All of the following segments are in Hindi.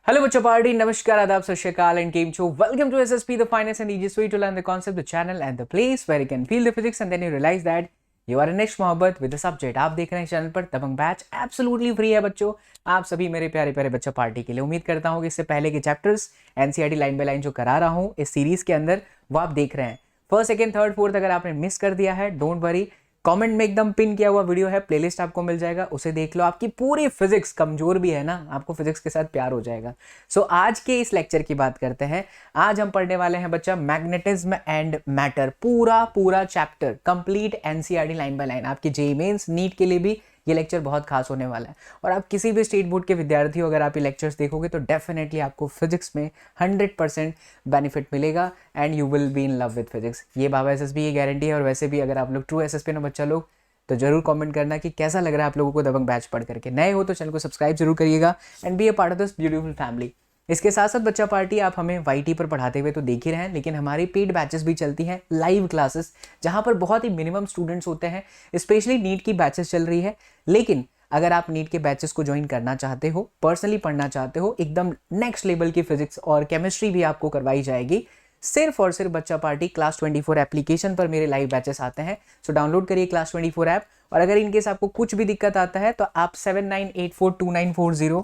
Hello, बच्चों पार्टी नमस्कार आदाब सत श्री अकाल एंड केम छो welcome to SSP the finest and easiest way to learn the concept the channel and the place where you can feel the physics and then you realise that you are next मोहब्बत विद द सब्जेक्ट। आप देख रहे हैं चैनल पर दबंग बैच एब्सोल्युटली फ्री है बच्चों, आप सभी मेरे प्यारे प्यारे बच्चों पार्टी के लिए। उम्मीद करता हूँ कि इससे पहले के chapters NCERT line by line जो करा रहा हूँ इस सीरीज के अंदर वो आप देख रहे हैं। फर्स्ट सेकंड थर्ड फोर्थ अगर आपने मिस कर दिया है डोंट वरी, कमेंट में एकदम पिन किया हुआ वीडियो है, प्लेलिस्ट आपको मिल जाएगा, उसे देख लो। आपकी पूरी फिजिक्स कमजोर भी है ना, आपको फिजिक्स के साथ प्यार हो जाएगा। सो आज के इस लेक्चर की बात करते हैं। आज हम पढ़ने वाले हैं बच्चा मैग्नेटिज्म एंड मैटर, पूरा chapter complete NCERT line by line. आपके जेईई मेंस नीट के लिए भी ये लेक्चर बहुत खास होने वाला है। और आप किसी भी स्टेट बोर्ड के विद्यार्थी हो, अगर आप ये लेक्चर्स देखोगे तो डेफिनेटली आपको फिजिक्स में 100% बेनिफिट मिलेगा and you will be in love with physics. ये बाबा एसएसबी की गारंटी है। और वैसे भी अगर आप लोग ट्रू एसएसपी में बच्चा लोग तो जरूर कमेंट करना कि कैसा लग रहा है आप लोगों को दबंग बैच पढ़ करके। नए हो तो चैनल को सब्सक्राइब जरूर करिएगा and be a part of this beautiful family. इसके साथ साथ बच्चा पार्टी आप हमें वाईटी पर पढ़ाते हुए तो देख ही रहे हैं, लेकिन हमारी पेड बैचेस भी चलती हैं, लाइव क्लासेस, जहां पर बहुत ही मिनिमम स्टूडेंट्स होते हैं। स्पेशली नीट की बैचेस चल रही है, लेकिन अगर आप नीट के बैचेस को ज्वाइन करना चाहते हो, पर्सनली पढ़ना चाहते हो, एकदम नेक्स्ट लेवल की फिजिक्स और केमिस्ट्री भी आपको करवाई जाएगी सिर्फ और सिर्फ बच्चा पार्टी क्लास 24 एप्लीकेशन पर मेरे लाइव बैचेस आते हैं। सो डाउनलोड करिए क्लास 24 ऐप। और अगर इनकेस आपको कुछ भी दिक्कत आता है तो आप 79842940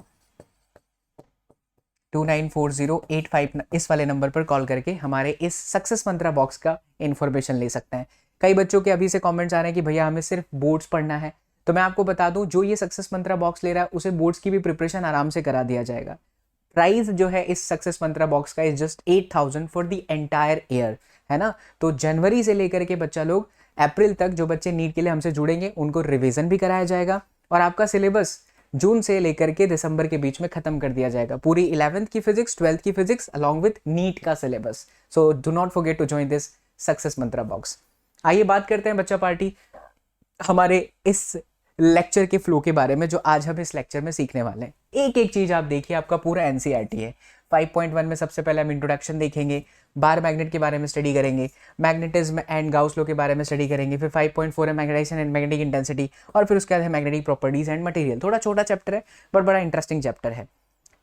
इस वाले नंबर पर कॉल करके हमारे इस सक्सेस मंत्रा बॉक्स का इंफॉर्मेशन ले सकते हैं। कई बच्चों के अभी से कमेंट्स आ रहे हैं कि भैया हमें सिर्फ बोर्ड्स पढ़ना है, तो मैं आपको बता दूं जो ये सक्सेस मंत्रा बॉक्स ले रहा है उसे बोर्ड्स की भी प्रिपरेशन आराम से करा दिया जाएगा। प्राइस जो है इस सक्सेस मंत्रा बॉक्स का is just 8000 for the entire year, है ना। तो जनवरी से लेकर के बच्चा लोग अप्रैल तक जो बच्चे नीट के लिए हमसे जुड़ेंगे उनको रिवीजन भी कराया जाएगा और आपका सिलेबस जून से लेकर के दिसंबर के बीच में खत्म कर दिया जाएगा। पूरी 11th की फिजिक्स, 12th की फिजिक्स अलॉन्ग विद नीट का syllabus. So do not forget to join this success mantra box. आइए बात करते हैं बच्चा पार्टी हमारे इस लेक्चर के फ्लो के बारे में जो आज हम इस लेक्चर में सीखने वाले हैं। एक एक चीज आप देखिए, आपका पूरा एनसीईआरटी है। 5.1 में सबसे पहले हम इंट्रोडक्शन देखेंगे, बार मैग्नेट के बारे में स्टडी करेंगे, मैग्नेटिज्म एंड गाउस लॉ के बारे में स्टडी करेंगे, फिर 5.4 है मैग्नेटाइजेशन एंड मैग्नेटिक इंटेंसिटी, और फिर उसके बाद है मैग्नेटिक प्रॉपर्टीज एंड मटेरियल। थोड़ा छोटा चैप्टर है बट बड़ा इंटरेस्टिंग चैप्टर है।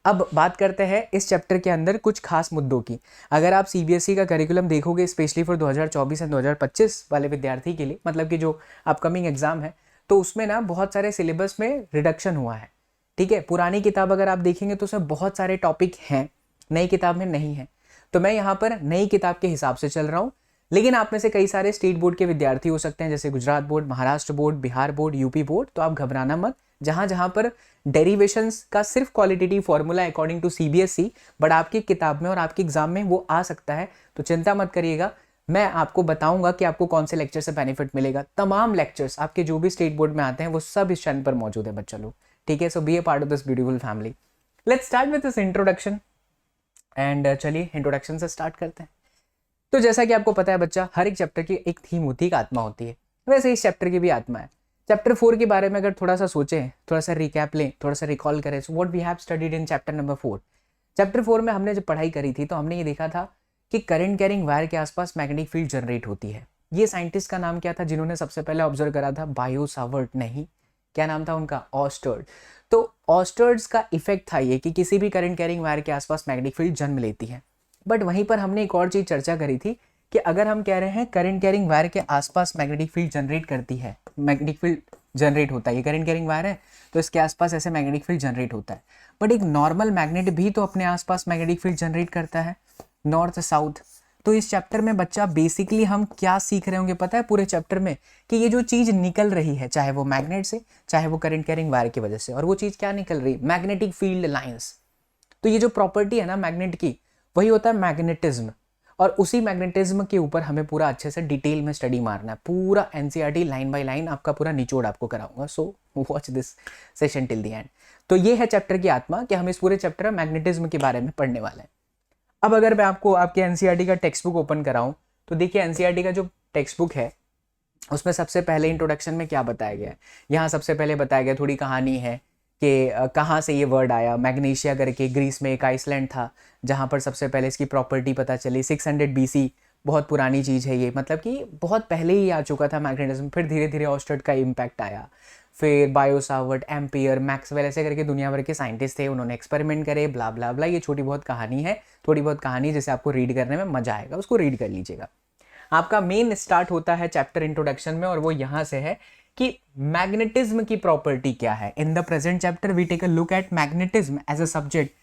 अब बात करते हैं इस चैप्टर के अंदर कुछ खास मुद्दों की। अगर आप सीबीएसई का करिकुलम देखोगे स्पेशली फॉर 2024 एंड 2025 वाले विद्यार्थी के लिए, मतलब कि जो अपकमिंग एग्जाम है, तो उसमें ना बहुत सारे सिलेबस में रिडक्शन हुआ है। ठीक है, पुरानी किताब अगर आप देखेंगे तो उसमें बहुत सारे टॉपिक हैं, नई किताब में नहीं है। तो मैं यहाँ पर नई किताब के हिसाब से चल रहा हूँ, लेकिन आप में से कई सारे स्टेट बोर्ड के विद्यार्थी हो सकते हैं, जैसे Gujarat board, Maharashtra board, Bihar board, UP board. तो आप घबराना मत, जहाँ जहाँ पर डेरिवेशंस का सिर्फ qualitative formula according to CBSE but आपकी किताब में और आपके एग्जाम में वो आ सकता है, तो चिंता मत करिएगा। मैं आपको बताऊंगा कि आपको कौन से लेक्चर से बेनिफिट मिलेगा। तमाम लेक्चर्स आपके जो भी स्टेट बोर्ड में आते हैं वो सब इस चैनल पर मौजूद है बच्चा लोग। ठीक है, so be a part of this beautiful family. Let's start with this introduction and चलिए इंट्रोडक्शन से स्टार्ट करते हैं। तो जैसा कि आपको पता है बच्चा, हर एक चैप्टर की एक थीम होती है, एक आत्मा होती है, वैसे इस चैप्टर की भी आत्मा है। चैप्टर 4 के बारे में अगर थोड़ा सा सोचें, थोड़ा सा रिकैप लें, थोड़ा सा रिकॉल करें, so what we have studied in chapter number 4। Chapter 4 में हमने जब पढ़ाई करी थी तो हमने ये देखा था कि करंट कैरिंग वायर के आसपास मैग्नेटिक फील्ड जनरेट होती है। ये साइंटिस्ट का नाम क्या था जिन्होंने सबसे पहले ऑब्जर्व करा था? बायो सावर्ट नहीं, क्या नाम था उनका? ऑस्टर्ड। तो ऑस्टर्ड्स का इफेक्ट था ये कि किसी भी करंट कैरिंग वायर के आसपास मैग्नेटिक फील्ड जन्म लेती है। बट वहीं पर हमने एक और चीज चर्चा करी थी कि अगर हम कह रहे हैं करंट कैरिंग वायर के आसपास मैग्नेटिक फील्ड जनरेट करती है, मैग्नेटिक फील्ड जनरेट होता है, ये करंट कैरिंग वायर है तो इसके आसपास ऐसे मैग्नेटिक फील्ड जनरेट होता है। बट एक नॉर्मल मैग्नेट भी तो अपने आसपास मैग्नेटिक फील्ड जनरेट करता है, नॉर्थ साउथ। तो इस चैप्टर में बच्चा बेसिकली हम क्या सीख रहे होंगे पता है पूरे चैप्टर में? कि ये जो चीज निकल रही है, चाहे वो मैग्नेट से, चाहे वो करंट कैरिंग वायर की वजह से, और वो चीज क्या निकल रही है? Magnetic field lines. तो ये जो प्रॉपर्टी है ना मैग्नेट की, वही होता है मैग्नेटिज्म। और उसी मैग्नेटिज्म के ऊपर हमें पूरा अच्छे से डिटेल में स्टडी मारना है। पूरा एनसीईआरटी लाइन बाय लाइन आपका पूरा निचोड़ आपको कराऊंगा। So watch this session till the end. तो ये है चैप्टर की आत्मा कि हम इस पूरे चैप्टर में मैग्नेटिज्म के बारे में पढ़ने वाले हैं। अब अगर मैं आपको आपके एनसीईआरटी का टेक्स्ट बुक ओपन कराऊं तो देखिए एनसीईआरटी का जो टेक्स्ट बुक है उसमें सबसे पहले इंट्रोडक्शन में क्या बताया गया है? यहाँ सबसे पहले बताया गया, थोड़ी कहानी है कि कहाँ से ये वर्ड आया। मैग्नीशिया करके ग्रीस में एक आइसलैंड था जहाँ पर सबसे पहले इसकी प्रॉपर्टी पता चली। 600 BC, बहुत पुरानी चीज़ है ये, मतलब कि बहुत पहले ही आ चुका था मैग्नेटिज्म। फिर धीरे धीरे ऑस्टर्ड का इम्पैक्ट आया। फिर बायोसावर्ट, एम्पियर, मैक्सवेल, ऐसे करके दुनिया भर के साइंटिस्ट थे, उन्होंने एक्सपेरिमेंट करे, ब्ला ब्ला ब्ला। ये छोटी बहुत कहानी है, थोड़ी बहुत कहानी जिसे आपको रीड करने में मजा आएगा, उसको रीड कर लीजिएगा। आपका मेन स्टार्ट होता है चैप्टर इंट्रोडक्शन में, और वो यहाँ से है कि मैग्नेटिज्म की प्रॉपर्टी क्या है। In the present chapter we take a look at magnetism as a subject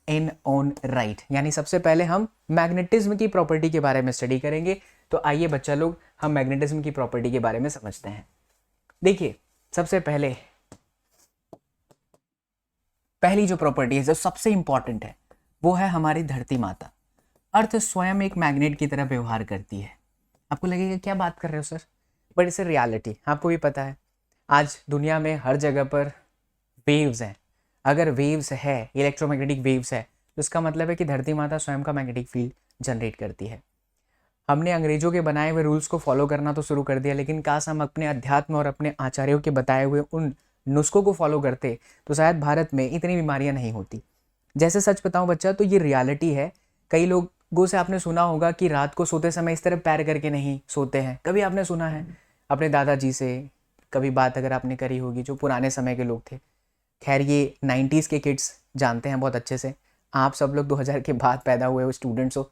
in own right. यानी सबसे पहले हम मैग्नेटिज्म की प्रॉपर्टी के बारे में स्टडी करेंगे। तो आइए बच्चा लोग, हम मैग्नेटिज्म की प्रॉपर्टी के बारे में समझते हैं। देखिए, सबसे पहली जो प्रॉपर्टी है, जो सबसे इंपॉर्टेंट है, वो है हमारी धरती माता। अर्थ स्वयं एक मैग्नेट की तरह व्यवहार करती है। आपको लगेगा क्या बात कर रहे हो सर, बट इट्स रियलिटी। आपको भी पता है आज दुनिया में हर जगह पर वेव्स हैं। अगर वेव्स है, इलेक्ट्रोमैग्नेटिक वेव्स है, तो इसका मतलब है कि धरती माता स्वयं का मैग्नेटिक फील्ड जनरेट करती है। हमने अंग्रेजों के बनाए हुए रूल्स को फॉलो करना तो शुरू कर दिया, लेकिन काश हम अपने अध्यात्म और अपने आचार्यों के बताए हुए उन नुस्खों को फॉलो करते तो शायद भारत में इतनी बीमारियां नहीं होती। जैसे सच बताऊं बच्चा, तो ये रियलिटी है। कई लोगों से आपने सुना होगा कि रात को सोते समय इस तरह पैर करके नहीं सोते हैं। कभी आपने सुना है अपने दादाजी से, कभी बात अगर आपने करी होगी, जो पुराने समय के लोग थे। खैर, ये 90s के किड्स जानते हैं बहुत अच्छे से। आप सब लोग 2000 के बाद पैदा हुए हो स्टूडेंट्स हो,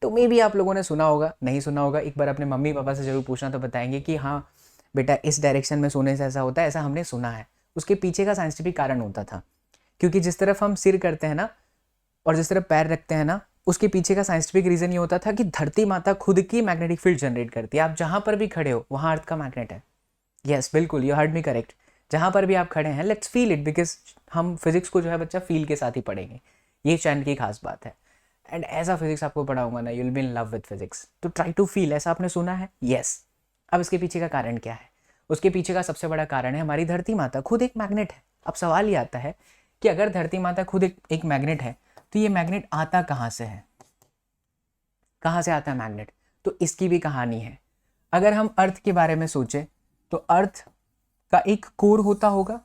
तो मे भी आप लोगों ने सुना होगा, नहीं सुना होगा, एक बार अपने मम्मी पापा से ज़रूर पूछना, तो बताएंगे कि हाँ बेटा, इस डायरेक्शन में सोने से ऐसा होता है, ऐसा हमने सुना है। उसके पीछे का साइंटिफिक कारण होता था, क्योंकि जिस तरफ हम सिर करते हैं ना, और जिस तरफ पैर रखते हैं ना, उसके पीछे का साइंटिफिक रीज़न ये होता था कि धरती माता खुद की मैग्नेटिक फील्ड जनरेट करती है। आप जहाँ पर भी खड़े हो वहाँ अर्थ का मैग्नेट है। यस, बिल्कुल, यू हर्ड मी करेक्ट। जहाँ पर भी आप खड़े हैं, लेट्स फील इट, बिकॉज हम फिजिक्स को जो है बच्चा फील के साथ ही पढ़ेंगे। ये चैन की खास बात है। एंड ऐसा फिजिक्स आपको पढ़ाऊंगा ना, you will be in love with physics. तो ट्राई टू फील, ऐसा आपने सुना है? यस। अब इसके पीछे का कारण क्या है? उसके पीछे का सबसे बड़ा कारण है हमारी धरती माता खुद एक मैग्नेट है। अब सवाल ये आता है कि अगर धरती माता खुद एक मैग्नेट है, तो ये मैग्नेट आता कहाँ से है? कहाँ से आता है मैग्नेट? तो इसकी भी कहानी है। अगर हम अर्थ के बारे में सोचें, तो अर्थ का एक कोर होता होगा।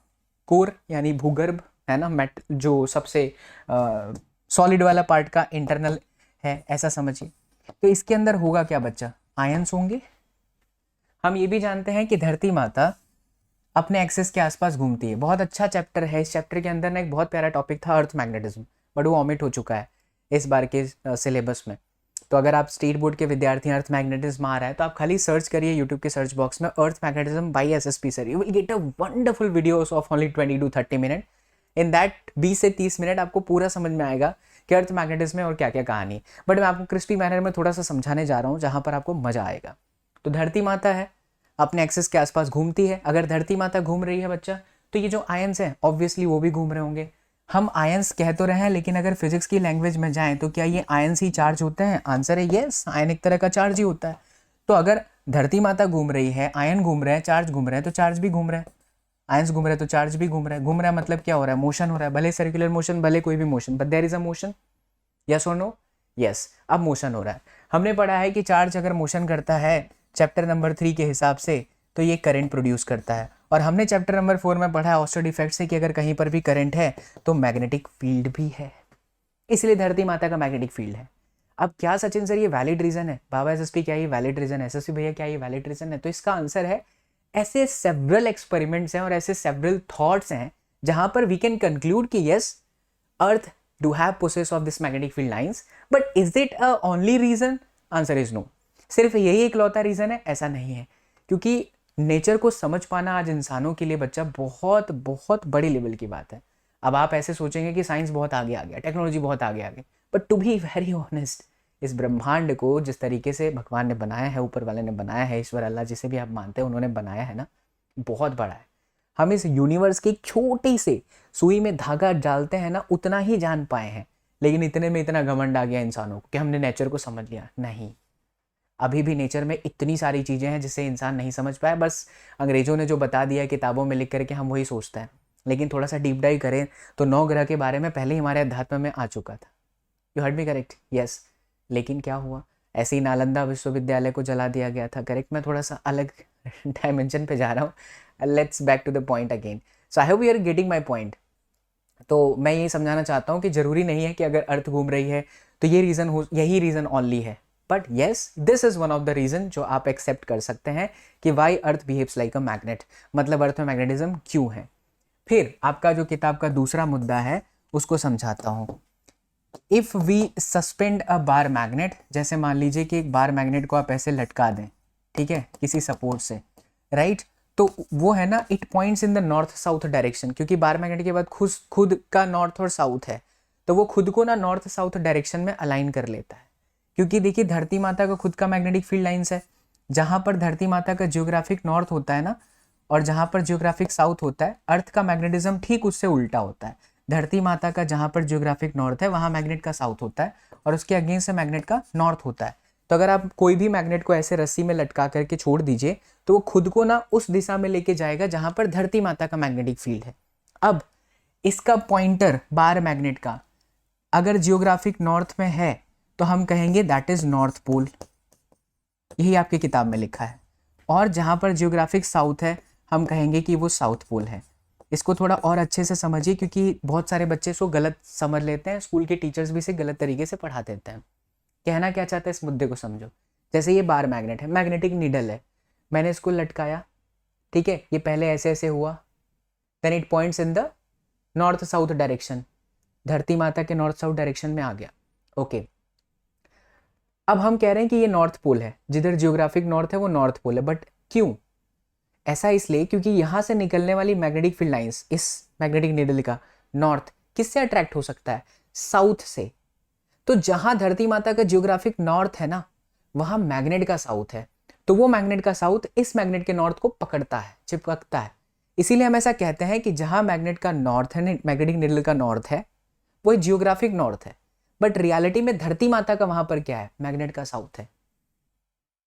कोर यानी भूगर्भ, है ना, मेट, जो सबसे सॉलिड वाला पार्ट का इंटरनल है, ऐसा समझिए। तो इसके अंदर होगा क्या बच्चा? आयंस होंगे। हम ये भी जानते हैं कि धरती माता अपने एक्सेस के आसपास घूमती है। बहुत अच्छा चैप्टर है। इस चैप्टर के अंदर ना एक बहुत प्यारा टॉपिक था, अर्थ मैग्नेटिज्म, बट वो ऑमिट हो चुका है इस बार के सिलेबस में। तो अगर आप स्टेट बोर्ड के विद्यार्थी, अर्थ मैग्नेटिज्म आ रहा है, तो आप खाली सर्च करिए यूट्यूब के सर्च बॉक्स में, earth magnetism by SSP sir. You will get a wonderful videos of only 20 to 30 minute. In that 20 से 30 मिनट आपको पूरा समझ में आएगा कि अर्थ मैग्नेटिज्म में और क्या क्या कहानी। बट मैं आपको क्रिस्पी मैनर में थोड़ा सा समझाने जा रहा हूँ, जहाँ पर आपको मजा आएगा। तो धरती माता है, अपने एक्सेस के आसपास घूमती है। अगर धरती माता घूम रही है बच्चा, तो ये जो आयंस हैं ऑब्वियसली वो भी घूम रहे होंगे। हम आयंस कह तो रहे हैं, लेकिन अगर फिजिक्स की लैंग्वेज में जाएं तो क्या ये आयंस ही चार्ज होते हैं? आंसर है यस, आयन एक तरह का चार्ज ही होता है। तो अगर धरती माता घूम रही है, आयन घूम रहे हैं, चार्ज घूम रहे हैं, तो चार्ज भी घूम रहे हैं। आयंस घूम रहे हैं तो चार्ज भी घूम रहा है। घूम रहा है मतलब क्या हो रहा है? मोशन हो रहा है, भले सर्कुलर मोशन, भले कोई भी motion, but there is a motion. Yes और नो? यस, अब मोशन हो रहा है। हमने पढ़ा है कि चार्ज अगर मोशन करता है चैप्टर नंबर 3 के हिसाब से, तो ये करंट प्रोड्यूस करता है। और हमने चैप्टर नंबर 4 में पढ़ा है ऑस्टेड इफेक्ट से कि अगर कहीं पर भी करंट है तो मैग्नेटिक फील्ड भी है। इसलिए धरती माता का मैग्नेटिक फील्ड है। अब क्या सचिन सर ये वैलिड रीजन है? बाबा एसएसपी क्या ये वैलिड रीजन है? एसएसपी भैया क्या ये वैलिड रीजन है? तो इसका आंसर है, ऐसे सेवरल एक्सपेरिमेंट्स हैं और ऐसे सेवरल थॉट्स हैं जहां पर वी कैन कंक्लूड कि yes, earth do have posses of this magnetic field lines, but is it a only reason? Answer is no. सिर्फ यही इकलौता रीजन है? ऐसा नहीं है, क्योंकि नेचर को समझ पाना आज इंसानों के लिए बच्चा बहुत बहुत बड़ी लेवल की बात है। अब आप ऐसे सोचेंगे कि साइंस बहुत आगे आ गया, टेक्नोलॉजी बहुत आगे आ गई, but to be very honest, इस ब्रह्मांड को जिस तरीके से भगवान ने बनाया है, ऊपर वाले ने बनाया है, ईश्वर अल्लाह जिसे भी आप मानते हैं, उन्होंने बनाया है ना, बहुत बड़ा है। हम इस यूनिवर्स की छोटी से सुई में धागा डालते हैं ना, उतना ही जान पाए हैं। लेकिन इतने में इतना घमंड आ गया इंसानों को कि हमने नेचर को समझ लिया। नहीं, अभी भी नेचर में इतनी सारी चीज़ें हैं जिसे इंसान नहीं समझ पाया। बस अंग्रेजों ने जो बता दिया किताबों में लिख करके हम वही सोचते हैं। लेकिन थोड़ा सा डीप डाइव करें तो 9 ग्रह के बारे में पहले ही हमारे अध्यात्म में आ चुका था। You heard me correct? Yes. लेकिन क्या हुआ? ऐसे ही नालंदा विश्वविद्यालय को जला दिया गया था। करेक्ट? मैं थोड़ा सा अलग डायमेंशन पे जा रहा हूँ। Let's back to the point again. So I hope you are getting my point. तो मैं ये समझाना चाहता हूँ कि ज़रूरी नहीं है कि अगर अर्थ घूम रही है तो ये रीज़न हो, यही रीज़न ओनली है। But yes this is one of the reason जो आप एक्सेप्ट कर सकते हैं कि why earth behaves like a magnet, मतलब अर्थ में मैग्नेटिज्म क्यों है। फिर आपका जो किताब का दूसरा मुद्दा है उसको समझाता हूँ। If we suspend a bar magnet, जैसे मान लीजिए कि एक बार मैग्नेट को आप ऐसे लटका दें, ठीक है, किसी सपोर्ट से, राइट, तो वो है ना, it points in the north south direction, क्योंकि बार मैग्नेट के बाद खुद का नॉर्थ और साउथ है, तो वो खुद को ना नॉर्थ साउथ डायरेक्शन में अलाइन कर लेता है। क्योंकि देखिए धरती माता का खुद का मैग्नेटिक फील्ड लाइंस है, जहां पर धरती माता का जियोग्राफिक नॉर्थ होता है ना, और जहां पर जियोग्राफिक साउथ होता है, अर्थ का मैग्नेटिज्म ठीक उससे उल्टा होता है। धरती माता का जहां पर जियोग्राफिक नॉर्थ है वहां मैग्नेट का साउथ होता है, और उसके अगेंस्ट से मैग्नेट का नॉर्थ होता है। तो अगर आप कोई भी मैग्नेट को ऐसे रस्सी में लटका करके छोड़ दीजिए तो वो खुद को ना उस दिशा में लेके जाएगा जहां पर धरती माता का मैग्नेटिक फील्ड है। अब इसका पॉइंटर बार मैग्नेट का अगर जियोग्राफिक नॉर्थ में है तो हम कहेंगे दैट इज नॉर्थ पोल, यही आपकी किताब में लिखा है। और जहां पर जियोग्राफिक साउथ है हम कहेंगे कि वो साउथ पोल है। इसको थोड़ा और अच्छे से समझिए, क्योंकि बहुत सारे बच्चे इसको गलत समझ लेते हैं, स्कूल के टीचर्स भी इसे गलत तरीके से पढ़ा देते हैं। कहना क्या चाहता है इस मुद्दे को समझो। जैसे ये बार मैग्नेट है, मैग्नेटिक नीडल है, मैंने इसको लटकाया, ठीक है, ये पहले ऐसे ऐसे हुआ, then it points in the north south direction, धरती माता के नॉर्थ साउथ डायरेक्शन में आ गया। ओके, अब हम कह रहे हैं कि ये नॉर्थ पोल है, जिधर जियोग्राफिक नॉर्थ है वो नॉर्थ पोल है। बट क्यों ऐसा? इसलिए क्योंकि यहां से निकलने वाली मैग्नेटिक फील्ड लाइंस, इस मैग्नेटिक नीडल का नॉर्थ किससे अट्रैक्ट हो सकता है? साउथ से। तो जहां धरती माता का जियोग्राफिक नॉर्थ है ना, वहां मैग्नेट का साउथ है, तो वो मैग्नेट का साउथ इस मैग्नेट के नॉर्थ को पकड़ता है, चिपकता है। इसीलिए हम ऐसा कहते हैं कि जहां मैग्नेट का नॉर्थ है, मैग्नेटिक नीडल का नॉर्थ है, वो जियोग्राफिक नॉर्थ है, बट रियलिटी में धरती माता का वहां पर क्या है? मैग्नेट का साउथ है।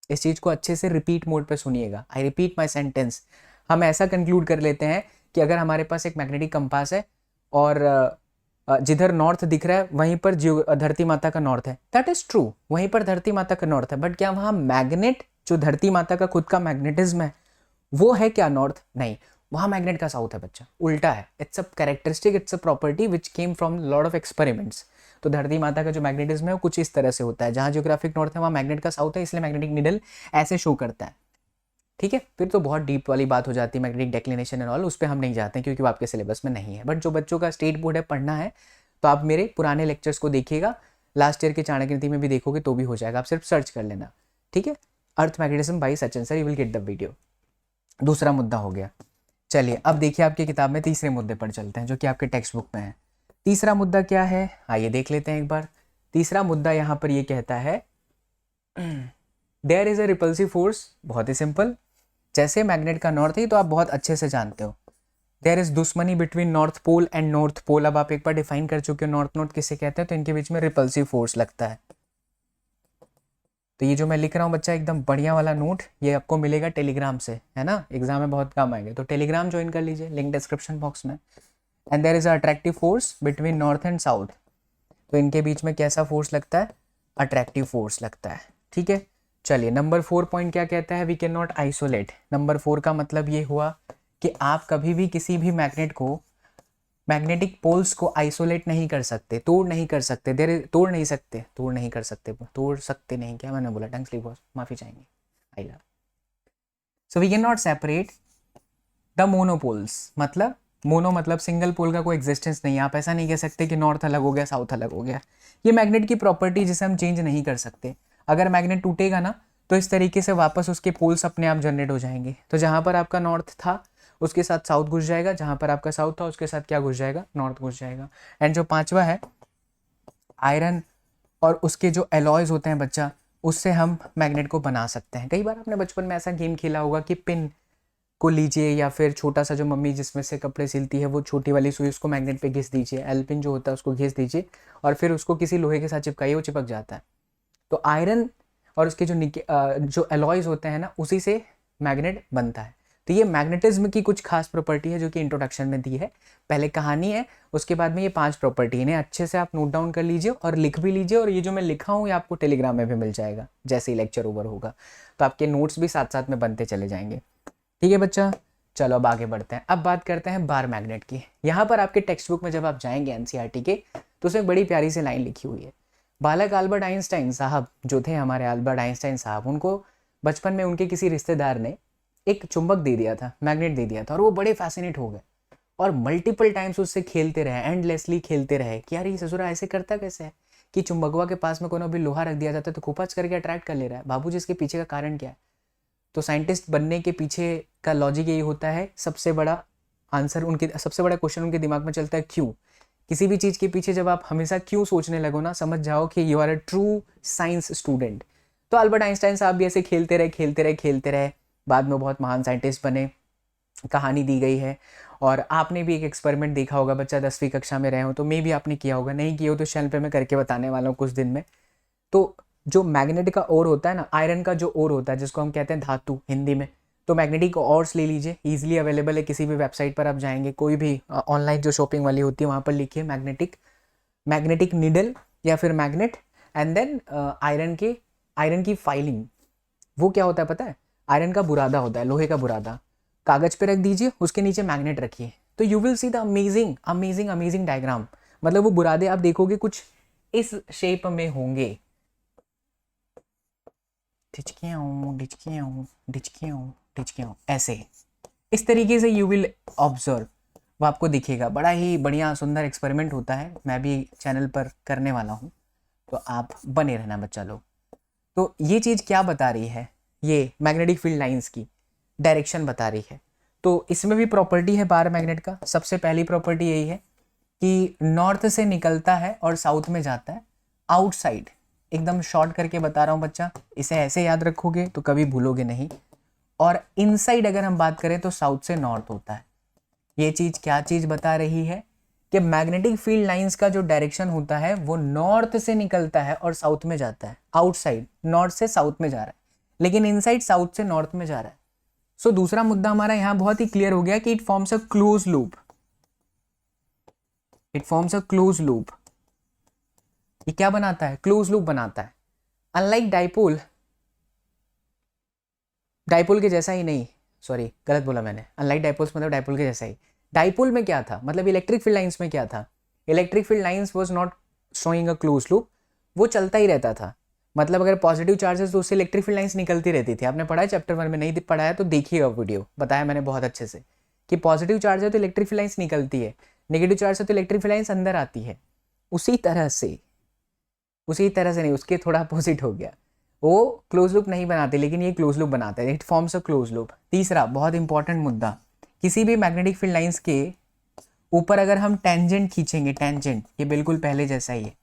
इस चीज को अच्छे से रिपीट मोड पे सुनिएगा, आई रिपीट माई सेंटेंस। हम ऐसा कंक्लूड कर लेते हैं कि अगर हमारे पास एक मैग्नेटिक कंपास है और जिधर नॉर्थ दिख रहा है वहीं पर धरती माता का नॉर्थ है, दैट इज ट्रू, वहीं पर धरती माता का नॉर्थ है, बट क्या वहां मैग्नेट जो धरती माता का खुद का मैग्नेटिज्म है वो है क्या नॉर्थ? नहीं, वहां मैग्नेट का साउथ है बच्चा, उल्टा है। It's a characteristic, it's a property which came from lot of experiments. तो धरती माता का जो मैग्नेटिज्म है वो कुछ इस तरह से होता है, जहां जियोग्राफिक नॉर्थ है वहां मैग्नेट का साउथ है, इसलिए मैग्नेटिक नीडल ऐसे शो करता है। ठीक है, फिर तो बहुत डीप वाली बात हो जाती है, मैग्नेटिक डेक्लिनेशन एंड ऑल, उस पर हम नहीं जाते हैं क्योंकि वो आपके सिलेबस में नहीं है। बट जो बच्चों का स्टेट बोर्ड है पढ़ना है तो आप मेरे पुराने लेक्चर्स को देखिएगा, लास्ट ईयर के चाणक्य नीति में भी देखोगे तो भी हो जाएगा, आप सिर्फ सर्च कर लेना। ठीक है, earth magnetism by Sachin sir, you will get the video. दूसरा मुद्दा हो गया। चलिए अब देखिए आपकी किताब में तीसरे मुद्दे पर चलते हैं जो कि आपके टेक्स्ट बुक में है। तीसरा मुद्दा क्या है, आइए देख लेते हैं एक बार। तीसरा मुद्दा यहाँ पर ये कहता है there is a repulsive force. बहुत ही सिंपल, जैसे मैग्नेट का नॉर्थ है तो आप बहुत अच्छे से जानते हो, देयर इज दुश्मनी between north pole and north pole. अब आप एक बार डिफाइन कर चुके हो नॉर्थ नॉर्थ किसे कहते हैं, तो इनके बीच में रिपल्सिव फोर्स लगता है। तो ये जो मैं लिख रहा हूँ बच्चा एकदम बढ़िया वाला नोट, ये आपको मिलेगा टेलीग्राम से, है ना, एग्जाम में बहुत काम आएंगे, तो टेलीग्राम ज्वाइन कर लीजिए, लिंक डिस्क्रिप्शन बॉक्स में। And there is attractive force between north and south. तो इनके बीच में कैसा फोर्स लगता है? अट्रैक्टिव फोर्स लगता है। ठीक है, चलिए नंबर 4 पॉइंट क्या कहता है? We can not isolate. Number 4 का मतलब ये हुआ कि आप कभी भी किसी भी मैग्नेट को, मैग्नेटिक पोल्स को आइसोलेट नहीं कर सकते, तोड़ नहीं कर सकते, तोड़ नहीं सकते नहीं, क्या मैंने बोला, टंग स्लिप हुआ, माफी चाहेंगे, I love. So we can not separate the monopoles. मतलब मोनो मतलब सिंगल पोल का कोई एग्जिस्टेंस नहीं है। आप ऐसा नहीं कह सकते कि नॉर्थ अलग हो गया साउथ अलग हो गया, ये मैग्नेट की प्रॉपर्टी जिसे हम चेंज नहीं कर सकते। अगर मैग्नेट टूटेगा ना तो इस तरीके से वापस उसके पोल्स अपने आप जनरेट हो जाएंगे। तो जहां पर आपका नॉर्थ था उसके साथ साउथ घुस जाएगा, जहां पर आपका साउथ था उसके साथ क्या घुस जाएगा? नॉर्थ घुस जाएगा। एंड जो पांचवा है आयरन और उसके जो एलॉयज होते हैं बच्चा, उससे हम मैग्नेट को बना सकते हैं। कई बार आपने बचपन में ऐसा गेम खेला होगा कि पिन को लीजिए या फिर छोटा सा जो मम्मी जिसमें से कपड़े सिलती है वो छोटी वाली सुई, उसको मैग्नेट पे घिस दीजिए, एल पिन जो होता है उसको घिस दीजिए और फिर उसको किसी लोहे के साथ चिपकाइए, वो चिपक जाता है। तो आयरन और उसके जो एलॉयज होते हैं ना, उसी से मैग्नेट बनता है। तो ये मैग्नेटिज्म की कुछ खास प्रॉपर्टी है जो कि इंट्रोडक्शन में दी है, पहले कहानी है, उसके बाद में ये 5 प्रॉपर्टी, इन्हें अच्छे से आप नोट डाउन कर लीजिए और लिख भी लीजिए। और ये जो मैं लिखा हूँ ये आपको टेलीग्राम में भी मिल जाएगा जैसे ही लेक्चर ओवर होगा, तो आपके नोट्स भी साथ साथ में बनते चले जाएंगे। ठीक है बच्चा, चलो अब आगे बढ़ते हैं। अब बात करते हैं बार मैग्नेट की। यहाँ पर आपके टेक्स्ट बुक में जब आप जाएंगे एनसीईआरटी के, तो उसमें बड़ी प्यारी सी लाइन लिखी हुई है, बालक अल्बर्ट आइंस्टाइन साहब जो थे, हमारे अल्बर्ट आइंस्टाइन साहब, उनको बचपन में उनके किसी रिश्तेदार ने एक चुंबक दे दिया था, मैग्नेट दे दिया था, और वो बड़े फैसिनेट हो गए और मल्टीपल टाइम्स उससे खेलते रहे, एंडलेसली खेलते रहे कि यार ये ससुरा ऐसे करता कैसे है कि चुंबकवा के पास में कोनो भी लोहा रख दिया जाता है तो खुपच करके अट्रैक्ट कर ले रहा है। बाबूजी इसके पीछे का कारण क्या है? तो साइंटिस्ट बनने के पीछे का लॉजिक यही होता है, सबसे बड़ा आंसर उनके, सबसे बड़ा क्वेश्चन उनके दिमाग में चलता है क्यों। किसी भी चीज़ के पीछे जब आप हमेशा क्यों सोचने लगो ना, समझ जाओ कि you are a true science student. तो अल्बर्ट आइंस्टाइन साहब भी ऐसे खेलते रहे खेलते रहे खेलते रहे, बाद में बहुत महान साइंटिस्ट बने, कहानी दी गई है। और आपने भी एक एक्सपेरिमेंट देखा होगा, बच्चा 10वीं कक्षा में रहे हो तो मे भी आपने किया होगा, नहीं किया हो तो चैनल पे मैं करके बताने वाला हूँ कुछ दिन में। तो जो मैग्नेट का ओर होता है ना, आयरन का जो ओर होता है जिसको हम कहते हैं धातु हिंदी में, तो मैग्नेटिक ओर्स ले लीजिए, ईजिली अवेलेबल है, किसी भी वेबसाइट पर आप जाएंगे, कोई भी ऑनलाइन जो शॉपिंग वाली होती है वहाँ पर लिखिए मैग्नेटिक नीडल या फिर मैग्नेट, एंड देन आयरन की फाइलिंग। वो क्या होता है पता है? आयरन का बुरादा होता है, लोहे का बुरादा, कागज पे रख दीजिए, उसके नीचे मैग्नेट रखिए, तो you will see the amazing amazing amazing diagram. मतलब वो बुरादे आप देखोगे कुछ इस शेप में होंगे, ऐसे, इस तरीके से यू विल ऑब्जर्व, वो आपको दिखेगा। बड़ा ही बढ़िया सुंदर एक्सपेरिमेंट होता है, मैं भी चैनल पर करने वाला हूँ, तो आप बने रहना बच्चा लोग। तो ये चीज़ क्या बता रही है? ये मैग्नेटिक फील्ड लाइंस की डायरेक्शन बता रही है। तो इसमें भी प्रॉपर्टी है बार मैग्नेट का। सबसे पहली प्रॉपर्टी यही है कि नॉर्थ से निकलता है और साउथ में जाता है, आउटसाइड। एकदम शॉर्ट करके बता रहा हूँ बच्चा, इसे ऐसे याद रखोगे तो कभी भूलोगे नहीं। और इनसाइड अगर हम बात करें तो साउथ से नॉर्थ होता है। ये चीज़ क्या चीज़ बता रही है कि मैग्नेटिक फील्ड लाइंस का जो डायरेक्शन होता है वो नॉर्थ से निकलता है और साउथ में जाता है। आउटसाइड नॉर्थ से साउथ में जा रहा है, लेकिन इनसाइड साउथ से नॉर्थ में जा रहा है। सो दूसरा मुद्दा हमारा यहाँ बहुत ही क्लियर हो गया कि it forms a close loop. It forms a close loop. ये क्या बनाता है? क्लोज लूप बनाता है। अनलाइक डाइपोल, डाइपोल के जैसा ही नहीं, सॉरी गलत बोला मैंने, अनलाइक डाइपोल्स मतलब डाइपोल के जैसा ही। डाइपोल में क्या था, मतलब इलेक्ट्रिक फील्ड लाइंस में क्या था? Electric field lines was not showing a close loop, वो चलता ही रहता था। मतलब अगर पॉजिटिव चार्जेस तो उससे इलेक्ट्रिक फील्ड लाइंस निकलती रहती थी। आपने पढ़ा है चैप्टर 1 में, नहीं पढ़ा है तो देखिएगा वीडियो, बताया मैंने बहुत अच्छे से कि पॉजिटिव चार्ज है तो इलेक्ट्रिक फील्ड लाइंस निकलती है, नेगेटिव चार्ज है तो इलेक्ट्रिक फील्ड लाइंस अंदर आती है। उसी तरह से नहीं, उसके थोड़ा अपोजिट हो गया। वो क्लोज लूप नहीं बनाते, लेकिन ये क्लोज लूप बनाते हैं। It forms a close loop. तीसरा बहुत इंपॉर्टेंट मुद्दा, किसी भी मैग्नेटिक फील्ड लाइंस के ऊपर अगर हम टेंजेंट खींचेंगे, टेंजेंट ये बिल्कुल पहले जैसा ही है,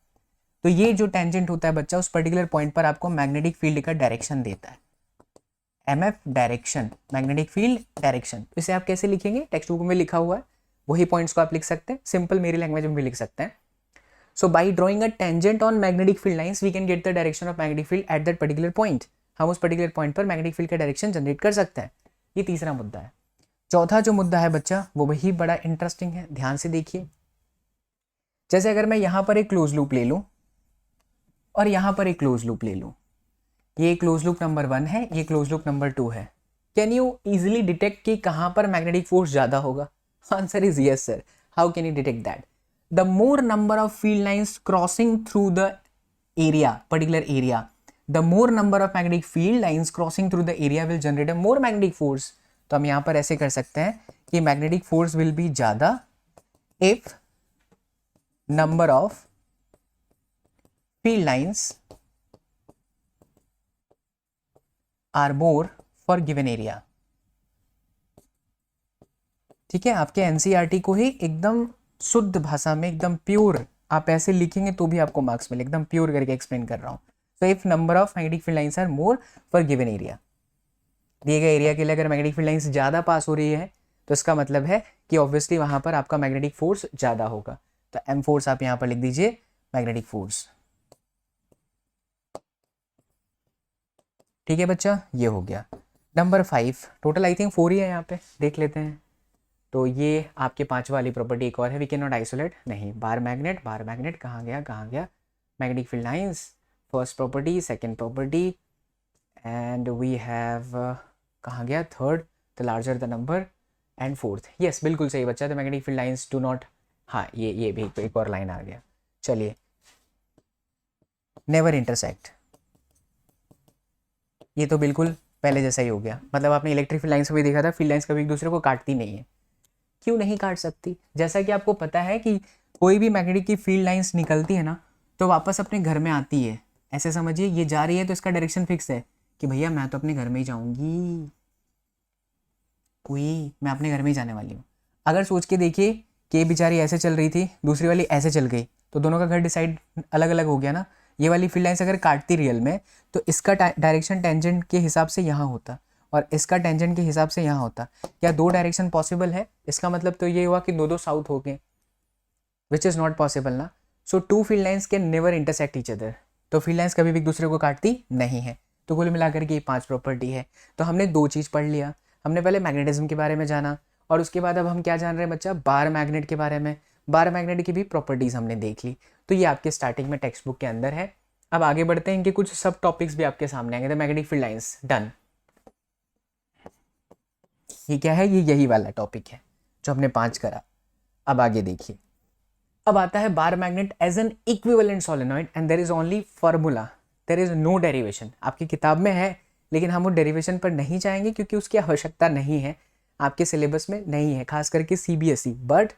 तो ये जो टेंजेंट होता है बच्चा, उस पर्टिकुलर पॉइंट पर आपको मैग्नेटिक फील्ड का डायरेक्शन देता है। MF direction, magnetic field direction. इसे आप कैसे लिखेंगे? टेक्स्ट बुक में लिखा हुआ है, वही पॉइंट्स को आप लिख सकते हैं, सिंपल मेरी लैंग्वेज में भी लिख सकते हैं। So by drawing a tangent on magnetic field lines, we can get the direction of magnetic field at that particular point. हम उस पर्टिकुलर पॉइंट पर मैग्नेटिक फील्ड का डायरेक्शन जनरेट कर सकते हैं। ये तीसरा मुद्दा है। चौथा जो मुद्दा है बच्चा, वो वही बड़ा इंटरेस्टिंग है, ध्यान से देखिए। जैसे अगर मैं यहाँ पर एक क्लोज लूप ले लूँ और यहाँ पर एक क्लोज लूप ले लूँ, ये क्लोज लूप नंबर 1 है, ये क्लोज लूप नंबर 2 है। कैन यू इजिली डिटेक्ट कि कहाँ पर मैग्नेटिक फोर्स ज़्यादा होगा? Answer is yes sir. How can you detect that? The more number of field lines crossing through the area, particular area, the more number of magnetic field lines crossing through the area will generate a more magnetic force. तो हम यहाँ पर ऐसे कर सकते हैं कि magnetic force will be ज़्यादा if number of field lines are more for given area. ठीक है, आपके एनसीईआरटी को ही एकदम शुद्ध भाषा में, एकदम प्योर आप ऐसे लिखेंगे तो भी आपको मार्क्स मिले, एकदम प्योर करके एक्सप्लेन कर रहा हूँ। So if number of magnetic field lines are more for given area, दिए गए एरिया के लिए अगर मैग्नेटिक फील्ड लाइंस ज़्यादा पास हो रही है तो इसका मतलब है कि ऑब्वियसली वहाँ पर आपका मैग्नेटिक फोर्स ज़्यादा होगा। तो एम फोर्स आप यहाँ पर लिख दीजिए, मैग्नेटिक फोर्स। ठीक है बच्चा, ये हो गया नंबर 5। टोटल आई थिंक 4 ही है, यहाँ पे देख लेते हैं। तो ये आपके 5 वाली प्रॉपर्टी एक और है, वी कैन नॉट आइसोलेट, नहीं, बार मैग्नेट कहाँ गया, magnetic field lines, first property, second property, and we have कहाँ गया, third, the larger the number, and fourth. Yes बिल्कुल सही बच्चा, the magnetic field lines do not, हाँ ये भी एक और लाइन आ गया। चलिए नेवर इंटरसेक्ट। ये तो बिल्कुल पहले जैसा ही हो गया, मतलब आपने इलेक्ट्रिक फील्ड लाइन्स में भी देखा था, फील्ड लाइन्स कभी एक दूसरे को काटती नहीं है। क्यों नहीं काट सकती? जैसा कि आपको पता है कि कोई भी मैग्नेटिक की फील्ड लाइन्स निकलती है ना तो वापस अपने घर में आती है। ऐसे समझिए ये जा रही है तो इसका डायरेक्शन फिक्स है कि भैया मैं तो अपने घर में ही जाऊंगी, कोई मैं अपने घर में ही जाने वाली हूँ। अगर सोच के देखिए कि ये बेचारी ऐसे चल रही थी, दूसरी वाली ऐसे चल गई, तो दोनों का घर डिसाइड अलग अलग हो गया ना। ये वाली फील्ड लाइन्स अगर काटती रियल में तो इसका डायरेक्शन टेंजेंट के हिसाब से यहाँ होता और इसका टेंजेंट के हिसाब से यहाँ होता। क्या दो डायरेक्शन पॉसिबल है? इसका मतलब तो ये हुआ कि दो साउथ हो गए, विच इज़ नॉट पॉसिबल ना। So two field lines can never intersect each other. तो फील्ड लाइन्स कभी भी एक दूसरे को काटती नहीं है। तो कुल मिलाकर के ये 5 प्रॉपर्टी है। तो हमने 2 चीज़ पढ़ लिया। हमने पहले मैग्नेटिज्म के बारे में जाना और उसके बाद अब हम क्या जान रहे हैं बच्चा? बार मैग्नेट के बारे में। बार मैग्नेट की भी प्रॉपर्टीज़ हमने देख ली। तो ये आपके स्टार्टिंग में टेक्स्ट बुक के अंदर है। अब आगे बढ़ते हैं, इनके कुछ सब टॉपिक्स भी आपके सामने आएंगे। The magnetic field lines done. ये क्या है? ये यही वाला टॉपिक है जो हमने 5 करा। अब आगे देखिए, अब आता है bar magnet as an equivalent solenoid and there is only formula, there is no derivation. आपकी किताब में है लेकिन हम वो डेरिवेशन पर नहीं जाएंगे क्योंकि उसकी आवश्यकता नहीं है, आपके सिलेबस में नहीं है, खास करके CBSE. But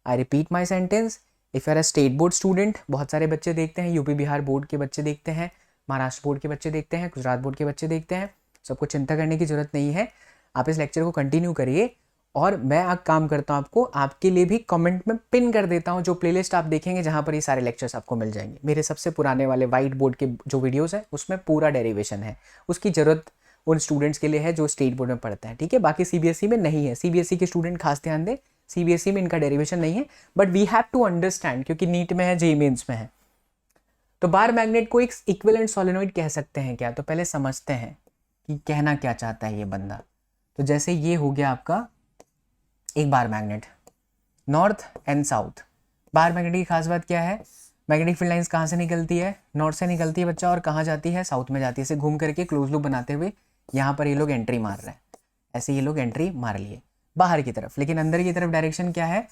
I repeat my sentence, if you are a state board student, बहुत सारे बच्चे देखते हैं, यूपी बिहार बोर्ड के बच्चे देखते हैं, महाराष्ट्र बोर्ड के बच्चे देखते हैं, गुजरात बोर्ड के बच्चे देखते हैं, सबको चिंता करने की जरूरत नहीं है। आप इस लेक्चर को कंटिन्यू करिए और मैं एक काम करता हूँ, आपको आपके लिए भी कमेंट में पिन कर देता हूँ जो प्लेलिस्ट आप देखेंगे जहाँ पर ये सारे लेक्चर्स आपको मिल जाएंगे। मेरे सबसे पुराने वाले वाइट बोर्ड के जो वीडियोस हैं उसमें पूरा डेरिवेशन है, उसकी ज़रूरत उन स्टूडेंट्स के लिए है जो स्टेट बोर्ड में पढ़ते हैं, ठीक है। बाकी सीबीएसई में नहीं है। सीबीएसई के स्टूडेंट खास ध्यान दें, सीबीएसई में इनका डेरिवेशन नहीं है, but we have to understand क्योंकि नीट में है, जेईई मेंस में है। तो बार मैग्नेट को एक इक्विवेलेंट सोलेनॉइड कह सकते हैं क्या? तो पहले समझते हैं कि कहना क्या चाहता है ये बंदा। तो जैसे ये हो गया आपका एक bar magnet, north and south. Bar magnet की खास बात क्या है? मैग्नेटिक फील्ड लाइंस कहाँ से निकलती है? नॉर्थ से निकलती है बच्चा, और कहाँ जाती है? साउथ में जाती है। इसे घूम करके क्लोज लूप बनाते हुए यहाँ पर ये लोग एंट्री मार रहे हैं, ऐसे ये लोग एंट्री मार लिए बाहर की तरफ, लेकिन अंदर की तरफ डायरेक्शन क्या है?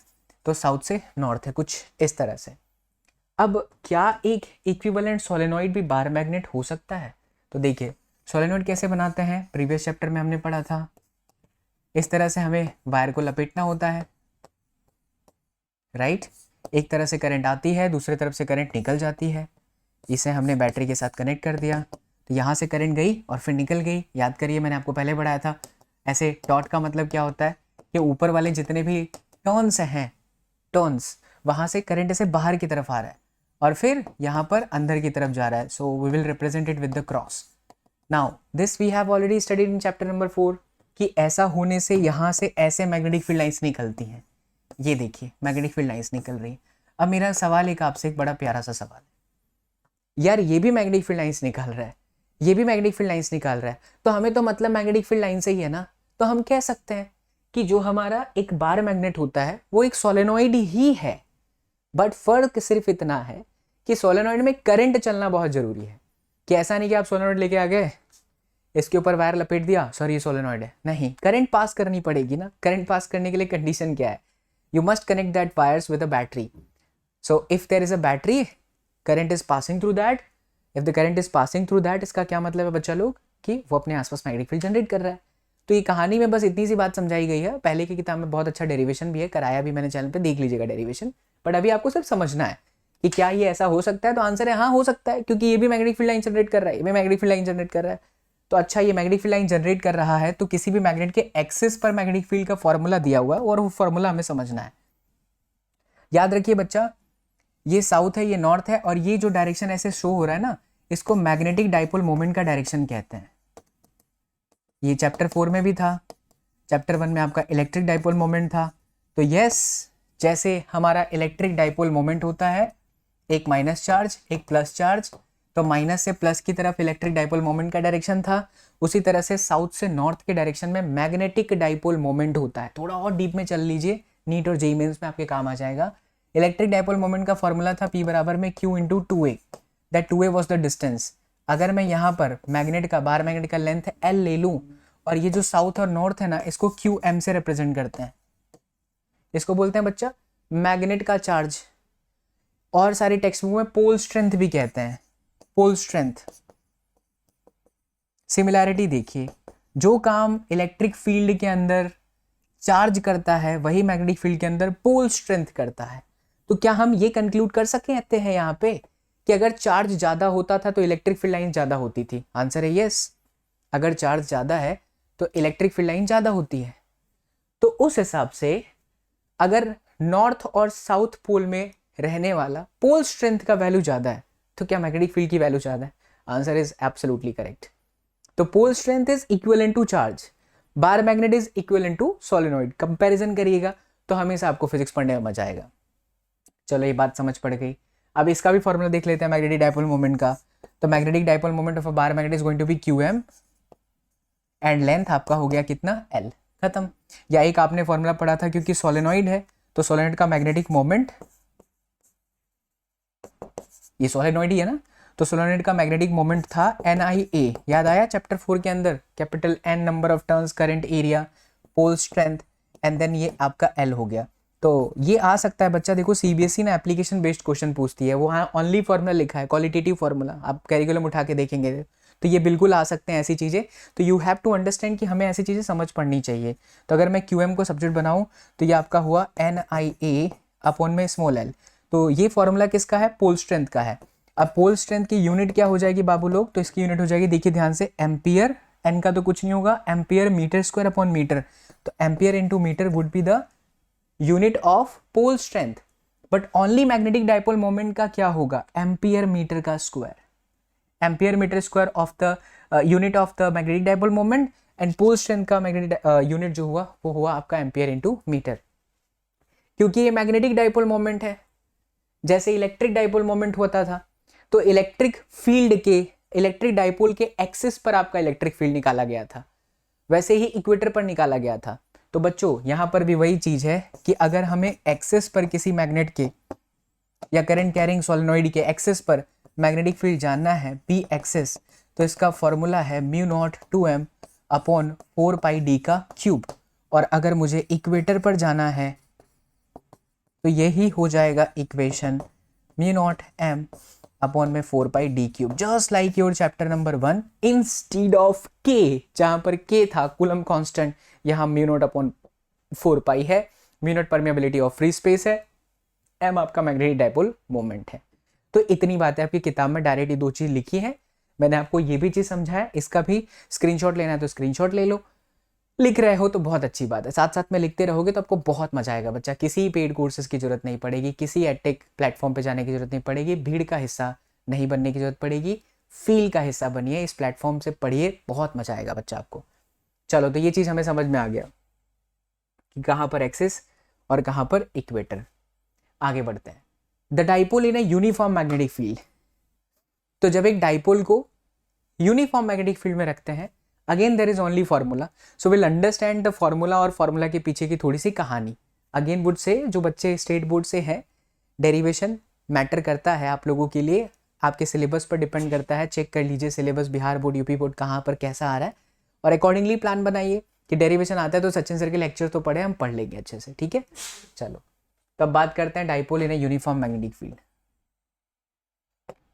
तो साउथ से नॉर्थ है, कुछ इस तरह से। अब क्या एक इक्विवेलेंट सोलेनॉइड भी बार मैग्नेट हो सकता है? तो देखिए सोलेनॉइड कैसे बनाते हैं, प्रीवियस चैप्टर में हमने पढ़ा था। इस तरह से हमें वायर को लपेटना होता है, राइट। एक तरह से करंट आती है, दूसरी तरफ से करंट निकल जाती है। इसे हमने बैटरी के साथ कनेक्ट कर दिया तो यहाँ से करंट गई और फिर निकल गई। याद करिए मैंने आपको पहले पढ़ाया था, ऐसे डॉट का मतलब क्या होता है कि ऊपर वाले जितने भी टर्न्स हैं, टर्न्स, वहाँ से करंट ऐसे बाहर की तरफ आ रहा है और फिर यहाँ पर अंदर की तरफ जा रहा है। So we will represent it with the cross. Now this we have already studied in chapter number 4 कि ऐसा होने से यहाँ से ऐसे मैग्नेटिक फील्ड लाइंस निकलती हैं। ये देखिए मैग्नेटिक फील्ड लाइंस निकल रही हैं। अब मेरा सवाल एक आपसे, एक बड़ा प्यारा सा सवाल है, यार ये भी मैग्नेटिक फील्ड लाइंस निकाल रहा है, ये भी मैग्नेटिक फील्ड लाइंस निकाल रहा है, तो हमें तो मतलब मैग्नेटिक फील्ड लाइन से ही है ना। तो हम कह सकते हैं कि जो हमारा एक बार मैग्नेट होता है वो एक सोलेनॉइड ही है, बट फर्क सिर्फ इतना है कि सोलेनॉइड में करंट चलना बहुत जरूरी है। कि ऐसा नहीं कि आप सोलेनॉइड लेके आ गए, इसके ऊपर वायर लपेट दिया, सॉरी ये सोलेनॉइड है, नहीं, करंट पास करनी पड़ेगी ना। करंट पास करने के लिए कंडीशन क्या है? You must connect that wires with a battery. So if there is a battery, current is passing through that. If the current is passing through that, इसका क्या मतलब है बच्चा लोग? कि वो अपने आसपास मैग्नेटिक फील्ड जनरेट कर रहा है। तो ये कहानी में बस इतनी सी बात समझाई गई है। पहले की किताब में बहुत अच्छा डेरिवेशन भी है, कराया भी मैंने चैनल पे, देख लीजिएगा डेरिवेशन। बट अभी आपको सिर्फ समझना है कि क्या ये ऐसा हो सकता है। तो आंसर है हाँ, हो सकता है, क्योंकि ये भी मैग्नेटिक फील्ड लाइन जनरेट कर रहा है, ये भी मैग्नेटिक फील्ड लाइन जनरेट कर रहा है। तो अच्छा, ये मैग्नेटिक फील्ड लाइन जनरेट कर रहा है तो किसी भी मैग्नेट के एक्सिस पर मैग्नेटिक फील्ड का फॉर्मूला दिया हुआ है और वो फॉर्मूला हमें समझना है। याद रखिए बच्चा, ये साउथ है, ये नॉर्थ है, और ये जो डायरेक्शन ऐसे शो हो रहा है ना, इसको मैग्नेटिक डाइपोल मोमेंट का डायरेक्शन कहते हैं। ये चैप्टर 4 में भी था, चैप्टर 1 में आपका इलेक्ट्रिक डाइपोल मोमेंट था। तो यस, जैसे हमारा इलेक्ट्रिक डाइपोल मोमेंट होता है, एक माइनस चार्ज एक प्लस चार्ज, तो माइनस से प्लस की तरफ इलेक्ट्रिक डाइपोल मोमेंट का डायरेक्शन था, उसी तरह से साउथ से नॉर्थ के डायरेक्शन में मैग्नेटिक डाइपोल मोमेंट होता है। थोड़ा और डीप में चल लीजिए, नीट और जेईई मेंस में आपके काम आ जाएगा। इलेक्ट्रिक डाइपोल मोमेंट का फॉर्मूला था P बराबर में Q into 2A, that 2A was the distance. अगर मैं यहाँ पर मैग्नेट का, बार मैग्नेट का लेंथ L ले लूँ, और ये जो साउथ और नॉर्थ है ना, इसको QM से रिप्रेजेंट करते हैं। इसको बोलते हैं बच्चा मैग्नेट का चार्ज, और सारी टेक्स्ट बुक में पोल स्ट्रेंथ भी कहते हैं। Pole strength. सिमिलैरिटी देखिए, जो काम इलेक्ट्रिक फील्ड के अंदर चार्ज करता है वही मैग्नेटिक फील्ड के अंदर पोल स्ट्रेंथ करता है। तो क्या हम ये कंक्लूड कर सकते हैं यहाँ पे कि अगर चार्ज ज्यादा होता था तो इलेक्ट्रिक फील्ड लाइन ज्यादा होती थी? आंसर है यस। अगर चार्ज ज्यादा है तो इलेक्ट्रिक फील्ड लाइन ज्यादा होती है। तो उस हिसाब से अगर नॉर्थ और साउथ पोल में रहने वाला पोल स्ट्रेंथ का वैल्यू ज्यादा है तो क्या मैग्नेटिक फील्ड की वैल्यू ज्यादा है? Answer is absolutely correct. तो pole strength is equivalent to charge, bar magnet is equivalent to solenoid. Comparison करिएगा तो हमेशा आपको फिजिक्स पढ़ने में मजा आएगा। चलो ये बात समझ पड़ गई। अब इसका भी फॉर्मूला देख लेते हैं मैग्नेटिक डाइपोल मोमेंट का। तो magnetic dipole moment of a bar magnet is going to be QM and length आपका हो गया कितना? L। खत्म। या एक आपने फॉर्मूला पढ़ा था, क्योंकि सोलेनोइड है तो सोलेनोइड का मैग्नेटिक मोमेंट, ये सोलेनोइड ही है ना, तो सोलेनोइड का मैग्नेटिक मोमेंट था NIA। याद आया चैप्टर 4 के अंदर? Capital N number of turns, current area, pole strength and then ये आपका L हो गया। तो ये आ सकता है बच्चा, देखो CBSE ना एप्लीकेशन बेस्ड क्वेश्चन पूछती है, वो हाँ ओनली फॉर्मूला लिखा है, क्वालिटेटिव फॉर्मूला, आप कैरिकुलम उठा के देखेंगे तो ये बिल्कुल आ सकते हैं ऐसी चीज़ें। तो यू हैव टू अंडरस्टैंड कि हमें ऐसी चीज़ें समझ पड़नी चाहिए। तो अगर मैं QM को सब्जेक्ट बनाऊँ तो ये आपका हुआ NIA अपॉन में स्मॉल l। तो ये फॉर्मूला किसका है? पोल स्ट्रेंथ का है। अब पोल स्ट्रेंथ की यूनिट क्या हो जाएगी बाबू लोग? तो इसकी यूनिट हो जाएगी, देखिए ध्यान से, एम्पियर। एन का तो कुछ नहीं होगा, ampere metre square upon metre. तो ampere into metre would be the unit of pole strength. But only magnetic dipole moment का क्या होगा? एम्पियर मीटर का square. Ampere metre square of the unit of the magnetic dipole moment and pole strength का मैग्नेटिक यूनिट जो हुआ वो हुआ आपका एम्पियर इंटू मीटर। क्योंकि ये मैग्नेटिक डाइपोल मोमेंट है, जैसे इलेक्ट्रिक डाइपोल मोमेंट होता था तो इलेक्ट्रिक फील्ड के, इलेक्ट्रिक डाइपोल के एक्सिस पर आपका इलेक्ट्रिक फील्ड निकाला गया था, वैसे ही इक्वेटर पर निकाला गया था। तो बच्चों यहाँ पर भी वही चीज है कि अगर हमें एक्सिस पर किसी मैग्नेट के या करंट कैरिंग सोलेनोइड के एक्सिस पर मैग्नेटिक फील्ड जानना है, P एक्सिस, तो इसका फॉर्मूला है μ0 2m अपॉन 4πd का क्यूब। और अगर मुझे इक्वेटर पर जाना है तो यही हो जाएगा इक्वेशन μ0 m अपॉन में 4πd cube, just like your chapter number 1 instead of k, जहां पर k था कूलम कांस्टेंट, यहाँ μ0 अपॉन 4π है। μ0 परमेबिलिटी ऑफ फ्री स्पेस है, m आपका मैग्नेटिक डाइपोल मोमेंट है। तो इतनी बातें आपकी किताब में डायरेक्ट ये दो चीज लिखी है, मैंने आपको ये भी चीज समझाया। इसका भी स्क्रीनशॉट लेना है तो स्क्रीनशॉट ले लो, लिख रहे हो तो बहुत अच्छी बात है, साथ साथ में लिखते रहोगे तो आपको बहुत मजा आएगा बच्चा। किसी पेड कोर्सेज की जरूरत नहीं पड़ेगी, किसी एडटेक प्लेटफॉर्म पे जाने की जरूरत नहीं पड़ेगी, भीड़ का हिस्सा नहीं बनने की जरूरत पड़ेगी, फील का हिस्सा बनिए, इस प्लेटफॉर्म से पढ़िए, बहुत मजा आएगा बच्चा आपको। चलो तो ये चीज़ हमें समझ में आ गया कि कहाँ पर एक्सिस और कहाँ पर इक्वेटर। आगे बढ़ते हैं। The dipole in a uniform magnetic field. तो जब एक डाइपोल को यूनिफॉर्म मैग्नेटिक फील्ड में रखते हैं, again there is only formula, so will understand the formula और फार्मूला के पीछे की थोड़ी सी कहानी। अगेन वुड से जो बच्चे स्टेट बोर्ड से हैं, डेरिवेशन मैटर करता है आप लोगों के लिए, आपके सिलेबस पर डिपेंड करता है। चेक कर लीजिए syllabus, Bihar board, UP board कहाँ पर कैसा आ रहा है, और अकॉर्डिंगली प्लान बनाइए कि डेरिवेशन आता है तो सचिन सर के लेक्चर तो पढ़े, हम पढ़ लेंगे अच्छे से, ठीक है। चलो तब बात करते हैं dipole in a uniform magnetic field.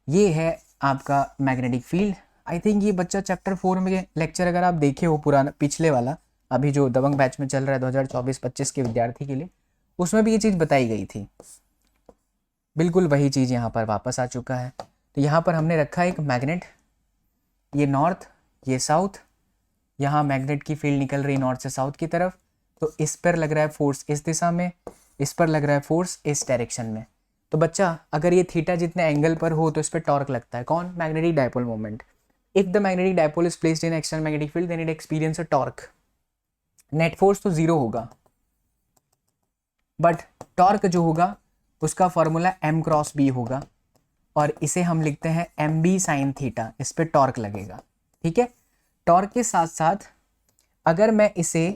ये है आपका मैग्नेटिक फील्ड। आई थिंक ये बच्चा चैप्टर 4 में लेक्चर अगर आप देखे हो पुराना पिछले वाला, अभी जो दबंग बैच में चल रहा है 2024-25 के विद्यार्थी के लिए, उसमें भी ये चीज़ बताई गई थी। बिल्कुल वही चीज़ यहाँ पर वापस आ चुका है। तो यहाँ पर हमने रखा एक मैग्नेट, ये नॉर्थ ये साउथ, यहाँ मैग्नेट की फील्ड निकल रही नॉर्थ से साउथ की तरफ, तो इस पर लग रहा है फोर्स इस दिशा में, इस पर लग रहा है फोर्स इस डायरेक्शन में। तो बच्चा अगर ये थीटा जितने एंगल पर हो तो इस पर टॉर्क लगता है, कौन? Magnetic dipole moment. If the magnetic dipole is placed in external magnetic field then it experience a torque. Net force तो जीरो होगा, बट टॉर्क जो होगा उसका फॉर्मूला m क्रॉस b होगा, और इसे हम लिखते हैं mb साइन थीटा, इस पे टॉर्क लगेगा, ठीक है। टॉर्क के साथ साथ अगर मैं इसे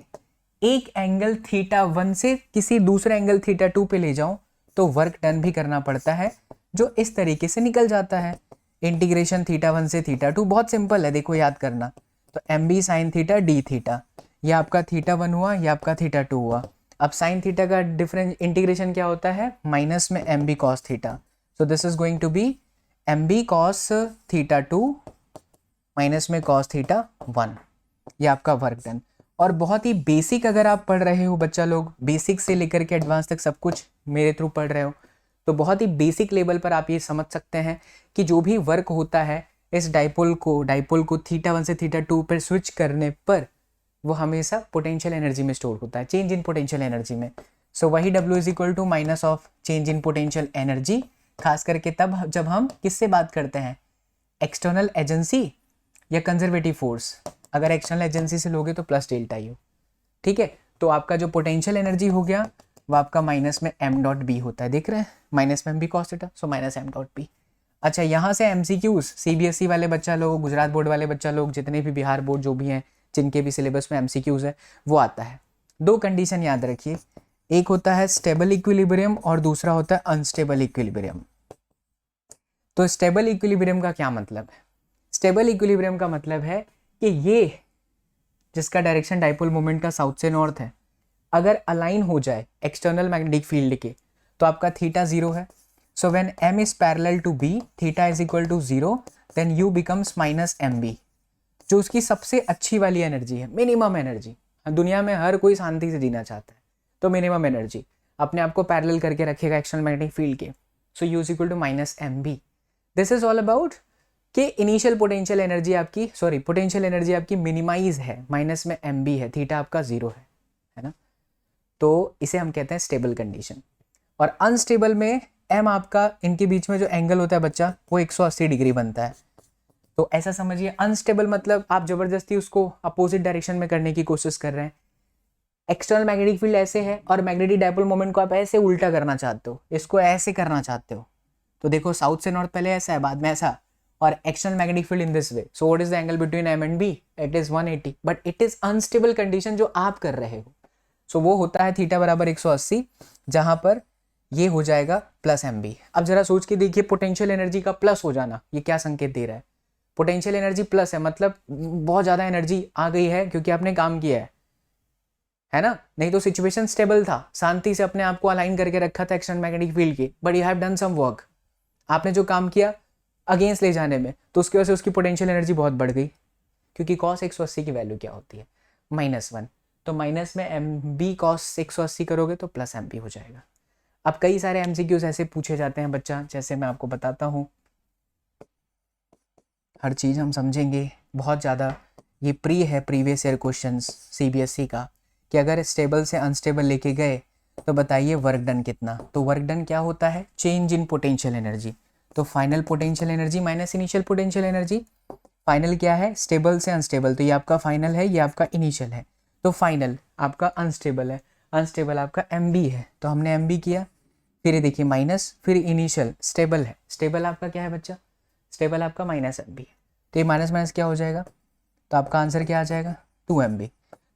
एक एंगल थीटा 1 से किसी दूसरे एंगल थीटा 2 पे ले जाऊं तो वर्क डन भी करना पड़ता है, जो इस तरीके से निकल जाता है। इंटीग्रेशन थीटा 1 से थीटा 2 बहुत सिंपल है, देखो याद करना। तो mb sine theta d theta, ये आपका थीटा 1 हुआ, ये आपका थीटा 2 हुआ। अब साइन थीटा का डिफरेंस इंटीग्रेशन क्या होता है? माइनस में mb cos theta, so this is going to be m B cos theta 2 minus में कॉस थीटा 1, ये आपका वर्क डन। और बहुत ही बेसिक अगर आप पढ़ रहे हो बच्चा लोग, बेसिक से लेकर के एडवांस तक सब कुछ मेरे थ्रू पढ़ रहे हो, तो बहुत ही बेसिक लेवल पर आप ये समझ सकते हैं कि जो भी वर्क होता है इस डाइपोल को थीटा 1 से थीटा 2 पर स्विच करने पर वो हमेशा पोटेंशियल एनर्जी में स्टोर होता है, चेंज इन पोटेंशियल एनर्जी में। सो वही W is equal to minus of change in potential energy, खास करके तब जब हम किससे बात करते हैं, एक्सटर्नल एजेंसी या कंजर्वेटिव फोर्स। अगर एक्सटर्नल एजेंसी से लोगे तो प्लस डेल्टा यू, ठीक है। तो आपका जो पोटेंशियल एनर्जी हो गया वो आपका माइनस में m डॉट बी होता है, देख रहे हैं, माइनस में m B cos theta, so minus m dot B. अच्छा, यहाँ से MCQs CBSE वाले बच्चा लोग, गुजरात बोर्ड वाले बच्चा लोग, जितने भी बिहार बोर्ड जो भी हैं जिनके भी सिलेबस में MCQs है वो आता है। दो कंडीशन याद रखिए, एक होता है स्टेबल इक्विलिब्रियम और दूसरा होता है अनस्टेबल इक्विलिब्रियम। तो स्टेबल इक्विलिब्रियम का क्या मतलब है? स्टेबल इक्विलिब्रियम का मतलब है कि ये जिसका डायरेक्शन डाइपोल मोमेंट का साउथ से नॉर्थ है, अगर अलाइन हो जाए एक्सटर्नल मैग्नेटिक फील्ड के तो आपका थीटा 0 है। So when m is parallel to b, theta is equal to 0, then u becomes minus mb, जो उसकी सबसे अच्छी वाली एनर्जी है, मिनिमम एनर्जी। दुनिया में हर कोई शांति से जीना चाहता है, तो मिनिमम एनर्जी अपने आप को पैरेलल करके रखेगा एक्सटर्नल मैग्नेटिक फील्ड के। So u is equal to minus mb। This is all about कि इनिशियल पोटेंशियल एनर्जी आपकी, पोटेंशियल एनर्जी आपकी मिनिमाइज है, माइनस में mb है, थीटा आपका 0 है ना। तो इसे हम कहते हैं स्टेबल कंडीशन। और अनस्टेबल में m आपका, इनके बीच में जो एंगल होता है बच्चा वो 180 डिग्री बनता है। तो ऐसा समझिए, अनस्टेबल मतलब आप जबरदस्ती उसको अपोजिट डायरेक्शन में करने की कोशिश कर रहे हैं। एक्सटर्नल मैग्नेटिक फील्ड ऐसे है और मैग्नेटिक डाइपोल मोमेंट को आप ऐसे उल्टा करना चाहते हो, इसको ऐसे करना चाहते हो। तो देखो साउथ से नॉर्थ पहले ऐसा है, बाद में ऐसा, और external magnetic field in this way. So what is the angle between m and b? It is 180, but it is unstable condition जो आप कर रहे हो। सो वो होता है थीटा बराबर 180, जहां पर ये हो जाएगा प्लस mb। अब जरा सोच के देखिए, पोटेंशियल एनर्जी का प्लस हो जाना ये क्या संकेत दे रहा है? पोटेंशियल एनर्जी प्लस है, मतलब बहुत ज्यादा एनर्जी आ गई है क्योंकि आपने काम किया है ना। नहीं तो सिचुएशन स्टेबल था, शांति से अपने आप को अलाइन करके रखा था एक्सटर्नल मैग्नेटिक फील्ड के, but you have done some work. आपने जो काम किया अगेंस्ट ले जाने में, तो उसकी वजह से उसकी पोटेंशियल एनर्जी बहुत बढ़ गई, क्योंकि कॉस 180 की वैल्यू क्या होती है? -1। तो माइनस में mb कॉस 180 करोगे तो प्लस mb हो जाएगा। अब कई सारे MCQs ऐसे पूछे जाते हैं बच्चा, जैसे मैं आपको बताता हूँ, हर चीज़ हम समझेंगे बहुत ज़्यादा। ये प्रीवियस ईयर क्वेश्चंस CBSE का, कि अगर स्टेबल से अनस्टेबल लेके गए तो बताइए वर्क डन कितना। तो वर्क डन क्या होता है? Change in potential energy. तो final potential energy minus initial potential energy. Final क्या है? स्टेबल से अनस्टेबल, तो ये आपका फाइनल है, ये आपका इनिशियल है। तो फाइनल आपका अनस्टेबल है, अनस्टेबल आपका mb है, तो हमने mb किया, फिर ये देखिए माइनस, फिर इनिशियल स्टेबल है। स्टेबल आपका क्या है बच्चा? स्टेबल आपका माइनस mb। तो ये माइनस माइनस क्या हो जाएगा? तो आपका आंसर क्या आ जाएगा? 2mb।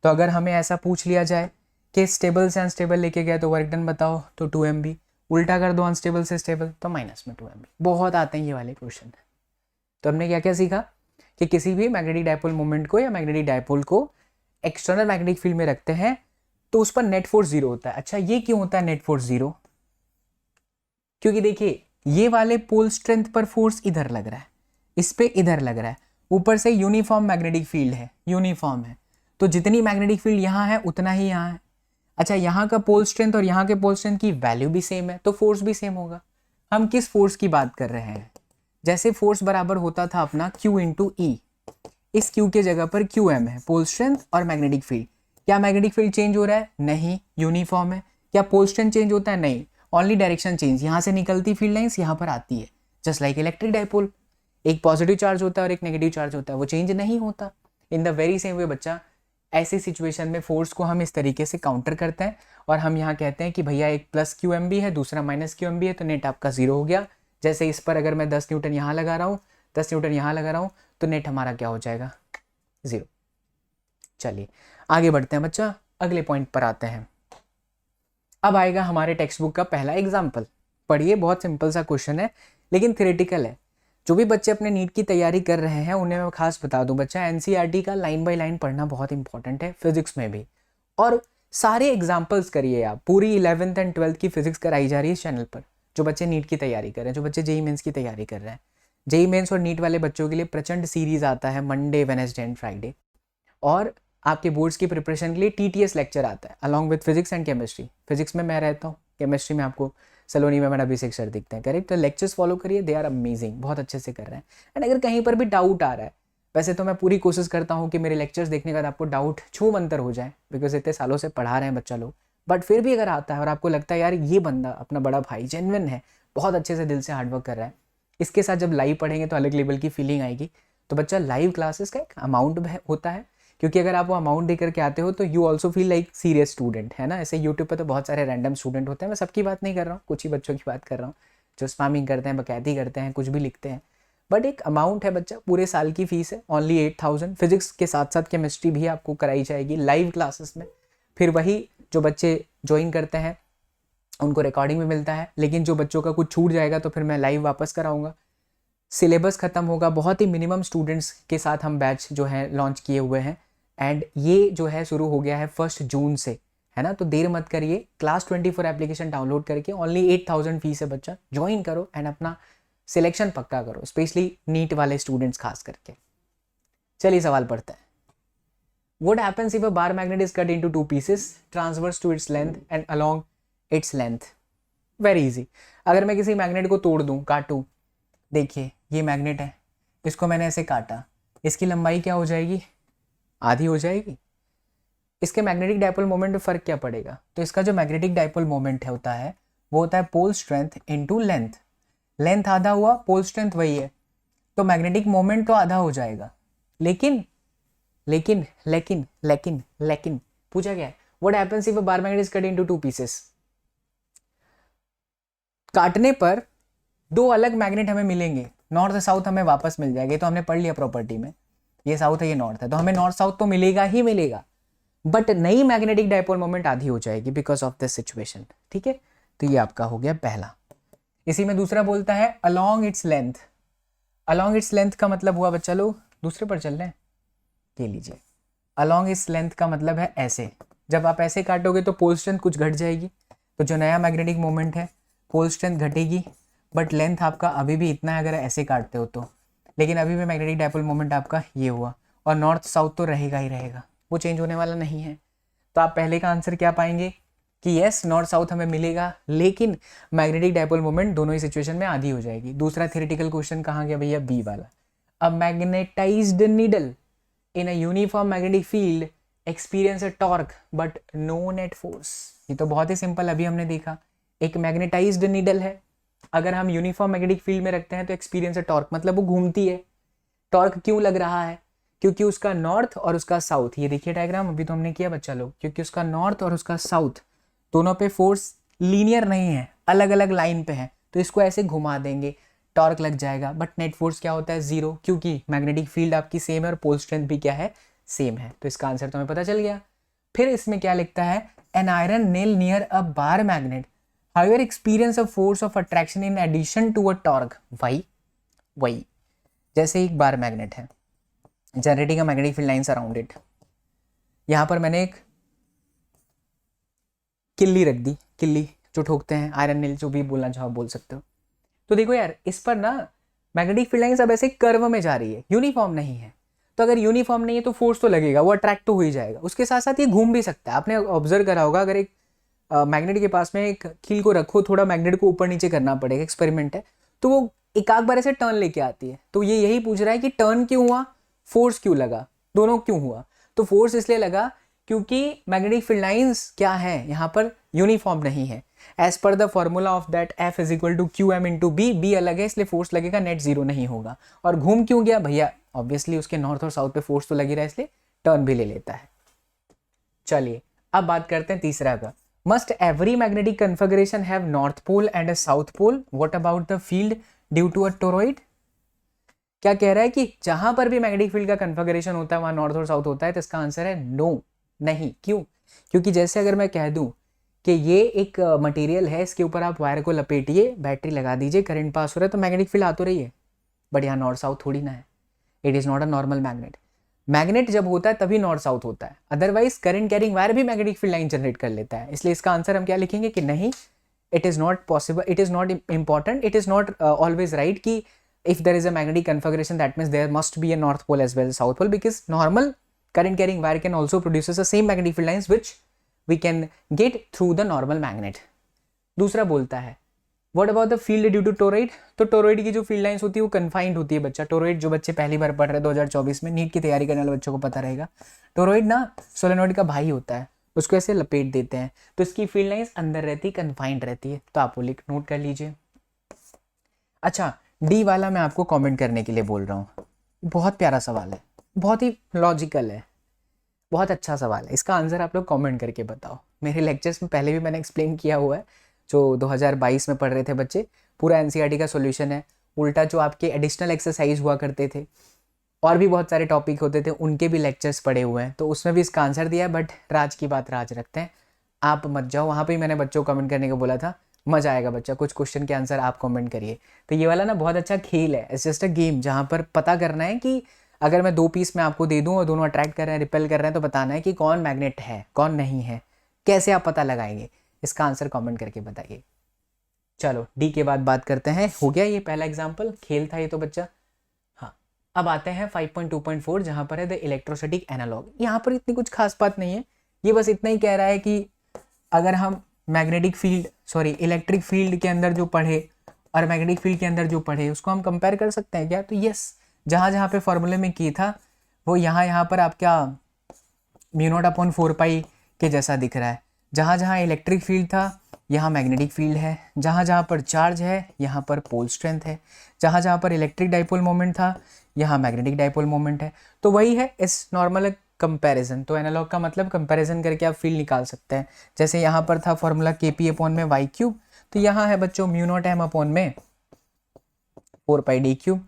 तो अगर हमें ऐसा पूछ लिया जाए कि स्टेबल से अनस्टेबल लेके गया तो वर्क डन बताओ, तो 2mb। उल्टा कर दो अनस्टेबल से स्टेबल, तो माइनस में 2mb। बहुत आते हैं ये वाले क्वेश्चन। तो हमने क्या क्या सीखा कि किसी भी मैग्नेटिक डाइपोल मोमेंट को या मैग्नेटिक डाइपोल को एक्सटर्नल मैग्नेटिक फील्ड में रखते हैं तो उस पर नेट फोर्स 0 होता है। अच्छा, ये क्यों होता है नेट फोर्स 0? क्योंकि देखिए ये वाले पोल स्ट्रेंथ पर फोर्स इधर लग रहा है, इस पे इधर लग रहा है, ऊपर से यूनिफॉर्म मैग्नेटिक फील्ड है, यूनिफॉर्म है, तो जितनी मैग्नेटिक फील्ड यहाँ है उतना ही यहाँ है। अच्छा, यहाँ का पोल स्ट्रेंथ और यहाँ के पोल स्ट्रेंथ की वैल्यू भी सेम है, तो फोर्स भी सेम होगा। हम किस फोर्स की बात कर रहे हैं? जैसे फोर्स बराबर होता था अपना Q इंटू ई, इस Q के जगह पर QM है, पोल स्ट्रेंथ और मैग्नेटिक फील्ड। क्या मैग्नेटिक फील्ड चेंज हो रहा है? नहीं, यूनिफॉर्म है। क्या पोल स्ट्रेंथ चेंज होता है? नहीं, ओनली डायरेक्शन चेंज। यहाँ से निकलती फील्ड लाइंस यहाँ पर आती है, जस्ट लाइक इलेक्ट्रिक डाइपोल। एक पॉजिटिव चार्ज होता है और एक नेगेटिव चार्ज होता है, वो चेंज नहीं होता। In the very same way बच्चा, ऐसी सिचुएशन में फोर्स को हम इस तरीके से काउंटर करते हैं और हम यहाँ कहते हैं कि भैया एक प्लस QMB है, दूसरा माइनस QMB है, तो नेट आपका 0 हो गया। जैसे इस पर अगर मैं 10 न्यूटन यहाँ लगा रहा हूँ, 10 न्यूटन यहाँ लगा रहा हूँ, तो नेट हमारा क्या हो जाएगा? 0। चलिए आगे बढ़ते हैं बच्चा, अगले पॉइंट पर आते हैं। अब आएगा हमारे टेक्स्ट बुक का पहला एग्जाम्पल। पढ़िए, बहुत सिंपल सा क्वेश्चन है लेकिन थ्योरेटिकल है। जो भी बच्चे अपने नीट की तैयारी कर रहे हैं उन्हें मैं खास बता दूं बच्चा, एनसीईआरटी का लाइन बाय लाइन पढ़ना बहुत इंपॉर्टेंट है, फिजिक्स में भी। और सारे एग्जाम्पल्स करिए आप, पूरी 11th एंड 12th की फिजिक्स कराई जा रही है इस चैनल पर। जो बच्चे नीट की तैयारी कर रहे हैं, जो बच्चे जेईई मेंस की तैयारी कर रहे हैं, जेई मेंस और नीट वाले बच्चों के लिए प्रचंड सीरीज आता है मंडे, वेडनेसडे एंड फ्राइडे। और आपके बोर्ड्स की प्रिपरेशन के लिए टीटीएस लेक्चर आता है along with physics and chemistry. Physics में मैं रहता हूँ, केमिस्ट्री में आपको सलोनी में मेरा अभिषेक सर दिखते हैं, करेक्ट। तो लेक्चर्स फॉलो करिए, दे आर अमेजिंग, बहुत अच्छे से कर रहे हैं। एंड अगर कहीं पर भी डाउट आ रहा है, वैसे तो मैं पूरी कोशिश करता हूँ कि मेरे लेक्चर्स देखने के बाद आपको डाउट छूम अंतर हो जाए, बिकॉज इतने सालों से पढ़ा रहे हैं बच्चा लोग। बट फिर भी अगर आता है और आपको लगता है यार ये बंदा अपना बड़ा भाई जेन्युइन है, बहुत अच्छे से दिल से हार्डवर्क कर रहा है, इसके साथ जब लाइव पढ़ेंगे तो अलग लेवल की फीलिंग आएगी। तो बच्चा लाइव क्लासेस का एक अमाउंट होता है, क्योंकि अगर आप वो अमाउंट दे करके आते हो तो you also feel like serious student, है ना। ऐसे यूट्यूब पे तो बहुत सारे रैंडम स्टूडेंट होते हैं, मैं सबकी बात नहीं कर रहा हूँ, कुछ ही बच्चों की बात कर रहा हूँ जो स्पैमिंग करते हैं, बकैती करते हैं, कुछ भी लिखते हैं। बट एक अमाउंट है बच्चा, पूरे साल की फीस है ओनली 8,000। फिजिक्स के साथ साथ केमिस्ट्री भी आपको कराई जाएगी लाइव क्लासेस में। फिर वही जो बच्चे ज्वाइन करते हैं उनको रिकॉर्डिंग में मिलता है, लेकिन जो बच्चों का कुछ छूट जाएगा तो फिर मैं लाइव वापस कराऊंगा। सिलेबस खत्म होगा, बहुत ही मिनिमम स्टूडेंट्स के साथ हम बैच जो है लॉन्च किए हुए हैं। एंड ये जो है शुरू हो गया है 1 जून से, है ना। तो देर मत करिए, क्लास 24 एप्लीकेशन डाउनलोड करके ओनली 8,000 फीस है बच्चा, ज्वाइन करो एंड अपना सिलेक्शन पक्का करो, स्पेशली नीट वाले स्टूडेंट्स खास करके। चलिए सवाल पढ़ते हैं। What happens if a bar magnet is cut into 2 pieces transverse to its length and along its length? Very easy. अगर मैं किसी मैग्नेट को तोड़ दूं, काटूं, देखिए ये मैग्नेट है, इसको मैंने ऐसे काटा, इसकी लंबाई क्या हो जाएगी, आधी हो जाएगी। इसके मैग्नेटिक डाइपोल मोमेंट में फर्क क्या पड़ेगा, तो इसका जो मैग्नेटिक डाइपोल मोमेंट होता है वो होता है pole strength into length. Length आधा हुआ, पोल स्ट्रेंथ वही है, तो मैग्नेटिक मोमेंट तो आधा हो जाएगा। लेकिन लेकिन लेकिन लेकिन लेकिन पूछा गया है what happens if a bar magnet is cut into 2 pieces. काटने पर 2 अलग मैग्नेट हमें मिलेंगे, नॉर्थ साउथ हमें वापस मिल जाएगा। तो हमने पढ़ लिया प्रॉपर्टी में, ये साउथ है ये नॉर्थ है, तो हमें नॉर्थ साउथ तो मिलेगा ही मिलेगा, बट नई मैग्नेटिक डाइपोल मोमेंट आधी हो जाएगी बिकॉज ऑफ दिस सिचुएशन। ठीक है, तो ये आपका हो गया पहला। इसी में दूसरा बोलता है along its length. Along its length का मतलब हुआ बच्चा लोग, दूसरे पर चल रहे हैं, ये लीजिए। अलॉन्ग इस लेंथ का मतलब है ऐसे, जब आप ऐसे काटोगे तो पोल स्ट्रेंथ कुछ घट जाएगी, तो जो नया मैग्नेटिक मोमेंट है पोल स्ट्रेंथ घटेगी, बट लेंथ आपका अभी भी इतना है अगर ऐसे काटते हो तो। लेकिन अभी भी मैग्नेटिक डाइपोल मोमेंट आपका ये हुआ, और नॉर्थ साउथ तो रहेगा ही रहेगा, वो चेंज होने वाला नहीं है। तो आप पहले का आंसर क्या पाएंगे कि यस नॉर्थ साउथ हमें मिलेगा, लेकिन मैग्नेटिक डाइपोल मोमेंट दोनों ही सिचुएशन में आधी हो जाएगी। दूसरा थ्योरेटिकल क्वेश्चन कहाँ गया भैया, बी वाला। A magnetised needle in a uniform magnetic field experience a torque but no net force। ये तो बहुत ही सिंपल अभी हमने देखा, एक मैग्नेटाइज्ड नीडल है, अगर हम यूनिफॉर्म मैग्नेटिक फील्ड में रखते हैं तो एक्सपीरियंस है टॉर्क, मतलब वो घूमती है। टॉर्क क्यों लग रहा है, क्योंकि उसका नॉर्थ और उसका साउथ, ये देखिए डायग्राम अभी तो हमने किया बच्चा लोग, क्योंकि उसका नॉर्थ और उसका साउथ दोनों पे फोर्स लीनियर नहीं है, अलग अलग लाइन पे है, तो इसको ऐसे घुमा देंगे, टॉर्क लग जाएगा। बट नेट फोर्स क्या होता है, जीरो, क्योंकि मैग्नेटिक फील्ड आपकी सेम है और पोल स्ट्रेंथ भी क्या है, सेम है। तो इसका आंसर तो हमें पता चल गया। फिर इसमें क्या लिखता है, an iron nail near a bar magnet however experience a force of attraction in addition to a torque. वही जैसे एक बार मैग्नेट है generating a magnetic field lines around it, यहां पर मैंने एक किल्ली रख दी, किल्ली जो ठोकते हैं, आयरन नेल जो भी बोलना चाहो बोल सकते हो। तो देखो यार इस पर ना मैग्नेटिक फील्ड लाइंस अब ऐसे कर्व में जा रही है, यूनिफॉर्म नहीं है। तो अगर यूनिफॉर्म नहीं है तो फोर्स तो लगेगा, वो अट्रैक्ट तो हो ही जाएगा, उसके साथ साथ ये घूम भी सकता है। आपने ऑब्जर्व करा होगा, अगर एक मैग्नेट के पास में एक कील को रखो, थोड़ा मैग्नेट को ऊपर नीचे करना पड़ेगा, एक्सपेरिमेंट है, तो वो एक आध बार ऐसे टर्न लेके आती है। तो ये यही पूछ रहा है कि टर्न क्यों हुआ, फोर्स क्यों लगा, दोनों क्यों हुआ। तो फोर्स इसलिए लगा क्योंकि मैग्नेटिक फील्ड लाइंस क्या है यहाँ पर, यूनिफॉर्म नहीं है। As per the formula of that F is equal to q m into B, B अलग है इसलिए फोर्स लगेगा, नेट जीरो नहीं होगा। और घूम क्यों गया भैया, ऑब्वियसली उसके नॉर्थ और साउथ पे फोर्स तो लगी रहा है, इसलिए टर्न भी ले लेता है। चलिए अब बात करते हैं तीसरा का, must every magnetic configuration have north pole and a south pole, what about the field due to a toroid. क्या कह रहा है कि जहां पर भी मैग्नेटिक फील्ड का कन्फिगरेशन होता है वहां नॉर्थ और साउथ होता है, तो इसका आंसर है नो, नहीं। क्यों, क्योंकि जैसे अगर मैं कह दूं कि ये एक मटेरियल है, इसके ऊपर आप वायर को लपेटिए, बैटरी लगा दीजिए, करंट पास हो रहा है, तो मैग्नेटिक फील्ड आ तो रही है, बट यहाँ नॉर्थ साउथ थोड़ी ना है, it is not a normal magnet. Magnet जब होता है तभी नॉर्थ साउथ होता है, अदरवाइज करंट कैरिंग वायर भी मैग्नेटिक फील्ड लाइन जनरेट कर लेता है। इसलिए इसका आंसर हम क्या लिखेंगे कि नहीं, it is not possible, it is not important, it is not always right कि if there is a magnetic configuration, that means there must be a north pole as well as south pole, because normal current carrying wire can also produces the same magnetic field lines which we can get through the normal magnet. दूसरा बोलता है what about the field due to toroid? तो टोरॉइड की जो फील्ड लाइंस होती है वो कन्फाइंड होती है बच्चा. टोरॉइड जो बच्चे पहली बार पढ़ रहे हैं 2024 में नीट की तैयारी करने वाले बच्चों को पता रहेगा, टोरॉइड ना सोलेनोइड का भाई होता है, उसको ऐसे लपेट देते हैं तो इसकी फील्ड लाइंस अंदर रहती है, कन्फाइंड रहती है. तो आप वो लिख नोट कर लीजिए. अच्छा, डी वाला मैं आपको कमेंट करने के लिए बोल रहा हूँ. बहुत प्यारा सवाल है, बहुत ही लॉजिकल है, बहुत अच्छा सवाल है. इसका आंसर आप लोग कमेंट करके बताओ. मेरे लेक्चर्स में पहले भी मैंने एक्सप्लेन किया हुआ है, जो 2022 में पढ़ रहे थे बच्चे. पूरा एनसीईआरटी का सॉल्यूशन है. उल्टा जो आपके एडिशनल एक्सरसाइज हुआ करते थे और भी बहुत सारे टॉपिक होते थे, उनके भी लेक्चर्स पढ़े हुए हैं, तो उसमें भी इसका आंसर दिया है. बट राज की बात राज रखते हैं, आप मत जाओ वहाँ पे. मैंने बच्चों को कमेंट करने को बोला था, मज़ा आएगा बच्चा, कुछ क्वेश्चन के आंसर आप कमेंट करिए. तो ये वाला ना बहुत अच्छा खेल है, इट्स जस्ट अ गेम जहाँ पर पता करना है कि अगर मैं 2 पीस में आपको दे दूँ और दोनों अट्रैक्ट कर रहे हैं, रिपेल कर रहे हैं, तो बताना है कि कौन मैग्नेट है कौन नहीं है. कैसे आप पता लगाएंगे, इसका आंसर कमेंट करके बताइए. चलो डी के बाद बात करते हैं. हो गया ये पहला एग्जाम्पल, खेल था ये तो बच्चा. हाँ, अब आते हैं 5.2.4 जहाँ पर है द इलेक्ट्रोस्टैटिक एनालॉग. यहाँ पर इतनी कुछ खास बात नहीं है, ये बस इतना ही कह रहा है कि अगर हम मैग्नेटिक फील्ड इलेक्ट्रिक फील्ड के अंदर जो पढ़े और मैग्नेटिक फील्ड के अंदर जो पढ़े उसको हम कंपेयर कर सकते हैं क्या. तो यस, जहाँ जहाँ पे फॉर्मूले में की था वो यहाँ पर आपका μ0/4π के जैसा दिख रहा है. जहाँ जहाँ इलेक्ट्रिक फील्ड था यहाँ मैग्नेटिक फील्ड है, जहाँ जहाँ पर चार्ज है यहाँ पर पोल स्ट्रेंथ है, जहाँ जहाँ पर इलेक्ट्रिक डाइपोल मोमेंट था यहाँ मैग्नेटिक डाइपोल मोमेंट है. तो वही है इस नॉर्मल कंपैरिजन. तो एनालॉग का मतलब कंपैरिजन करके आप फील्ड निकाल सकते हैं. जैसे यहाँ पर था फॉर्मूला Kp/y³, तो यहाँ है बच्चों μ0m/4πd³.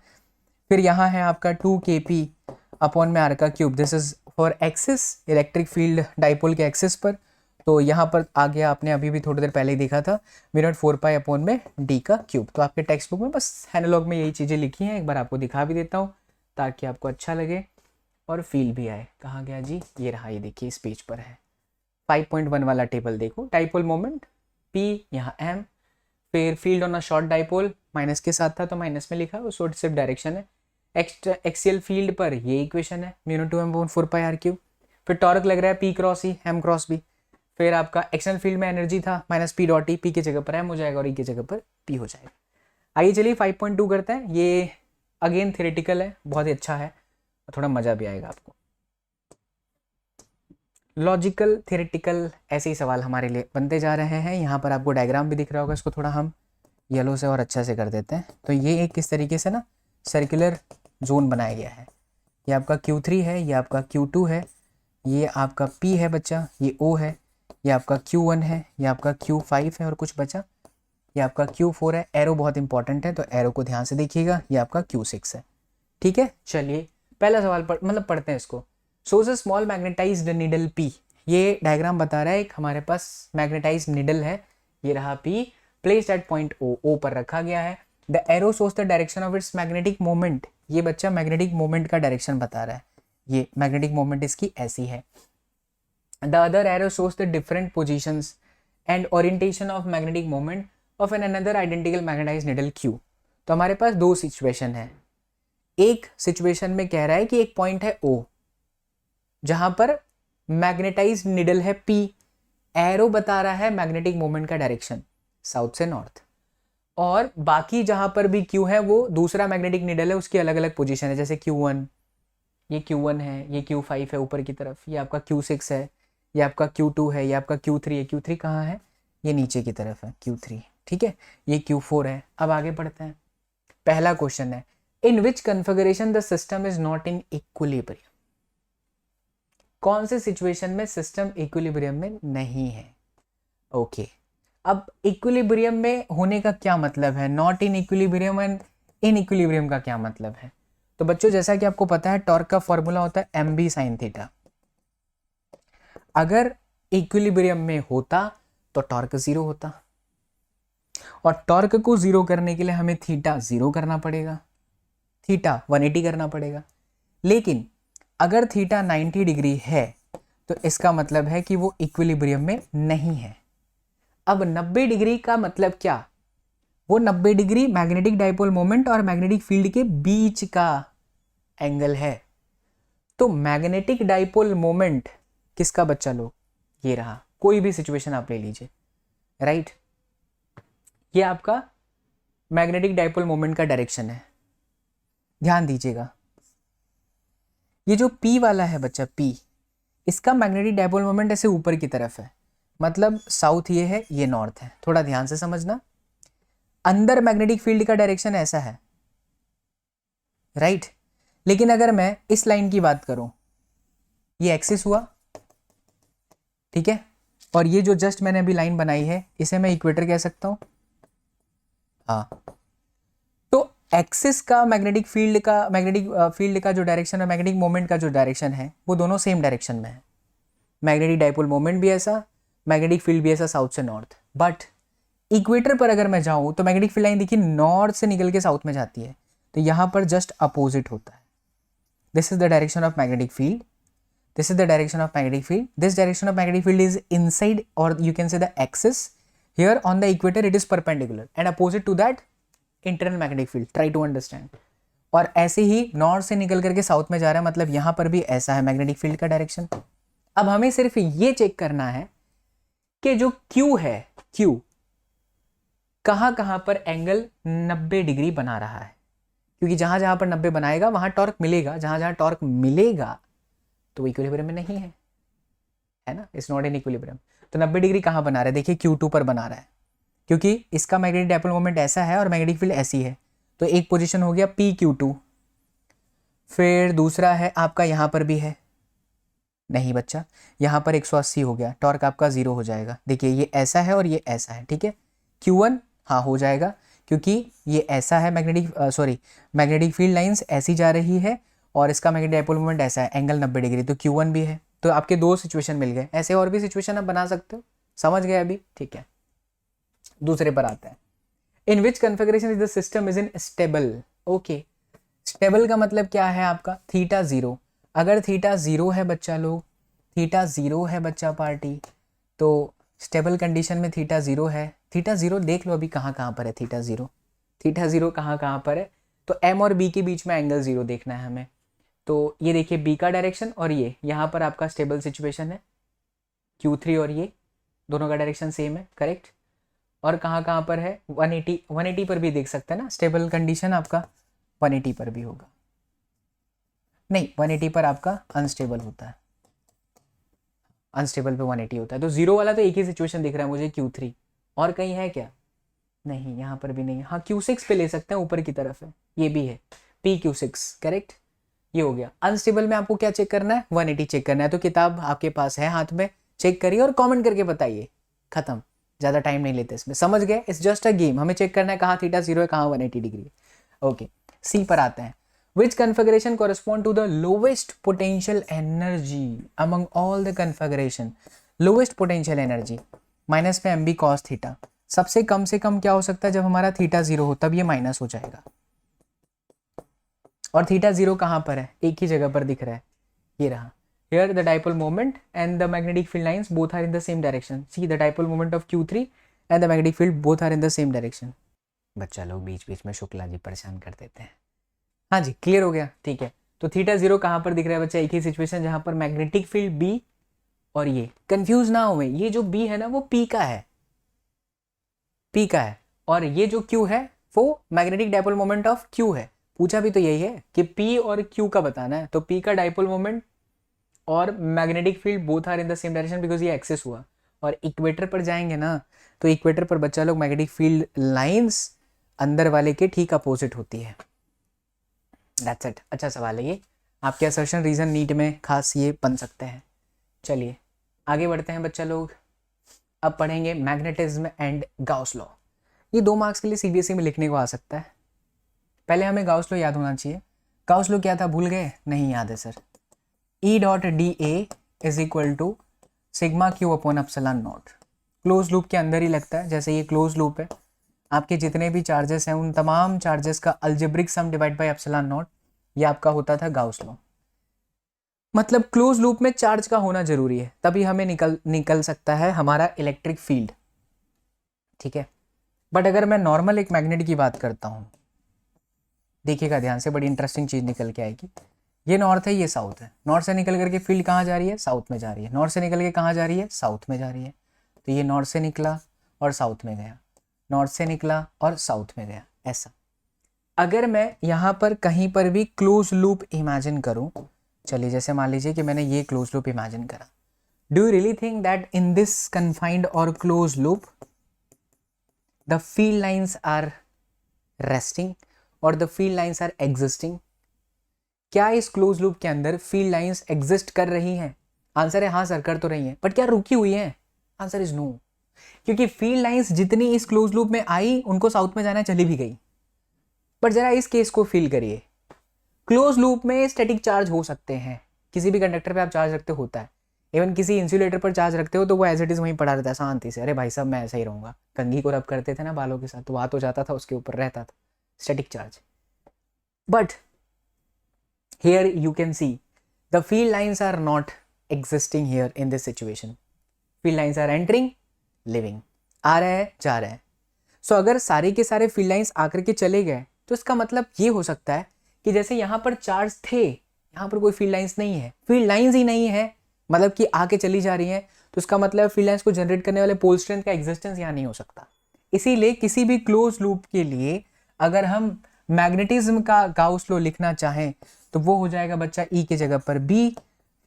फिर यहाँ है आपका 2Kp/r³. This is for axis, electric field dipole के एक्सिस पर. तो यहाँ पर आ गया, आपने अभी भी थोड़ी देर पहले ही देखा था μ0/4π/d³. तो आपके टेक्स्ट बुक में बस एनालॉग में यही चीज़ें लिखी हैं. एक बार आपको दिखा भी देता हूँ ताकि आपको अच्छा लगे और फील भी आए. कहाँ गया जी, ये रहा, ये देखिए इस पेज पर है. 5.1 वाला टेबल देखो. डाइपोल मोमेंट P, यहाँ M, फिर field on a short dipole minus के साथ था तो माइनस में लिखा, उस सिर्फ डायरेक्शन है. एक्सियल फील्ड पर ये इक्वेशन है μ2m/4πr³. फिर टॉर्क लग रहा है P×E M×B. फिर आपका एक्सटर्नल फील्ड में एनर्जी था -P.E, P की जगह पर M हो जाएगा और E की जगह पर P हो जाएगा. आइए चलिए 5.2 करते हैं. ये अगेन थ्योरेटिकल है, बहुत ही अच्छा है, थोड़ा मज़ा भी आएगा आपको. लॉजिकल थ्योरेटिकल ऐसे ही सवाल हमारे लिए बनते जा रहे हैं. यहाँ पर आपको डायग्राम भी दिख रहा होगा, इसको थोड़ा हम येलो से और अच्छे से कर देते हैं. तो ये एक किस तरीके से ना सर्कुलर जोन बनाया गया है. ये आपका Q3 है, ये आपका Q2 है, ये आपका P है बच्चा, ये O है, ये आपका Q1 है, ये आपका Q5 है और कुछ बचा, ये आपका Q4 है. एरो बहुत इंपॉर्टेंट है तो एरो को ध्यान से देखिएगा. ये आपका Q6 है. ठीक है, चलिए पहला सवाल पढ़ते हैं इसको. सोज a small magnetised needle P. ये डायग्राम बता रहा है एक हमारे पास मैग्नेटाइज्ड नीडल है, ये रहा P, placed at point O पर रखा गया है. The arrow shows the direction of its magnetic moment. ये बच्चा मैग्नेटिक मोमेंट का डायरेक्शन बता रहा है. ये मैग्नेटिक मोमेंट इसकी ऐसी है. The other arrow shows the different positions and orientation of magnetic moment of another identical magnetized needle Q. तो हमारे पास दो सिचुएशन है. एक सिचुएशन में कह रहा है कि एक पॉइंट है O जहां पर मैग्नेटाइज्ड निडल है P, एरो बता रहा है मैग्नेटिक मोमेंट का डायरेक्शन साउथ से नॉर्थ, और बाकी जहां पर भी Q है वो दूसरा मैग्नेटिक निडल है, उसकी अलग अलग पोजीशन है. जैसे Q1, ये Q1 है, ये Q5 है ऊपर की तरफ, ये आपका Q6 है, ये आपका Q2 है, ये आपका Q3 है. Q3 कहाँ है, ये नीचे की तरफ है Q3. ठीक है, ये Q4 है. अब आगे बढ़ते हैं. पहला क्वेश्चन है, in which configuration the system is not in equilibrium. कौन से सिचुएशन में सिस्टम इक्विलिब्रियम में नहीं है. ओके, अब इक्विलिब्रियम में होने का क्या मतलब है, not in equilibrium and in equilibrium का क्या मतलब है. तो बच्चों जैसा कि आपको पता है टॉर्क का फॉर्मूला होता है mb sin थीटा. अगर इक्विलिब्रियम में होता तो टॉर्क 0 होता, और टॉर्क को 0 करने के लिए हमें थीटा 0 करना पड़ेगा, थीटा 180 करना पड़ेगा. लेकिन अगर थीटा 90 डिग्री है तो इसका मतलब है कि वो इक्विलिब्रियम में नहीं है. अब 90 डिग्री का मतलब क्या, वो 90 डिग्री मैग्नेटिक डाइपोल मोमेंट और मैग्नेटिक फील्ड के बीच का एंगल है। तो मैग्नेटिक डाइपोल मोमेंट किसका बच्चा लोग, ये रहा, कोई भी सिचुएशन आप ले लीजिए, राइट। ये आपका मैग्नेटिक डाइपोल मोमेंट का डायरेक्शन है। ध्यान दीजिएगा, ये जो P वाला है बच्चा, P, इसका मैग्नेटिक डाइपोल मोमेंट ऐसे ऊपर की तरफ है, मतलब साउथ ये है, ये नॉर्थ है। थोड़ा ध्यान से समझना, अंदर मैग्नेटिक फील्ड का डायरेक्शन ऐसा है, राइट। लेकिन अगर मैं इस लाइन की बात करूं, ये एक्सिस हुआ, ठीक है, और ये जो जस्ट मैंने अभी लाइन बनाई है इसे मैं इक्वेटर कह सकता हूं। हाँ, तो एक्सिस का मैग्नेटिक फील्ड का जो डायरेक्शन है, मैग्नेटिक मोमेंट का जो डायरेक्शन है, वो दोनों सेम डायरेक्शन में है। मैग्नेटिक डाइपोल मोमेंट भी ऐसा, मैग्नेटिक फील्ड भी ऐसा, साउथ से नॉर्थ। बट इक्वेटर पर अगर मैं जाऊं तो मैग्नेटिक फील्ड लाइन देखिए नॉर्थ से निकल के साउथ में जाती है, तो यहां पर जस्ट अपोजिट होता है। This is the direction of magnetic field, this is the direction of magnetic field. This direction of magnetic field is inside, or you can say the axis. Here on the equator it is perpendicular and opposite to that internal magnetic field. Try to understand. और ऐसे ही नॉर्थ से निकल करके साउथ में जा रहा है, मतलब यहां पर भी ऐसा है मैग्नेटिक फील्ड का डायरेक्शन। अब हमें सिर्फ ये चेक करना है कि जो Q है, Q कहां पर एंगल 90 डिग्री बना रहा है, क्योंकि जहां जहां पर 90 बनाएगा वहां टॉर्क मिलेगा, जहां जहां टॉर्क मिलेगा तो इक्विलिब्रियम में नहीं है ना, इट्स नॉट इन इक्विलिब्रियम। तो 90 डिग्री कहाँ बना रहा है, देखिए Q2 पर बना रहा है, क्योंकि इसका मैग्नेटिक डाइपोल मोमेंट ऐसा है और मैग्नेटिक फील्ड ऐसी है। तो एक पोजीशन हो गया PQ2, फिर दूसरा है आपका यहाँ पर भी है, नहीं बच्चा, यहाँ पर 180 हो गया, टॉर्क आपका 0 हो जाएगा। देखिए ये ऐसा है और ये ऐसा है, ठीक है। Q1 हाँ हो जाएगा, क्योंकि ये ऐसा है मैग्नेटिक फील्ड लाइंस ऐसी जा रही है और इसका मैग्नेटिक डाइपोल मोमेंट ऐसा है, एंगल 90 डिग्री, तो Q1 भी है। तो आपके दो सिचुएशन मिल गए। ऐसे और भी सिचुएशन आप बना सकते हो, समझ गए अभी, ठीक है। दूसरे पर आता है, in which configuration is the system is in stable. Okay, stable का मतलब क्या है आपका, थीटा 0। अगर थीटा 0 है बच्चा लोग, थीटा 0 है बच्चा पार्टी, तो स्टेबल कंडीशन में थीटा 0 है। थीटा 0 देख लो अभी कहाँ पर है, थीटा 0 कहाँ पर है। तो M और B के बीच में एंगल 0 देखना है हमें। तो ये देखिए B का डायरेक्शन और ये यहाँ पर आपका स्टेबल सिचुएशन है, Q3 और ये दोनों का डायरेक्शन सेम है, करेक्ट। और कहाँ पर है, 180 पर भी देख सकते हैं ना, स्टेबल कंडीशन आपका 180 पर भी होगा, नहीं 180 पर आपका अनस्टेबल होता है, अनस्टेबल पे 180 होता है। तो 0 वाला तो एक ही सिचुएशन दिख रहा है मुझे, Q3, और कहीं है क्या, नहीं यहाँ पर भी नहीं है। हाँ Q6 पे ले सकते हैं, ऊपर की तरफ है, ये भी है PQ6, करेक्ट। ये हो गया। अनस्टेबल में आपको क्या चेक करना है, 180 चेक करना है। तो किताब आपके पास है हाथ में, चेक करिए और कमेंट करके बताइए, खत्म, ज़्यादा टाइम नहीं लेते इसमें, समझ गए। इट्स जस्ट अ गेम, हमें चेक करना है कहाँ थीटा 0 है, कहाँ 180 डिग्री है। ओके, सी पर आते हैं, which configuration correspond to the lowest potential energy among all the configuration. Lowest potential energy minus में MB कॉस थीटा, सबसे कम से कम क्या हो सकता है, जब हमारा थीटा 0 हो तब ये माइनस हो जाएगा। और थीटा 0 कहाँ पर है, एक ही जगह पर दिख रहा है, ये रहा। Here the dipole moment and the magnetic field lines both are in the same direction. See the dipole moment of Q3 and the magnetic field both are in the same direction. बच्चा लोग बीच बीच में शुक्ला जी परेशान कर देते हैं। हाँ जी, क्लियर हो गया, ठीक है। तो थीटा 0 कहाँ पर दिख रहा है बच्चा, एक ही सिचुएशन जहाँ पर मैग्नेटिक फील्ड B और ये, कंफ्यूज ना हो, ये जो B है ना वो P का है, P का है, और ये जो Q है वो magnetic dipole moment of Q है। पूछा भी तो यही है कि P और Q का बताना है, तो P का डाइपोल मोमेंट और magnetic field both are in the same direction, because ये एक्सेस हुआ। और इक्वेटर पर जाएंगे ना, तो इक्वेटर पर बच्चा लोग मैग्नेटिक फील्ड लाइंस अंदर वाले के ठीक अपोजिट होती है। That's it. अच्छा सवाल है ये, आपके असर्शन रीजन नीट में खास ये बन सकते हैं। चलिए आगे बढ़ते हैं बच्चा लोग, अब पढ़ेंगे मैग्नेटिज्म एंड गाउस लॉ। ये 2 मार्क्स के लिए CBSE में लिखने को आ सकता है। पहले हमें गाउस लॉ याद होना चाहिए। गाउस लॉ क्या था, भूल गए, नहीं याद है sir. E dot DA is equal to sigma Q upon epsilon naught. Close loop के अंदर ही लगता है, जैसे ये क्लोज लूप है, आपके जितने भी चार्जेस हैं उन तमाम चार्जेस का algebraic sum divide by epsilon naught, ये आपका होता था गाउस लॉ। मतलब क्लोज लूप में चार्ज का होना जरूरी है, तभी हमें निकल सकता है हमारा इलेक्ट्रिक फील्ड, ठीक है। बट अगर मैं नॉर्मल एक मैग्नेट की बात करता हूँ, देखिएगा ध्यान से, बड़ी इंटरेस्टिंग चीज़ निकल के आएगी। ये नॉर्थ है, ये साउथ है, नॉर्थ से निकल करके फील्ड कहाँ जा रही है, साउथ में जा रही है, नॉर्थ से निकल के कहाँ जा रही है, साउथ में जा रही है। तो ये नॉर्थ से निकला और साउथ में गया, नॉर्थ से निकला और साउथ में गया, ऐसा। अगर मैं यहाँ पर कहीं पर भी क्लोज लूप इमेजिन करूँ, चलिए जैसे मान लीजिए कि मैंने ये क्लोज लूप इमेजिन करा, do you really think that in this confined और close loop the field lines are resting और the field lines are existing? क्या इस क्लोज लूप के अंदर फील्ड लाइंस एग्जिस्ट कर रही हैं? आंसर है हाँ सर, कर तो रही हैं, बट क्या रुकी हुई हैं? आंसर इज नो, क्योंकि फील्ड लाइंस जितनी इस क्लोज लूप में आई उनको साउथ में जाना चली भी गई। बट जरा इस केस को फील करिए, क्लोज लूप में स्टैटिक चार्ज हो सकते हैं, किसी भी कंडक्टर पे आप चार्ज रखते होता है, इवन किसी इंसुलेटर पर चार्ज रखते हो तो वो एज इट इज वहीं पड़ा रहता है शांति से, अरे भाई साहब मैं ऐसा ही रहूंगा, कंघी को रब करते थे ना बालों के साथ तो वहां तो जाता था, उसके ऊपर रहता था static charge. But here you can see the field lines are not existing here in this situation. Field lines are entering, leaving, आ रहे हैं जा रहे हैं। सो अगर सारे के सारे फील्ड लाइंस आकर के चले गए तो इसका मतलब ये हो सकता है कि जैसे यहाँ पर चार्ज थे, यहाँ पर कोई फील्ड लाइंस नहीं है, फील्ड लाइंस ही नहीं है, मतलब कि आके चली जा रही हैं, तो इसका मतलब फील्ड लाइंस को जनरेट करने वाले पोल स्ट्रेंथ का एग्जिस्टेंस यहाँ नहीं हो सकता। इसीलिए किसी भी क्लोज लूप के लिए अगर हम मैग्नेटिज्म का गाउस लॉ लिखना चाहें तो वो हो जाएगा बच्चा ई की जगह पर बी,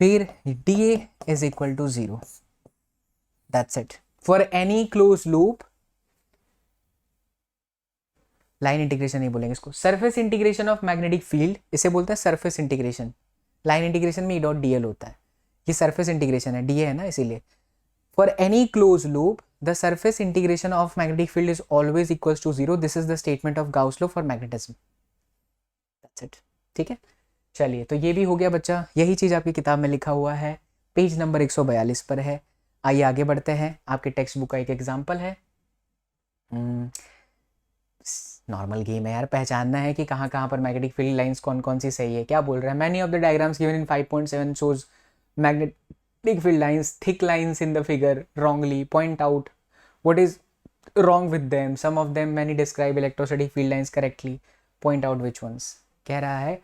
फिर d A is equal to 0। That's it for any close loop. Line integration नहीं बोलेंगे इसको, surface integration of magnetic field, इसे बोलते हैं सरफेस इंटीग्रेशन। लाइन इंटीग्रेशन में ई डॉट डी एल होता है, ये सरफेस इंटीग्रेशन है, डी ए है ना इसीलिए। For any close loop the surface integration of magnetic field is always equals to 0। This is the statement of Gauss law for magnetism. That's it, ठीक है। चलिए तो ये भी हो गया बच्चा, यही चीज़ आपकी किताब में लिखा हुआ है, पेज नंबर 142 पर है। आइए आगे बढ़ते हैं, आपके टेक्स्ट बुक का एक एग्जाम्पल है। नॉर्मल गेम है यार, पहचानना है कि कहाँ कहाँ पर मैग्नेटिक फील्ड लाइंस कौन कौन सी सही है। क्या बोल रहा है, many of the diagrams given in 5.7 shows magnetic field lines, thick lines in the figure wrongly, point out what is wrong with them, some of them many describe electrostatic field lines correctly, point out which ones। कह रहा है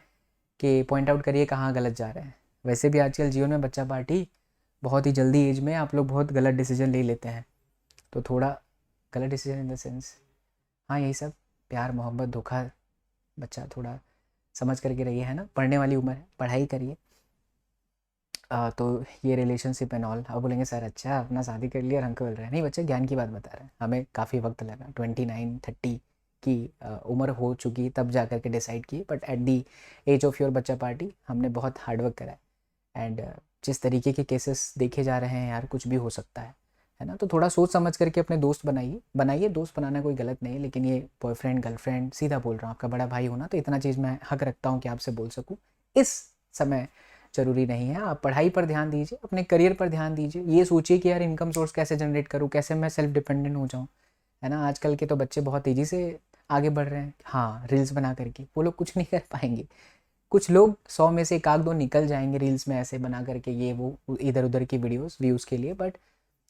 कि पॉइंट आउट करिए कहाँ गलत जा रहे हैं। वैसे भी आजकल जीवन में बच्चा पार्टी बहुत ही जल्दी एज में आप लोग बहुत गलत डिसीजन ले लेते हैं, तो थोड़ा गलत डिसीजन इन द सेंस, हाँ यही सब प्यार मोहब्बत धोखा, बच्चा थोड़ा समझ करके रहिए, है ना, पढ़ने वाली उम्र है, पढ़ाई करिए। तो ये रिलेशनशिप एंड ऑल, अब बोलेंगे सर अच्छा अपना शादी कर लिया और हमको बोल रहे हैं, नहीं बच्चे ज्ञान की बात बता रहे हैं, हमें काफ़ी वक्त लगा, 29-30 की उम्र हो चुकी तब जा कर के डिसाइड की, but at the age of your बच्चा पार्टी हमने बहुत हार्डवर्क करा है। एंड जिस तरीके के केसेस देखे जा रहे हैं यार, कुछ भी हो सकता है ना, तो थोड़ा सोच समझ करके अपने दोस्त बनाइए। दोस्त बनाना कोई गलत नहीं है, लेकिन ये बॉयफ्रेंड गर्लफ्रेंड, सीधा बोल रहा हूँ, आपका बड़ा भाई होना तो इतना चीज़ मैं हक रखता हूँ कि आपसे बोल सकूँ, इस समय ज़रूरी नहीं है। आप पढ़ाई पर ध्यान दीजिए, अपने करियर पर ध्यान दीजिए, ये सोचिए कि यार इनकम सोर्स कैसे जनरेट करूँ, कैसे मैं सेल्फ डिपेंडेंट हो जाऊँ, है ना। आजकल के तो बच्चे बहुत तेज़ी से आगे बढ़ रहे हैं, हाँ रील्स बना करके, वो लोग कुछ नहीं कर पाएंगे। कुछ लोग 100 में से 1-2 निकल जाएंगे रील्स में ऐसे बना करके, ये वो इधर उधर की वीडियोस व्यूज़ के लिए, बट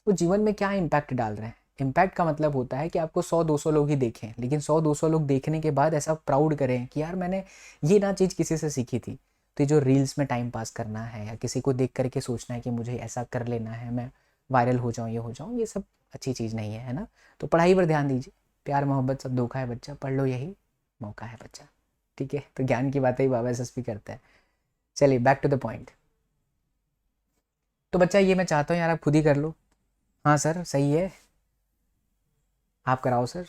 वो जीवन में क्या इम्पैक्ट डाल रहे हैं। इम्पैक्ट का मतलब होता है कि आपको 100-200 लोग ही देखें, लेकिन 100-200 लोग देखने के बाद ऐसा प्राउड करें कि यार मैंने ये ना चीज़ किसी से सीखी थी। तो ये जो रील्स में टाइम पास करना है या किसी को देख करके सोचना है कि मुझे ऐसा कर लेना है, मैं वायरल हो जाऊँ, ये हो जाऊँ, ये सब अच्छी चीज़ नहीं है ना। तो पढ़ाई पर ध्यान दीजिए, प्यार मोहब्बत सब धोखा है बच्चा, पढ़ लो यही मौका है बच्चा, ठीक है। तो ज्ञान की बातें ही बाबा एसएसपी करता है। चलिए बैक टू द पॉइंट। तो बच्चा ये मैं चाहता हूँ यार आप खुद ही कर लो। हाँ सर सही है, आप कराओ सर,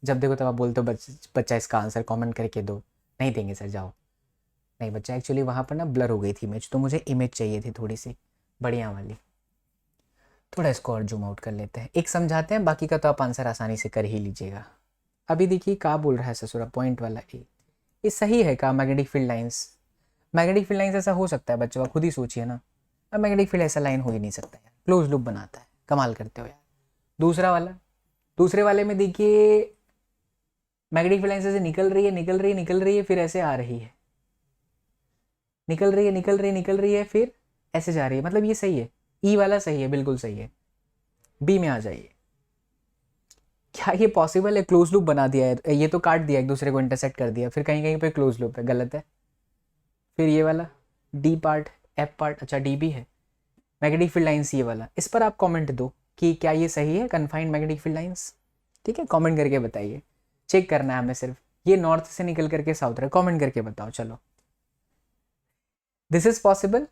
जब देखो तब आप बोलते हो बच्चा इसका आंसर कमेंट करके दो, नहीं देंगे सर जाओ। नहीं बच्चा एक्चुअली वहाँ पर ना ब्लर हो गई थी इमेज, तो मुझे इमेज चाहिए थी थोड़ी सी बढ़िया वाली। थोड़ा इसको और जूम आउट कर लेते हैं, एक समझाते हैं, बाकी का तो आप आंसर आसानी से कर ही लीजिएगा। अभी देखिए क्या बोल रहा है ससुरा, पॉइंट वाला ए, ये सही है का magnetic field lines. Magnetic field lines ऐसा हो सकता है बच्चों, खुद ही सोचिए ना, अब मैग्नेटिक फील्ड ऐसा लाइन हो ही नहीं सकता यार, क्लोज लूप बनाता है, कमाल करते हो यार। दूसरा वाला, दूसरे वाले में देखिए मैग्नेटिक फील्ड लाइंस ऐसे निकल रही है निकल रही है निकल रही है, फिर ऐसे आ रही है, निकल रही है निकल रही है निकल रही है, फिर ऐसे जा रही है, मतलब ये सही है, ई वाला सही है, बिल्कुल सही है। बी में आ जाइए, क्या ये पॉसिबल है? क्लोज लूप बना दिया है, ये तो काट दिया, एक दूसरे को इंटरसेक्ट कर दिया, फिर कहीं कहीं पे क्लोज लूप है, गलत है। फिर ये वाला डी पार्ट, एफ पार्ट, अच्छा डी भी है। मैग्नेटिक फील्ड लाइंस ये वाला, इस पर आप कमेंट दो कि क्या ये सही है, कन्फाइंड मैग्नेटिक फील्ड लाइंस। ठीक है, कमेंट करके बताइए, चेक करना है हमें सिर्फ, ये नॉर्थ से निकल करके साउथ रहा, कमेंट करके बताओ। चलो, दिस इज पॉसिबल,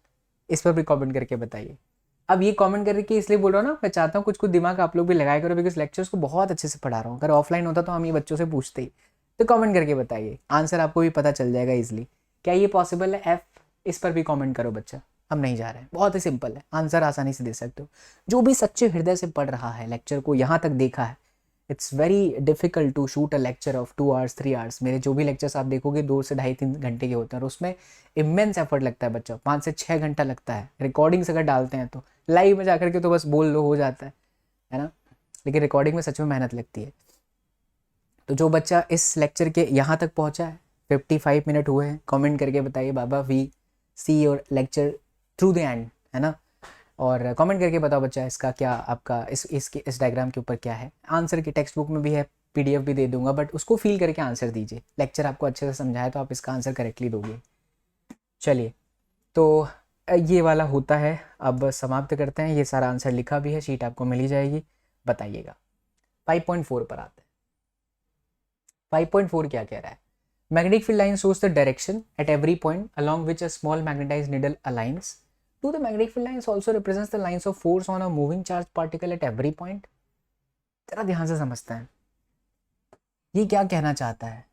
इस पर भी कमेंट करके बताइए। अब ये कमेंट करके इसलिए बोल रहा हूँ ना, मैं चाहता हूँ कुछ कुछ दिमाग आप लोग भी लगाया करो, बिकॉज लेक्चर्स को बहुत अच्छे से पढ़ा रहा हूँ। अगर ऑफलाइन होता तो हम ये बच्चों से पूछते ही। तो कमेंट करके बताइए, आंसर आपको भी पता चल जाएगा इजिली। क्या ये पॉसिबल है एफ? इस पर भी कमेंट करो बच्चा। हम नहीं जा रहे हैं, बहुत ही सिंपल है, आंसर आसानी से दे सकते हो। जो भी सच्चे हृदय से पढ़ रहा है, लेक्चर को यहाँ तक देखा है, it's very difficult to shoot a lecture of 2 hours 3 hours. मेरे जो भी लेक्चर्स आप देखोगे 2 से ढाई 3 घंटे के होते हैं, और उसमें इमेंस एफर्ट लगता है बच्चा, 5 से 6 घंटा लगता है। रिकॉर्डिंग्स अगर डालते हैं तो लाइव में जाकर के तो बस बोल लो, हो जाता है ना, लेकिन रिकॉर्डिंग में सच में मेहनत लगती है। तो जो बच्चा इस लेक्चर के यहाँ तक पहुँचा है, 55 मिनट हुए हैं, कमेंट करके बताइए बाबा we see your lecture through the end, है ना। और कमेंट करके बताओ बच्चा, इसका क्या आपका इस डायग्राम के ऊपर क्या है। आंसर की टेक्स्ट बुक में भी है, पीडीएफ भी दे दूंगा, बट उसको फील करके आंसर दीजिए। लेक्चर आपको अच्छे से समझाया तो आप इसका आंसर करेक्टली दोगे। चलिए, तो ये वाला होता है, अब समाप्त करते हैं। ये सारा आंसर लिखा भी है, शीट आपको मिल ही जाएगी, बताइएगा। 5.4 पर आते हैं। 5.4 क्या कह रहा है? Magnetic field line shows the direction at every point along which a small magnetized needle aligns. Do the magnetic field lines also represents the lines of force on a moving charged particle at every point? जरा ध्यान से समझते हैं, ये क्या कहना चाहता है।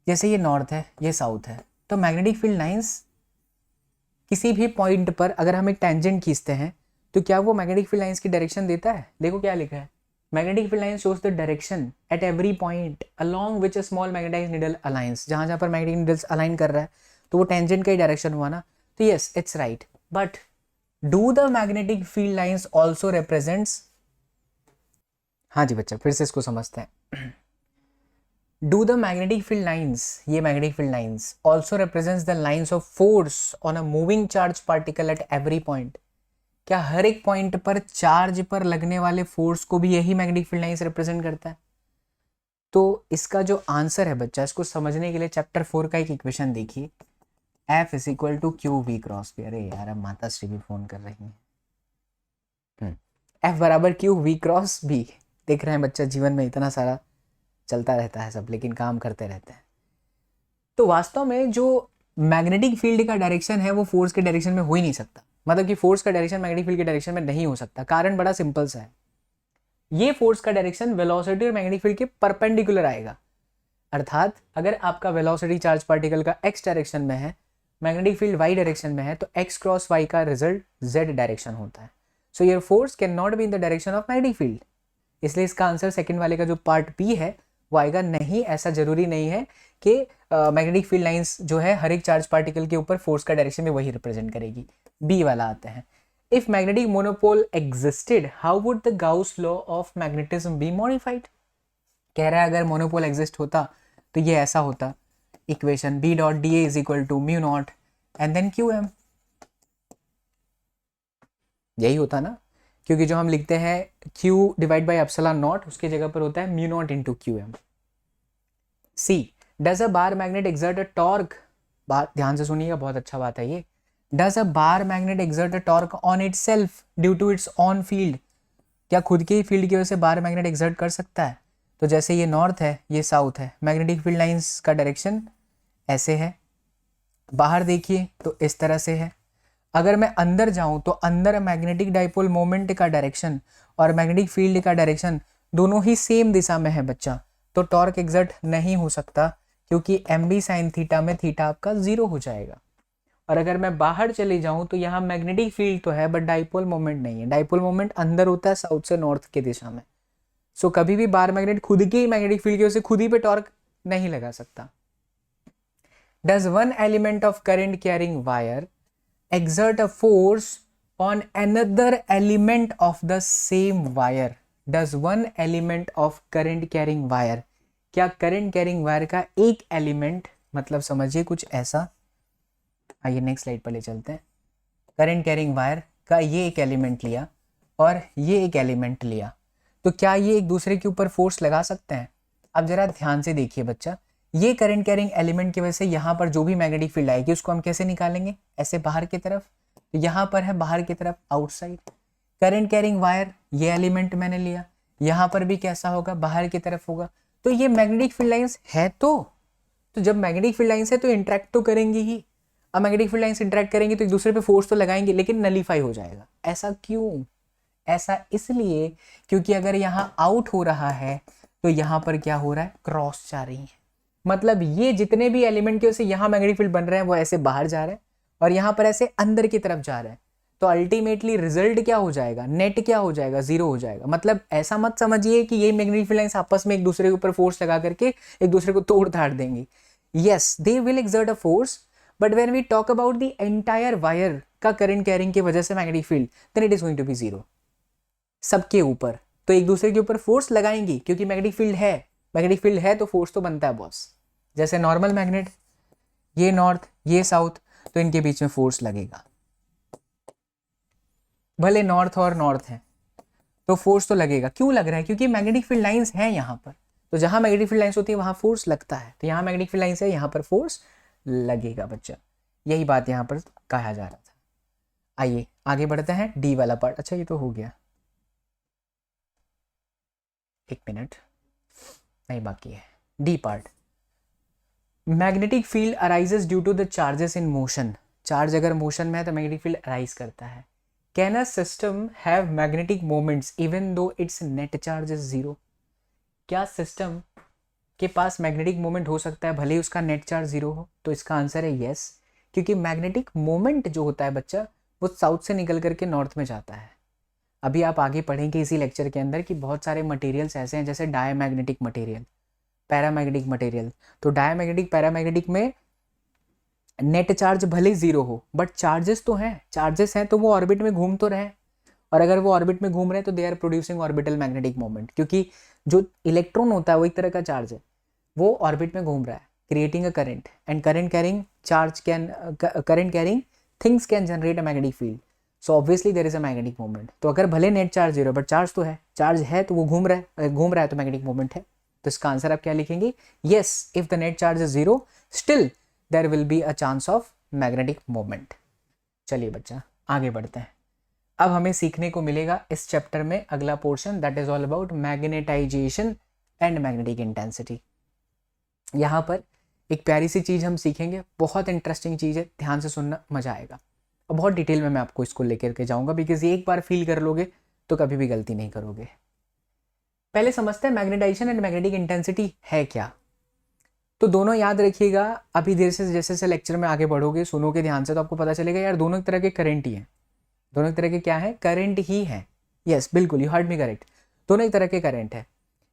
जैसे ये नॉर्थ है, ये साउथ है, तो मैग्नेटिक फील्ड लाइंस किसी भी पॉइंट पर अगर हम एक टेंजेंट खींचते हैं तो क्या वो मैग्नेटिक फील्ड लाइंस की डायरेक्शन देता है? देखो क्या लिखा है, magnetic field line shows the direction at every point along which a small magnetized needle aligns. जहाँ जहाँ पर मैग्नेटिक नीडल्स अलाइन कर रहा है तो वो टेंजेंट का ही डायरेक्शन हुआ ना, तो yes it's right. But do the magnetic field lines also represents, हाँ जी बच्चा फिर से इसको समझते हैं। Do the magnetic field lines, ये magnetic field lines also represents the lines of force on a moving charge particle at every point? क्या हर एक पॉइंट पर चार्ज पर लगने वाले फोर्स को भी यही मैग्नेटिक फील्ड लाइंस रिप्रेजेंट करता है? तो इसका जो आंसर है बच्चा, इसको समझने के लिए चैप्टर 4 का एक इक्वेशन देखिए, F is equal to q v cross B. अरे यार, अब माता श्री भी फोन कर रही हैं। F बराबर क्यू वी क्रॉस बी। देख रहे हैं बच्चा, जीवन में इतना सारा चलता रहता है सब, लेकिन काम करते रहते हैं। तो वास्तव में जो मैग्नेटिक फील्ड का डायरेक्शन है वो फोर्स के डायरेक्शन में हो ही नहीं सकता। मतलब कि फोर्स का डायरेक्शन मैग्नेटिक फील्ड के डायरेक्शन में नहीं हो सकता। कारण बड़ा सिंपल सा है, ये फोर्स का डायरेक्शन वेलोसिटी और मैग्नेटिक फील्ड के परपेंडिकुलर आएगा। अर्थात अगर आपका वेलोसिटी चार्ज पार्टिकल का एक्स डायरेक्शन में है, मैग्नेटिक फील्ड वाई डायरेक्शन में है, तो एक्स क्रॉस वाई का रिजल्ट जेड डायरेक्शन होता है। So your force can not be in the direction of magnetic field. इसलिए इसका आंसर सेकंड वाले का जो पार्ट बी है वो आएगा नहीं। ऐसा जरूरी नहीं है कि मैग्नेटिक फील्ड लाइंस जो है हर एक चार्ज पार्टिकल के ऊपर फोर्स का डायरेक्शन में वही रिप्रेजेंट करेगी। बी वाला आते हैं, if magnetic monopole existed how would the Gauss law of magnetism be modified? कह रहा है अगर मोनोपोल एग्जिस्ट होता तो ये ऐसा होता, equation B dot d A is equal to mu naught and then q m, यही होता ना। क्योंकि जो हम लिखते हैं q divide by epsilon naught, उसकी जगह पर होता है mu naught into q m. See, does a bar magnet exert a torque, बात ध्यान से सुनिएगा, बहुत अच्छा बात है ये। Does a bar magnet exert a torque on itself due to it's on field? क्या खुद के ही फील्ड की वजह से बार मैग्नेट एक्सर्ट कर सकता है? तो जैसे ये नॉर्थ है, ये साउथ है, मैग्नेटिक फील्ड लाइंस का डायरेक्शन ऐसे है, बाहर देखिए तो इस तरह से है। अगर मैं अंदर जाऊं तो अंदर मैग्नेटिक डाइपोल मोमेंट का डायरेक्शन और मैग्नेटिक फील्ड का डायरेक्शन दोनों ही सेम दिशा में है बच्चा, तो टॉर्क एग्जर्ट नहीं हो सकता, क्योंकि एम बी साइन थीटा में थीटा आपका 0 हो जाएगा। और अगर मैं बाहर चले जाऊं तो यहाँ मैग्नेटिक फील्ड तो है बट डाइपोल मोमेंट नहीं है। डाइपोल मोमेंट अंदर होता है साउथ से नॉर्थ के दिशा में। सो कभी भी बार मैग्नेट खुद के ही मैग्नेटिक फील्ड की वजह से खुद ही पे टॉर्क नहीं लगा सकता। Does one element of current carrying wire exert a force on another element of the same wire? Does one element of current carrying wire, क्या current carrying wire का एक एलिमेंट, मतलब समझिए कुछ ऐसा, आइए नेक्स्ट स्लाइड पर ले चलते हैं। करंट कैरिंग वायर का ये एक एलिमेंट लिया और ये एक एलिमेंट लिया, तो क्या ये एक दूसरे के ऊपर फोर्स लगा सकते हैं? अब जरा ध्यान से देखिए बच्चा, ये करंट कैरिंग एलिमेंट की वजह से यहाँ पर जो भी मैग्नेटिक फील्ड आएगी उसको हम कैसे निकालेंगे? ऐसे बाहर की तरफ। तो यहाँ पर है बाहर की तरफ, आउटसाइड। करंट कैरिंग वायर, ये एलिमेंट मैंने लिया, यहाँ पर भी कैसा होगा? बाहर की तरफ होगा। तो ये मैग्नेटिक फील्ड लाइंस है। तो जब मैग्नेटिक फील्ड लाइंस है तो इंटरेक्ट तो करेंगी ही। अब मैग्नेटिक फील्ड लाइंस इंटरेक्ट करेंगी तो एक दूसरे पे फोर्स तो लगाएंगे, लेकिन नलीफाई हो जाएगा। ऐसा क्यों? ऐसा इसलिए क्योंकि अगर यहाँ आउट हो रहा है तो यहाँ पर क्या हो रहा है? क्रॉस जा रही है। मतलब ये जितने भी एलिमेंट के वजह से यहाँ मैग्नेटिक फील्ड बन रहे हैं वो ऐसे बाहर जा रहे हैं और यहाँ पर ऐसे अंदर की तरफ जा रहे हैं। तो अल्टीमेटली रिजल्ट क्या हो जाएगा? नेट क्या हो जाएगा? जीरो हो जाएगा। मतलब ऐसा मत समझिए कि ये मैग्नेटिक फील्ड लाइंस आपस में एक दूसरे के ऊपर फोर्स लगा करके एक दूसरे को तोड़ ताड़ देंगी। Yes, they will exert a force, but when we talk about the entire wire का करंट कैरिंग की वजह से magnetic field, then it is going to be zero सबके ऊपर। तो एक दूसरे के ऊपर फोर्स लगाएंगी क्योंकि मैग्नेटिक फील्ड है। मैग्नेटिक फील्ड है तो फोर्स तो बनता है बॉस। जैसे नॉर्मल मैग्नेट, ये नॉर्थ ये साउथ, तो इनके बीच में फोर्स लगेगा। भले नॉर्थ और नॉर्थ है तो फोर्स तो लगेगा। क्यों लग रहा है? क्योंकि मैग्नेटिक फील्ड लाइंस है यहाँ पर। तो जहां मैग्नेटिक फील्ड लाइंस होती है वहां फोर्स लगता है। तो यहाँ मैग्नेटिक फील्ड लाइंस है, यहाँ पर फोर्स लगेगा बच्चा। यही बात यहाँ पर कहा जा रहा था। आइए आगे बढ़ते हैं। डी वाला पार्ट, अच्छा ये तो हो गया, एक मिनट, नहीं बाकी है। D part, magnetic field arises due to the charges in motion. Charge अगर मोशन में है तो मैग्नेटिक फील्ड अराइज करता है। Can a system have magnetic moments even though its net charge is zero? क्या सिस्टम के पास मैग्नेटिक मोमेंट हो सकता है भले ही उसका नेट चार्ज जीरो हो? तो इसका आंसर है यस, क्योंकि मैग्नेटिक मोमेंट जो होता है बच्चा वो साउथ से निकल करके नॉर्थ में जाता है। अभी आप आगे पढ़ेंगे इसी लेक्चर के अंदर कि बहुत सारे मटेरियल्स ऐसे हैं जैसे डायमैग्नेटिक मटेरियल, पैरामैग्नेटिक मटेरियल। तो डायमैग्नेटिक पैरामैग्नेटिक में नेट चार्ज भले ही जीरो हो बट चार्जेस तो हैं। चार्जेस हैं तो वो ऑर्बिट में घूम तो रहे, और अगर वो ऑर्बिट में घूम रहे हैं तो they are producing orbital magnetic moment, क्योंकि जो इलेक्ट्रॉन होता है वो एक तरह का चार्ज है, वो ऑर्बिट में घूम रहा है creating a current, and current carrying charge can current carrying things can generate a magnetic field. So obviously there is a magnetic moment. तो अगर भले net charge zero but charge तो है, चार्ज है तो वो घूम रहा है तो मैग्नेटिक मोमेंट है। तो इसका आंसर आप क्या लिखेंगे? Yes, if the net charge is zero still there will be a chance of magnetic moment. चलिए बच्चा आगे बढ़ते हैं। अब हमें सीखने को मिलेगा इस चैप्टर में अगला portion, that is all about magnetization and magnetic intensity. यहाँ पर एक प्यारी सी चीज़ हम सीखेंगे, बहुत इंटरेस्टिंग चीज़ है, ध्यान से सुनना, मजा आएगा। और बहुत डिटेल में मैं आपको इसको लेकर के जाऊंगा, बिकॉज एक बार फील कर लोगे तो कभी भी गलती नहीं करोगे। पहले समझते हैं मैग्नेटाइजेशन एंड मैग्नेटिक इंटेंसिटी है क्या। तो दोनों याद रखिएगा। अभी देर से जैसे जैसे लेक्चर में आगे बढ़ोगे, सुनोगे ध्यान से, तो आपको पता चलेगा यार दोनों एक तरह के करंट ही हैं। दोनों एक तरह के क्या है? करंट ही है। यस बिल्कुल, यू हर्ड मी करेक्ट। दोनों एक तरह के करंट है,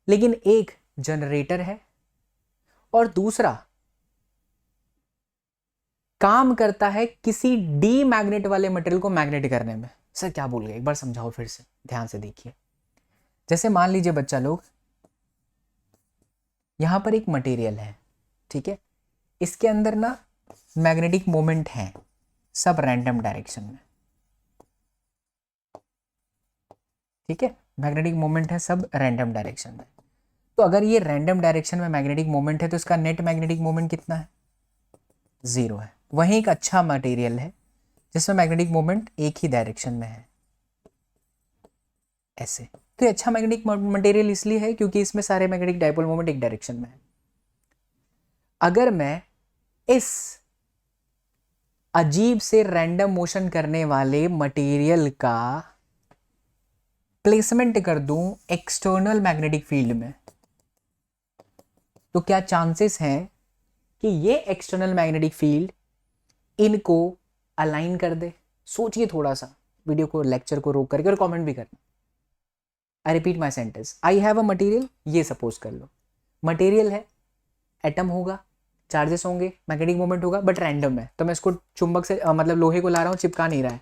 लेकिन एक जनरेटर है और दूसरा काम करता है किसी डी मैग्नेट वाले मटेरियल को मैग्नेट करने में। सर क्या बोल गए? एक बार समझाओ फिर से, ध्यान से देखिए। जैसे मान लीजिए बच्चा लोग, यहां पर एक मटेरियल है, ठीक है, इसके अंदर ना मैग्नेटिक मोमेंट है, सब रैंडम डायरेक्शन में, ठीक है, मैग्नेटिक मोमेंट है सब रैंडम डायरेक्शन में। तो अगर ये रैंडम डायरेक्शन में मैग्नेटिक मोमेंट है तो इसका नेट मैग्नेटिक मोमेंट कितना है? जीरो है। वहीं एक अच्छा मटेरियल है जिसमें मैग्नेटिक मोमेंट एक ही डायरेक्शन में है, ऐसे। तो ये अच्छा मैग्नेटिक मटेरियल इसलिए है क्योंकि इसमें सारे मैग्नेटिक डायपोल मोमेंट एक डायरेक्शन में है। अगर मैं इस अजीब से रैंडम मोशन करने वाले मटेरियल का प्लेसमेंट कर दूं एक्सटर्नल मैग्नेटिक फील्ड में, तो क्या चांसेस हैं कि ये एक्सटर्नल मैग्नेटिक फील्ड इनको अलाइन कर दे? सोचिए थोड़ा सा, वीडियो को, लेक्चर को रोक करके, और कमेंट भी करना। आई repeat my sentence, I have a material, ये सपोज कर लो मटेरियल है, एटम होगा, चार्जेस होंगे, मैग्नेटिक मोमेंट होगा, बट रैंडम है। तो मैं इसको चुंबक से मतलब लोहे को ला रहा हूँ, चिपका नहीं रहा है,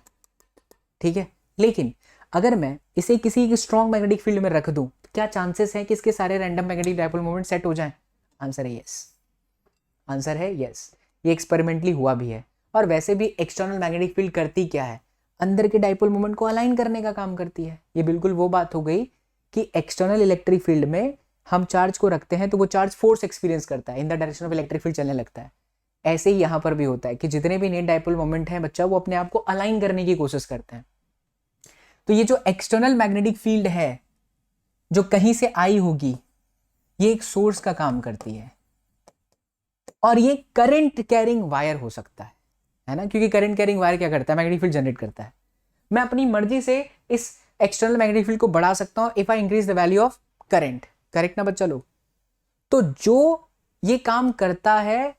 ठीक है। लेकिन अगर मैं इसे किसी स्ट्रॉन्ग मैग्नेटिक फील्ड में रख दूं, तो क्या चांसेस हैं कि इसके सारे random magnetic dipole moment set हो जाएं? आंसर है यस। आंसर है यस। ये एक्सपेरिमेंटली हुआ भी है। और वैसे भी एक्सटर्नल मैग्नेटिक फील्ड करती क्या है? अंदर के डायपोल मोमेंट को अलाइन करने का काम करती है। ये बिल्कुल वो बात हो गई कि एक्सटर्नल इलेक्ट्रिक फील्ड में हम चार्ज को रखते हैं तो वो चार्ज फोर्स एक्सपीरियंस करता है, in the direction of electric field चलने लगता है। ऐसे ही यहाँ पर भी होता है कि जितने भी नेट डाइपोल मोमेंट हैं बच्चा, वो अपने आप को अलाइन करने की कोशिश करते हैं। तो ये जो एक्सटर्नल मैग्नेटिक फील्ड है जो कहीं से आई होगी, ये एक सोर्स का काम करती है, और ये करंट कैरिंग वायर हो सकता है ना, क्योंकि करंट कैरिंग वायर क्या करता है, मैग्नेटिक फील्ड जनरेट करता है। मैं अपनी मर्जी से इस एक्सटर्नल मैग्नेटिक फील्ड को बढ़ा सकता हूं if I increase the value of current. Correct ना बच्चा लोग? तो जो ये काम करता है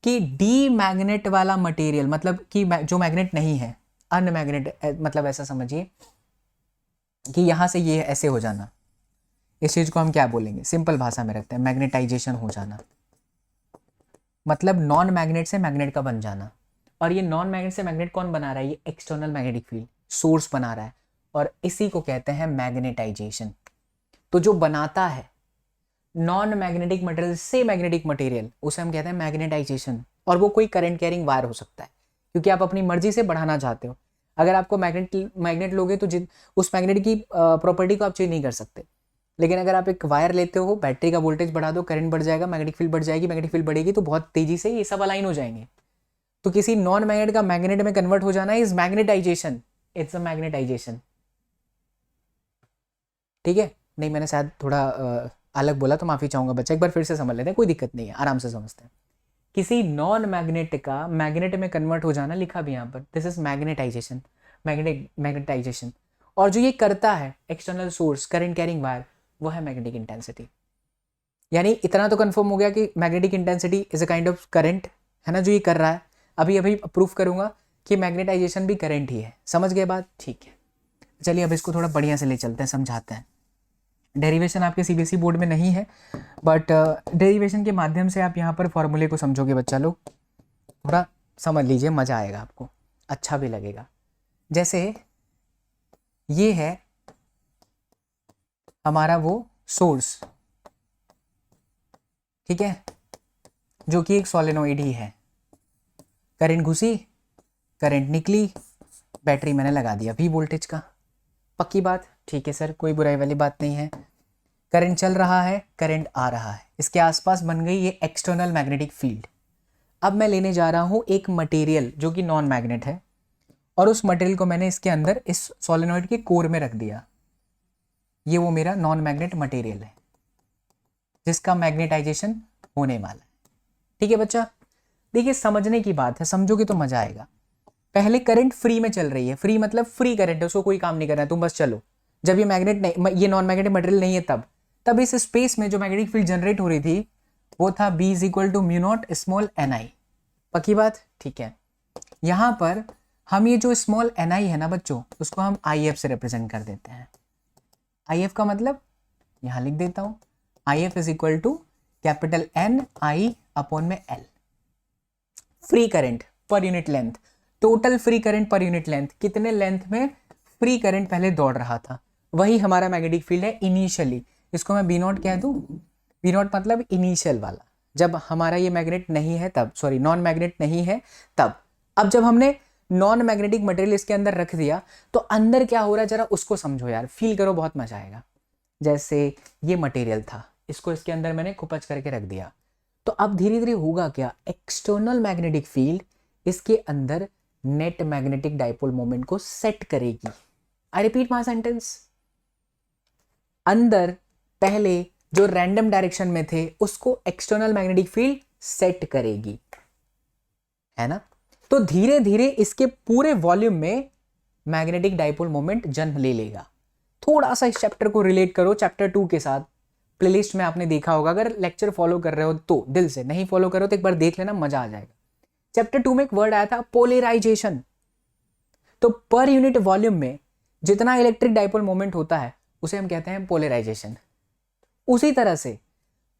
कि डी मैग्नेट वाला मटेरियल, मतलब कि जो मैग्नेट नहीं है, अनमैग्नेट, मतलब ऐसा समझिए कि यहां से ये ऐसे हो जाना, इस चीज को हम क्या बोलेंगे, सिंपल भाषा में रखते हैं, मैग्नेटाइजेशन हो जाना, मतलब नॉन मैग्नेट से मैग्नेट का बन जाना। और ये नॉन मैग्नेट से मैग्नेट कौन बना रहा है? ये एक्सटर्नल मैग्नेटिक फील्ड सोर्स बना रहा है, और इसी को कहते हैं मैग्नेटाइजेशन। तो जो बनाता है नॉन मैग्नेटिक मटेरियल से मैग्नेटिक मटेरियल, उसे हम कहते हैं मैग्नेटाइजेशन। और वो कोई करंट कैरिंग वायर हो सकता है, क्योंकि आप अपनी मर्जी से बढ़ाना चाहते हो। अगर आपको मैग्नेट लोगे तो उस मैग्नेट की प्रॉपर्टी को आप चेंज नहीं कर सकते, लेकिन अगर आप एक वायर लेते हो, बैटरी का वोल्टेज बढ़ा दो, करंट बढ़ जाएगा, मैग्नेटिक फील्ड बढ़ जाएगी, मैग्नेटिक फील्ड बढ़ेगी तो बहुत तेजी से ये सब अलाइन हो जाएंगे। तो किसी नॉन मैग्नेट का मैग्नेट में कन्वर्ट हो जाना is magnetisation, it's a magnetisation. ठीक है? नहीं, मैंने शायद थोड़ा अलग बोला तो माफी चाहूंगा बच्चा, एक बार फिर से समझ लेते हैं, कोई दिक्कत नहीं है, आराम से समझते हैं। किसी नॉन मैग्नेट का मैग्नेट में कन्वर्ट हो जाना, लिखा भी यहाँ पर, दिस इज मैग्नेटाइजेशन, मैग्नेटाइजेशन। और जो ये करता है external source, current carrying wire, वो है मैग्नेटिक इंटेंसिटी। यानी इतना तो कंफर्म हो गया कि magnetic intensity is a kind of current, है ना, जो ये कर रहा है। अभी अभी प्रूफ करूंगा कि मैग्नेटाइजेशन भी करंट ही है। समझ गए बात? ठीक है, चलिए अब इसको थोड़ा बढ़िया से ले चलते हैं, समझाते हैं। डेरिवेशन आपके सीबीएसई बोर्ड में नहीं है, बट डेरिवेशन के माध्यम से आप यहाँ पर फॉर्मूले को समझोगे बच्चा लोग, थोड़ा समझ लीजिए, मज़ा आएगा आपको, अच्छा भी लगेगा। जैसे ये है हमारा वो सोर्स, ठीक है, जो कि एक सोलेनोइड ही है। करंट घुसी, करंट निकली, बैटरी मैंने लगा दिया V वोल्टेज का। पक्की बात? ठीक है सर, कोई बुराई वाली बात नहीं है। करंट चल रहा है, करंट आ रहा है, इसके आसपास बन गई ये एक्सटर्नल मैग्नेटिक फील्ड। अब मैं लेने जा रहा हूं एक मटेरियल जो कि नॉन मैग्नेट है, और उस मटेरियल को मैंने इसके अंदर इस सोलेनोइड के कोर में रख दिया। ये वो मेरा नॉन मैग्नेट मटेरियल है जिसका मैग्नेटाइजेशन होने वाला है। ठीक है बच्चा? देखिए, समझने की बात है, समझोगे तो मजा आएगा। पहले करंट फ्री में चल रही है, फ्री मतलब फ्री करंट है, उसको कोई काम नहीं करना है, तुम बस चलो। जब ये मैग्नेट नहीं, ये नॉन मैग्नेटिक मटेरियल नहीं है, तब इस स्पेस में जो मैग्नेटिक फील्ड जनरेट हो रही थी वो था B is equal to mu naught small ni। पक्की बात? ठीक है। यहां पर हम ये जो स्मॉल ni है ना बच्चों, उसको हम IF से रिप्रेजेंट कर देते हैं। IF का मतलब यहां लिख देता हूं, IF is equal to capital N I upon में L। Free current per unit length, total free current per unit length, कितने लेंथ में फ्री करंट पहले दौड़ रहा था, वही हमारा मैग्नेटिक फील्ड है इनिशियली। इसको मैं बी नॉट कह दूं, बी नॉट मतलब इनिशियल वाला, जब हमारा ये मैग्नेट नहीं है तब, सॉरी नॉन मैग्नेट नहीं है तब। अब जब हमने नॉन मैग्नेटिक मटेरियल इसके अंदर रख दिया तो अंदर क्या हो रहा है जरा उसको समझो यार, फील करो, बहुत मजा आएगा। जैसे ये मटेरियल था, इसको इसके अंदर मैंने खुपच करके रख दिया, तो अब धीरे धीरे होगा क्या, एक्सटर्नल मैग्नेटिक फील्ड इसके अंदर नेट मैग्नेटिक डाइपोल मोमेंट को सेट करेगी। आई रिपीट माय सेंटेंस, अंदर पहले जो रैंडम डायरेक्शन में थे उसको एक्सटर्नल मैग्नेटिक फील्ड सेट करेगी, है ना। तो धीरे धीरे इसके पूरे वॉल्यूम में मैग्नेटिक डाइपोल मोमेंट जन्म ले लेगा। थोड़ा सा इस चैप्टर को रिलेट करो चैप्टर 2 के साथ, प्लेलिस्ट में आपने देखा होगा, अगर लेक्चर फॉलो कर रहे हो तो दिल से, नहीं फॉलो करो तो एक बार देख लेना, मजा आ जाएगा। चैप्टर 2 में एक वर्ड आया था पोलराइजेशन। तो पर यूनिट वॉल्यूम में जितना इलेक्ट्रिक डाइपोल मोमेंट होता है उसे हम कहते हैं पोलराइजेशन। उसी तरह से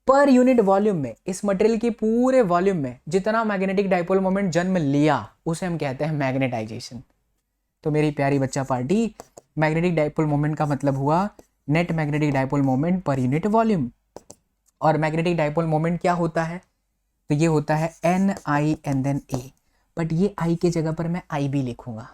पर यूनिट वॉल्यूम में इस मटेरियल के पूरे वॉल्यूम में जितना मैग्नेटिक डाइपोल मोमेंट जन्म लिया उसे हम कहते हैं मैग्नेटाइजेशन। तो मेरी प्यारी बच्चा पार्टी, मैग्नेटिक डाइपोल मोमेंट का मतलब हुआ net magnetic dipole moment per unit volume. और मैग्नेटिक डाइपोल मोमेंट क्या होता है, तो ये होता है NI and then A, but ये I के जगह पर मैं IB लिखूंगा।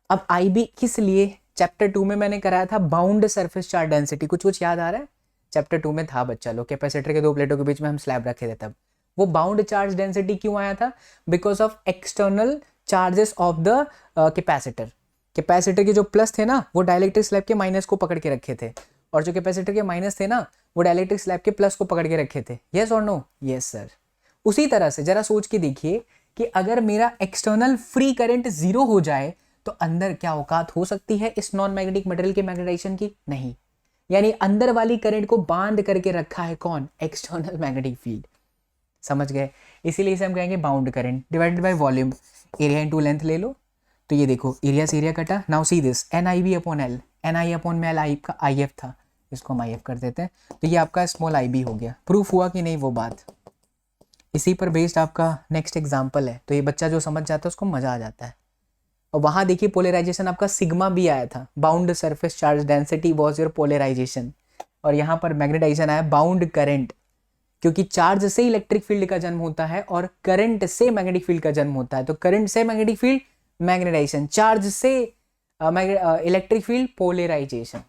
अब IB किस लिए, चैप्टर 2 में मैंने कराया था बाउंड सरफेस चार्ज डेंसिटी, कुछ कुछ याद आ रहा है? चैप्टर 2 में था बच्चा लोग, कैपेसिटर के दो प्लेटों के बीच में हम स्लैब रखे थे तब। वो बाउंड चार्ज डेंसिटी क्यों आया था? Because of external charges of the capacitor. Capacitor के जो प्लस थे ना वो डाइलेक्ट्रिक स्लैब के माइनस को पकड़ के रखे थे, और जो कैपेसिटर के माइनस थे ना वो डाइलेक्ट्रिक स्लैब के प्लस को पकड़ के रखे थे। यस और नो? Yes sir. उसी तरह से जरा सोच के देखिए कि अगर मेरा एक्सटर्नल फ्री करंट जीरो हो जाए तो अंदर क्या औकात हो सकती है इस नॉन मैग्नेटिक मटेरियल के मैग्नेटाइजेशन की? नहीं। यानी अंदर वाली करंट को बांध करके रखा है कौन? External magnetic field. समझ गए? इसीलिए इसे हम कहेंगे bound current divided by volume. Area into length ले लो, तो ये देखो एरिया से एरिया कटा। Now see this N I B upon L, N I upon में एल आई का आई एफ था, इसको हम आई एफ कर देते हैं, तो ये आपका स्मॉल आई बी हो गया। प्रूफ हुआ कि नहीं वो बात? इसी पर बेस्ड आपका नेक्स्ट एग्जाम्पल है, तो ये बच्चा जो समझ जाता है उसको मजा आ जाता है। और वहां देखिए पोलराइजेशन आपका सिग्मा भी आया था, bound surface charge density was your polarisation, और यहाँ पर मैग्नेटाइजेशन आया बाउंड करंट, क्योंकि चार्ज से इलेक्ट्रिक फील्ड का जन्म होता है और करंट से मैग्नेटिक फील्ड का जन्म होता है। तो करंट से मैग्नेटिक फील्ड मैग्नेटाइजेशन, चार्ज से electric field polarisation.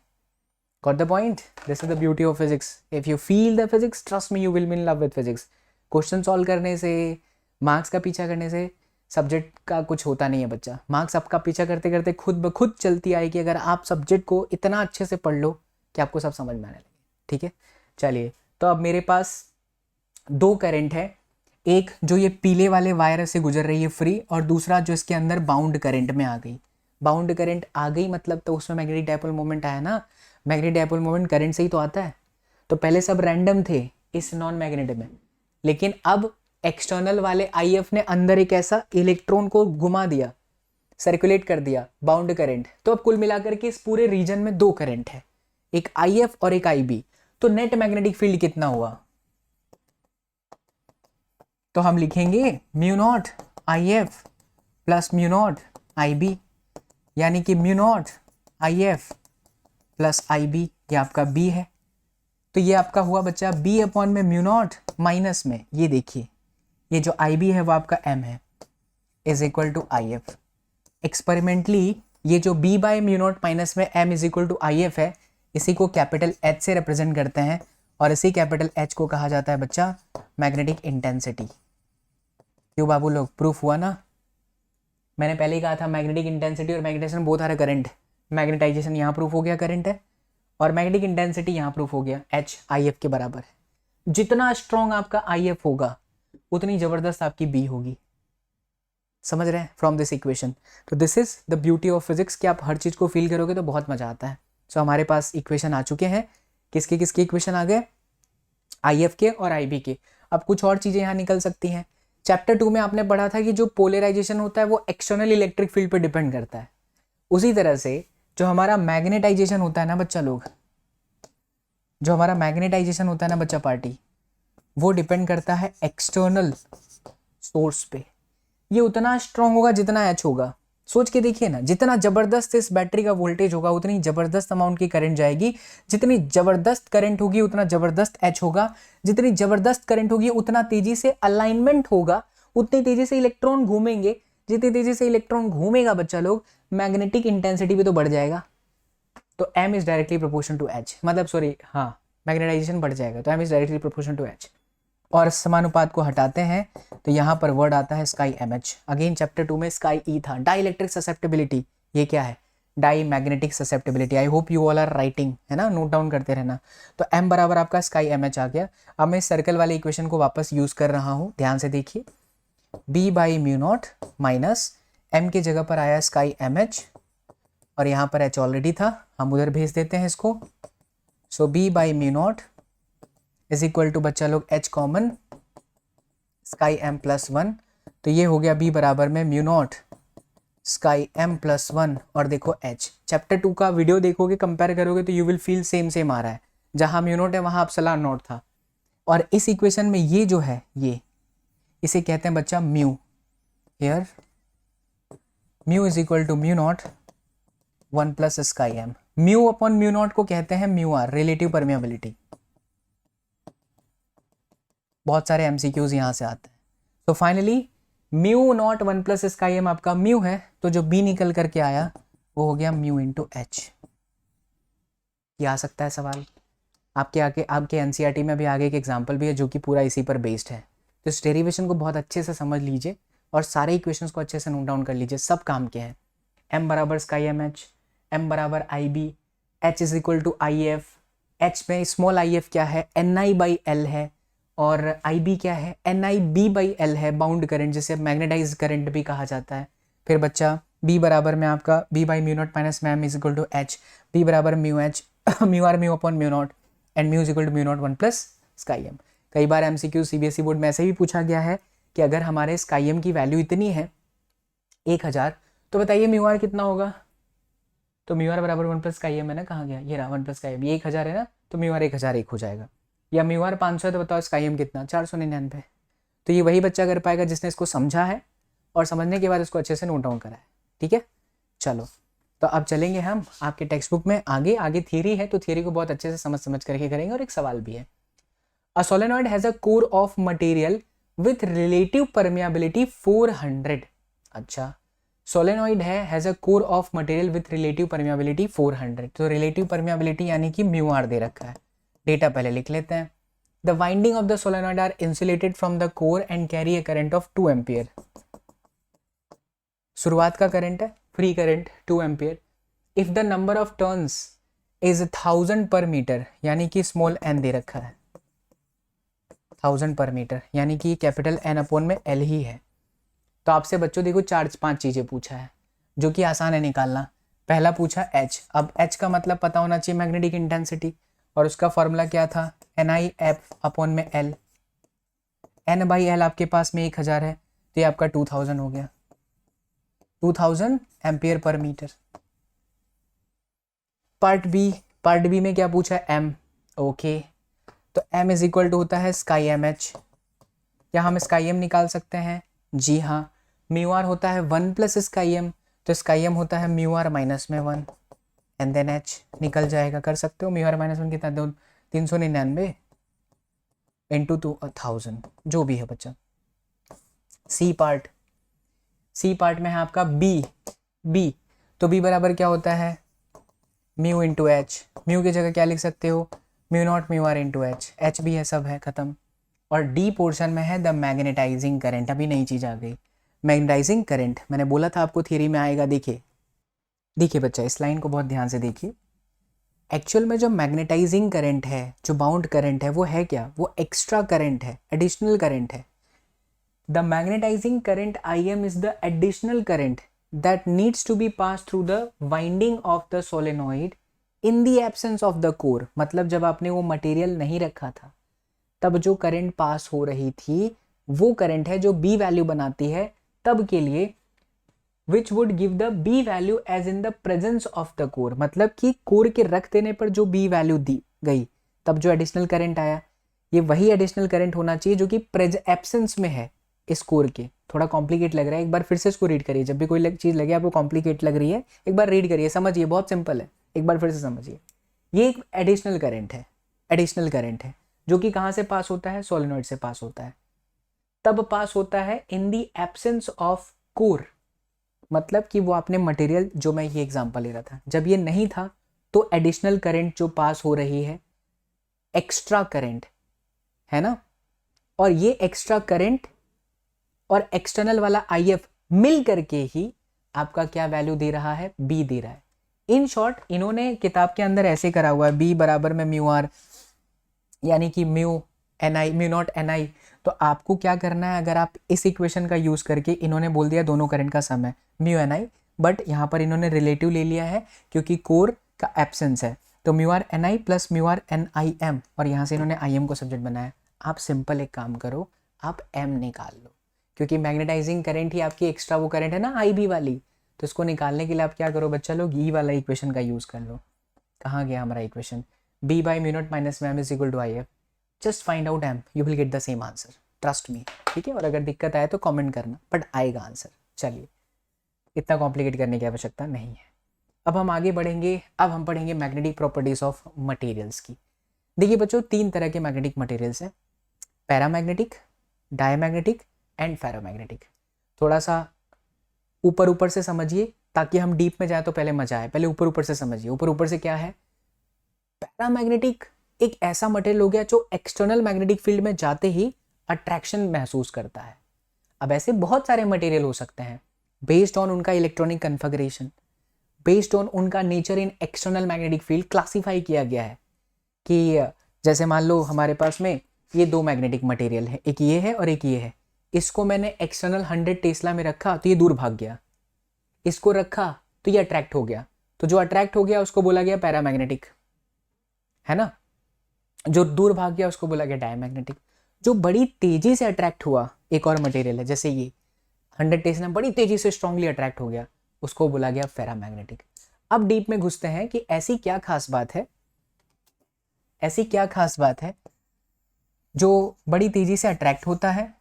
Got the point? This is the beauty of physics. If you feel the physics, trust me, you will be in love with physics. Question solve करने से, मार्क्स का पीछा करने से सब्जेक्ट का कुछ होता नहीं है बच्चा। मार्क्स आपका पीछा करते करते खुद ब खुद चलती आएगी अगर आप सब्जेक्ट को इतना अच्छे से पढ़ लो कि आपको सब समझ में आने लगे। ठीक है, चलिए। तो अब मेरे पास दो करंट है, एक जो ये पीले वाले वायर से गुजर रही है फ्री, और दूसरा जो इसके अंदर बाउंड करंट में आ गई। बाउंड करंट आ गई मतलब तो उसमें मैग्नेटिक डायपोल मोमेंट आया ना। मैग्नेटिक डायपोल मोमेंट करंट से ही तो आता है। तो पहले सब रैंडम थे इस नॉन मैग्नेटिक में, लेकिन अब एक्सटर्नल वाले आईएफ ने अंदर एक ऐसा इलेक्ट्रॉन को घुमा दिया, सर्कुलेट कर दिया, बाउंड करंट। तो अब कुल मिलाकर के इस पूरे रीजन में दो करंट है, एक आईएफ और एक आईबी। तो नेट मैग्नेटिक फील्ड कितना हुआ? तो हम लिखेंगे mu naught I F plus mu naught I B, यानी कि mu naught I F plus I B, ये आपका बी है। तो ये आपका हुआ बच्चा बी अपॉन में म्यू नॉट माइनस में, ये देखिए ये जो आई बी है वो आपका एम है, is equal to I F. Experimentally ये जो B by mu naught minus में M is equal to I F है, इसी को कैपिटल एच से रिप्रेजेंट करते हैं, और इसी कैपिटल एच को कहा जाता है बच्चा मैग्नेटिक इंटेंसिटी। क्यों बाबू लोग? प्रूफ हुआ ना? मैंने पहले ही कहा था मैग्नेटिक इंटेंसिटी और magnetisation both are current. Magnetisation यहाँ प्रूफ हो गया करंट है, और मैग्नेटिक इंटेंसिटी यहाँ प्रूफ हो गया एच आई एफ के बराबर है। जितना स्ट्रॉन्ग आपका आई एफ होगा उतनी जबरदस्त आपकी बी होगी। समझ रहे हैं फ्रॉम दिस इक्वेशन? तो this is the beauty of physics कि आप हर चीज को फील करोगे तो बहुत मजा आता है। सो हमारे पास इक्वेशन आ चुके हैं। किसके किसके इक्वेशन आ गए? आई एफ के और आई बी के। अब कुछ और चीजें यहाँ निकल सकती हैं। चैप्टर 2 में आपने पढ़ा था कि जो पोलराइजेशन होता है वो एक्सटर्नल इलेक्ट्रिक फील्ड पे डिपेंड करता है। उसी तरह से जो हमारा मैग्नेटाइजेशन होता है ना बच्चा लोग, जो हमारा मैग्नेटाइजेशन होता है ना बच्चा पार्टी, वो डिपेंड करता है एक्सटर्नल सोर्स पे। ये उतना स्ट्रांग होगा जितना एच होगा। सोच के देखिए ना, जितना जबरदस्त इस बैटरी का वोल्टेज होगा उतनी जबरदस्त अमाउंट की करंट जाएगी। जितनी जबरदस्त करंट होगी उतना जबरदस्त एच होगा। जितनी जबरदस्त करंट होगी उतना तेजी से अलाइनमेंट होगा, उतनी तेजी से इलेक्ट्रॉन घूमेंगे। जितनी तेजी से इलेक्ट्रॉन घूमेगा बच्चा लोग, मैग्नेटिक इंटेंसिटी भी तो बढ़ जाएगा। तो M is directly proportion to H, मतलब सॉरी हाँ, मैग्नेटाइजेशन बढ़ जाएगा तो M is directly proportion to H. और समानुपात को हटाते हैं तो यहाँ पर वर्ड आता है chi M H. Again chapter 2 में स्काई ई था। डाई इलेक्ट्रिक ससेप्टेबिलिटी, ये क्या है? Diamagnetic susceptibility. I hope you all are writing, है ना, नोट डाउन करते रहना। तो एम बराबर आपका स्काई एम एच आ गया। अब मैं सर्कल वाले इक्वेशन को वापस यूज कर रहा हूँ, ध्यान से देखिए। B by mu naught minus M के जगह पर आया स्काई एम एच, और यहाँ पर एच ऑलरेडी था, हम उधर भेज देते हैं इसको। So B by mu naught is equal to बच्चा लोग H common chi M plus 1। तो ये हो गया बी बराबर में mu naught chi M plus 1, और देखो एच। चैप्टर 2 का वीडियो देखोगे, कंपेयर करोगे तो you will feel same same आ रहा है। जहां म्यू नॉट है वहां एप्सिलॉन नॉट था। और इस इक्वेशन में ये जो है, ये इसे कहते हैं बच्चा mu. Here mu is equal to mu naught 1 plus chi M. Mu upon mu naught को कहते हैं म्यू आर, रिलेटिव परमेबिलिटी। बहुत सारे एमसीक्यूज यहां से आते हैं। तो finally mu naught 1 plus chi M आपका म्यू है, तो जो बी निकल करके आया वो हो गया म्यू इंटू एच। ये आ सकता है सवाल आपके एनसीईआरटी में भी आगे एक एग्जाम्पल भी है जो कि पूरा इसी पर बेस्ड है। तो इस डेरिवेशन को बहुत अच्छे से समझ लीजिए और सारे इक्वेशंस को अच्छे से नोट डाउन कर लीजिए, सब काम के हैं। m बराबर स्काई एम एच, m बराबर I B, h is equal to I F, h में स्मॉल आई एफ क्या है एन आई बाई एल है, और आई बी क्या है N I B by L है, बाउंड करंट जिसे मैग्नेटाइज करंट भी कहा जाता है। फिर बच्चा b बराबर में आपका b by mu naught minus M is equal to H, b बराबर mu H mu R mu upon mu naught and mu is equal to mu naught one plus chi M. कई बार एमसीक्यू सीबीएसई बोर्ड में ऐसे भी पूछा गया है कि अगर हमारे स्काई एम की वैल्यू इतनी है 1000 तो बताइए म्यू आर कितना होगा। तो म्यू आर बराबर वन प्लस स्काई एम है ना, कहाँ गया ये रहा वन प्लस स्काई एम, ये 1000 है ना तो म्यू आर 1001 हो जाएगा। या म्यू आर 500 है तो बताओ स्काई एम कितना 499। तो ये वही बच्चा कर पाएगा जिसने इसको समझा है और समझने के बाद इसको अच्छे से नोट डाउन करा है। ठीक है, चलो तो अब चलेंगे हम आपके टेक्स्ट बुक में आगे। आगे थियरी है तो थियरी को बहुत अच्छे से समझ करके करेंगे और एक सवाल भी है। A solenoid has a core of material with relative permeability 400। अच्छा, सोलेनॉइड है has a core of material with relative permeability 400। तो रिलेटिव परमियाबिलिटी यानी कि म्यू आर दे रखा है, डेटा पहले लिख लेते हैं। The winding of the solenoid are insulated from the core and carry a current of 2 ampere. शुरुआत का करंट है free current 2 ampere. If the number of turns is 1000 per metre, यानी कि स्मॉल एन दे रखा है 1000 पर मीटर, यानी कि कैपिटल एन अपॉन में एल ही है। तो आपसे बच्चों देखो 4-5 चीजें पूछा है जो कि आसान है निकालना। पहला पूछा एच, अब एच का मतलब पता होना चाहिए मैग्नेटिक इंटेंसिटी, और उसका फॉर्मूला क्या था एन आई एफ अपॉन में एल। एन बाई एल आपके पास में 1000 है तो ये आपका 2000 हो गया, 2000 ampere per metre. Part B में क्या पूछा है एम। ओके, तो एम इज इक्वल टू होता है स्काई एम एच, या हम स्काई एम निकाल सकते हैं। जी हाँ, म्यू आर होता है 1 प्लस स्काई एम, तो स्काई एम होता है म्यू आर माइनस में 1 एंड देन एच निकल जाएगा। कर सकते हो, म्यू आर माइनस 1 कितना 399 इंटू 2000 जो भी है बच्चा। सी पार्ट में है आपका बी, तो बी बराबर क्या होता है म्यू इंटू एच। म्यू की जगह क्या लिख सकते हो mu naught mu R into H, H भी है सब है खत्म। और डी पोर्शन में है द मैग्नेटाइजिंग करंट, अभी नई चीज आ गई मैग्नेटाइजिंग करंट। मैंने बोला था आपको थियरी में आएगा। देखिए बच्चा इस लाइन को बहुत ध्यान से देखिए। एक्चुअल में जो मैग्नेटाइजिंग करंट है, जो बाउंड करंट है, वो है क्या, वो एक्स्ट्रा करंट है, एडिशनल करंट है। The magnetising current I M is the additional current that needs to be passed through the winding of the solenoid in the absence of the core। मतलब जब आपने वो मटेरियल नहीं रखा था तब जो करंट पास हो रही थी वो करंट है जो बी वैल्यू बनाती है तब के लिए, which would give the B value as in the presence of the core। मतलब कि कोर के रख देने पर जो B वैल्यू दी गई तब जो एडिशनल करंट आया, ये वही एडिशनल करंट होना चाहिए जो कि एब्सेंस में है इस कोर के। थोड़ा कॉम्प्लिकेट लग रहा है, एक बार फिर से इसको रीड करिए। जब भी कोई चीज़ लगे आपको कॉम्प्लिकेट लग रही है एक बार रीड करिए, समझिए, बहुत सिंपल है, एक बार फिर से समझिए। ये एक एडिशनल करंट है जो कि कहाँ से पास होता है, सोलेनॉइड से पास होता है। तब पास होता है इन दी एब्सेंस ऑफ कोर, मतलब कि वो आपने मटेरियल, जो मैं ये एग्जांपल ले रहा था, जब ये नहीं था तो एडिशनल करंट जो पास हो रही है एक्स्ट्रा करंट है ना, और ये एक्स्ट्रा करंट और एक्सटर्नल वाला IF मिल करके ही आपका क्या वैल्यू दे रहा है, बी दे रहा है। इन शॉर्ट इन्होंने किताब के अंदर ऐसे करा हुआ है बी बराबर में म्यू आर, यानी कि म्यू नॉट एन आई। तो आपको क्या करना है, अगर आप इस इक्वेशन का यूज करके, इन्होंने बोल दिया दोनों करंट का सम है म्यू एन आई, बट यहाँ पर इन्होंने रिलेटिव ले लिया है क्योंकि कोर का एब्सेंस है, तो mu R N I plus mu R N I M, और यहाँ से इन्होंने आई एम को सब्जेक्ट बनाया। आप सिंपल एक काम करो, आप एम निकाल लो, क्योंकि मैग्नेटाइजिंग करंट ही आपकी एक्स्ट्रा वो करंट है ना आई बी वाली। तो इसको निकालने के लिए आप क्या करो बच्चा लोग, ई वाला इक्वेशन का यूज कर लो। कहाँ गया हमारा equation, B by mu naught minus M is equal to I F. Just find out M, you will get the same answer, trust me. ठीक है, और अगर दिक्कत आए तो कमेंट करना, बट आएगा आंसर। चलिए, इतना कॉम्प्लिकेट करने की आवश्यकता नहीं है। अब हम आगे बढ़ेंगे, अब हम पढ़ेंगे मैग्नेटिक प्रॉपर्टीज ऑफ मटेरियल्स की। देखिए बच्चों 3 तरह के मैग्नेटिक मटेरियल्स हैं, पैरामैग्नेटिक, डायमैग्नेटिक एंड फेरोमैग्नेटिक। थोड़ा सा ऊपर से समझिए, ताकि हम डीप में जाए तो पहले मजा आए। पहले ऊपर ऊपर से समझिए। ऊपर ऊपर से क्या है, पैरामैग्नेटिक एक ऐसा मटेरियल हो गया जो एक्सटर्नल मैग्नेटिक फील्ड में जाते ही अट्रैक्शन महसूस करता है। अब ऐसे बहुत सारे मटेरियल हो सकते हैं बेस्ड ऑन उनका इलेक्ट्रॉनिक कन्फिगरेशन, बेस्ड ऑन उनका nature in external magnetic field classify किया गया है कि जैसे मान लो हमारे पास में ये दो मैग्नेटिक मटेरियल है, एक ये है और एक ये है। इसको मैंने एक्सटर्नल 100 टेस्ला में रखा तो ये दूर भाग गया, इसको रखा तो ये अट्रैक्ट हो गया, तो जो अट्रैक्ट हो गया उसको बोला गया पैरामैग्नेटिक, है ना। जो दूर भाग गया उसको बोला गया डायमैग्नेटिक। जो बड़ी तेजी से अट्रैक्ट हुआ एक और मटेरियल है, जैसे ये 100 टेस्ला बड़ी तेजी से स्ट्रांगली अट्रैक्ट हो गया, उसको बोला गया फेरामैग्नेटिक। अब डीप में घुसते हैं कि ऐसी क्या खास बात है, ऐसी क्या खास बात है जो बड़ी तेजी से अट्रैक्ट होता है,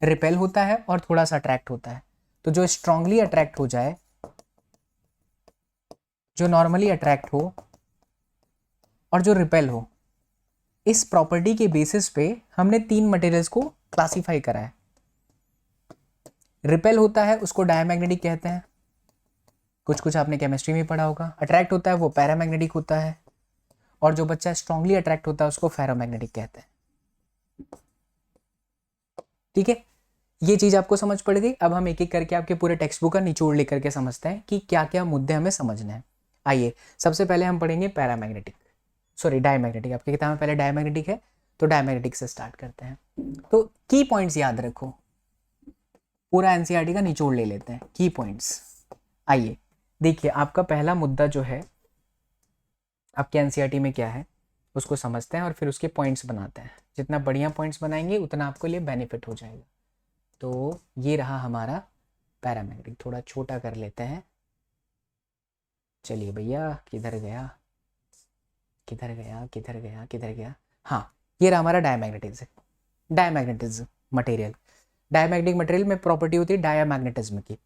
रिपेल होता है और थोड़ा सा अट्रैक्ट होता है। तो जो स्ट्रांगली अट्रैक्ट हो जाए, जो नॉर्मली अट्रैक्ट हो और जो रिपेल हो, इस प्रॉपर्टी के बेसिस पे हमने 3 मटेरियल्स को क्लासिफाई करा है। रिपेल होता है उसको डायमैग्नेटिक कहते हैं, कुछ आपने केमिस्ट्री में पढ़ा होगा। अट्रैक्ट होता है वो पैरामैग्नेटिक होता है, और जो बच्चा स्ट्रांगली अट्रैक्ट होता है उसको फेरोमैग्नेटिक कहते हैं। ठीक है, ये चीज आपको समझ पड़ गई। अब हम एक एक करके आपके पूरे टेक्स्ट बुक का निचोड़ लेकर के समझते हैं कि क्या क्या मुद्दे हमें समझने हैं। आइए, सबसे पहले हम पढ़ेंगे पैरामैग्नेटिक, सॉरी डायमैग्नेटिक। आपकी किताब में पहले डायमैग्नेटिक है तो डायमैग्नेटिक से स्टार्ट करते हैं। तो की पॉइंट्स याद रखो, पूरा एनसीईआरटी का निचोड़ ले लेते हैं, की पॉइंट्स। आइए देखिए, आपका पहला मुद्दा जो है आपके एनसीईआरटी में क्या है उसको समझते हैं और फिर उसके पॉइंट्स बनाते हैं। जितना बढ़िया पॉइंट्स बनाएंगे उतना आपको लिए बेनिफिट हो जाएगा। तो ये रहा हमारा पैरामैग्नेटिक, थोड़ा छोटा कर लेते हैं। चलिए भैया, किधर गया किधर गया किधर गया किधर गया, हाँ ये रहा हमारा diamagnetism. Diamagnetism material, diamagnetic material में प्रॉपर्टी होती है डायमैग्नेटिज्म की।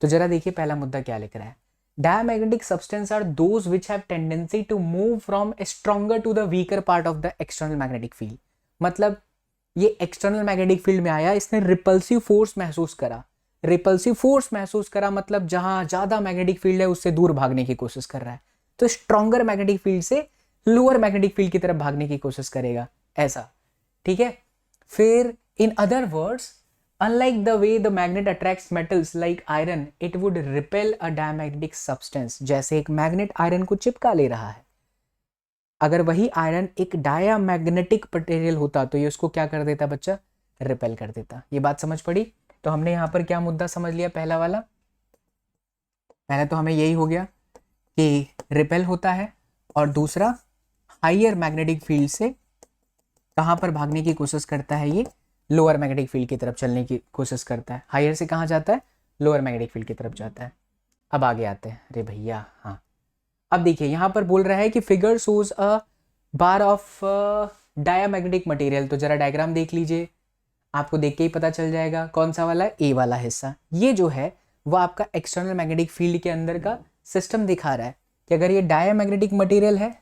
तो जरा देखिए पहला मुद्दा क्या लिख रहा है, diamagnetic substance are those which have tendency to move from stronger to the weaker part of the external magnetic field. मतलब ये एक्सटर्नल मैग्नेटिक फील्ड में आया, इसने रिपल्सिव फोर्स महसूस करा। रिपल्सिव फोर्स महसूस करा मतलब जहां ज्यादा मैग्नेटिक फील्ड है उससे दूर भागने की कोशिश कर रहा है, तो स्ट्रॉन्गर मैग्नेटिक फील्ड से लोअर मैग्नेटिक फील्ड की तरफ भागने की कोशिश करेगा, ऐसा। ठीक है, फिर in other words, unlike the way the magnet attracts metals like iron, it would repel a diamagnetic substance। जैसे एक मैग्नेट आयरन को चिपका ले रहा है, अगर वही आयरन एक डायमैग्नेटिक मटेरियल होता तो ये उसको क्या कर देता बच्चा, रिपेल कर देता। ये बात समझ पड़ी। तो हमने यहाँ पर क्या मुद्दा समझ लिया, पहला वाला, पहले तो हमें यही हो गया कि रिपेल होता है, और दूसरा हायर मैग्नेटिक फील्ड से कहाँ पर भागने की कोशिश करता है, ये लोअर मैग्नेटिक फील्ड की तरफ चलने की कोशिश करता है। हायर से कहाँ जाता है, लोअर मैग्नेटिक फील्ड की तरफ जाता है। अब आगे आते हैं, अरे भैया हाँ, अब देखिए यहाँ पर बोल रहा है कि figure shows a bar of diamagnetic material. तो जरा डायग्राम देख लीजिए, आपको देख के ही पता चल जाएगा कौन सा वाला, ए वाला हिस्सा। ये जो है वो आपका एक्सटर्नल मैग्नेटिक फील्ड के अंदर का सिस्टम दिखा रहा है कि अगर ये डायमैग्नेटिक मटेरियल है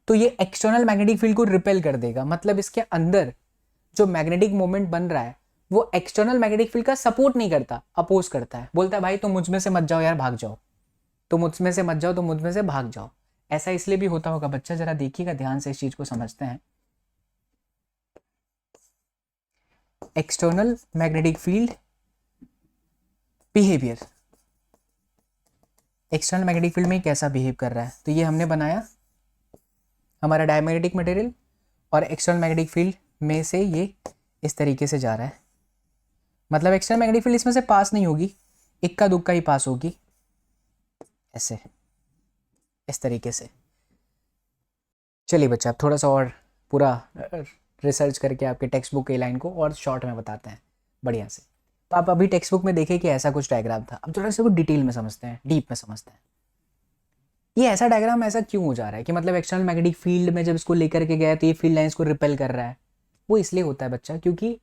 तो ये एक्सटर्नल मैग्नेटिक फील्ड को रिपेल कर देगा। मतलब इसके अंदर जो मैग्नेटिक मोमेंट बन रहा है वो एक्सटर्नल मैग्नेटिक फील्ड का सपोर्ट नहीं करता, अपोज करता है। बोलता है भाई तुम मुझ में से मत जाओ यार, भाग जाओ, तुम मुझ में से मत जाओ, तुम मुझ में से भाग जाओ। ऐसा इसलिए भी होता होगा बच्चा, जरा देखिएगा ध्यान से, इस चीज को समझते हैं। External magnetic field behaviour, external magnetic field में कैसा बिहेव कर रहा है। तो ये हमने बनाया हमारा डायमैग्नेटिक मटेरियल, और एक्सटर्नल मैग्नेटिक फील्ड में से ये इस तरीके से जा रहा है। मतलब एक्सटर्नल मैग्नेटिक फील्ड इसमें से पास नहीं होगी, इक्का दुक्का ही पास होगी, ऐसे इस तरीके से। चलिए बच्चा, आप थोड़ा सा और पूरा रिसर्च करके आपके टेक्स्ट बुक की लाइन को और शॉर्ट में बताते हैं बढ़िया से। तो आप अभी टेक्स्ट बुक में देखें कि ऐसा कुछ डायग्राम था। अब थोड़ा सा कुछ डिटेल में समझते हैं, डीप में समझते हैं। ये ऐसा डायग्राम ऐसा क्यों हो जा रहा है कि मतलब एक्सटर्नल मैग्नेटिक फील्ड में जब इसको लेकर के गया तो ये फील्ड लाइंस को रिपेल कर रहा है। वो इसलिए होता है बच्चा क्योंकि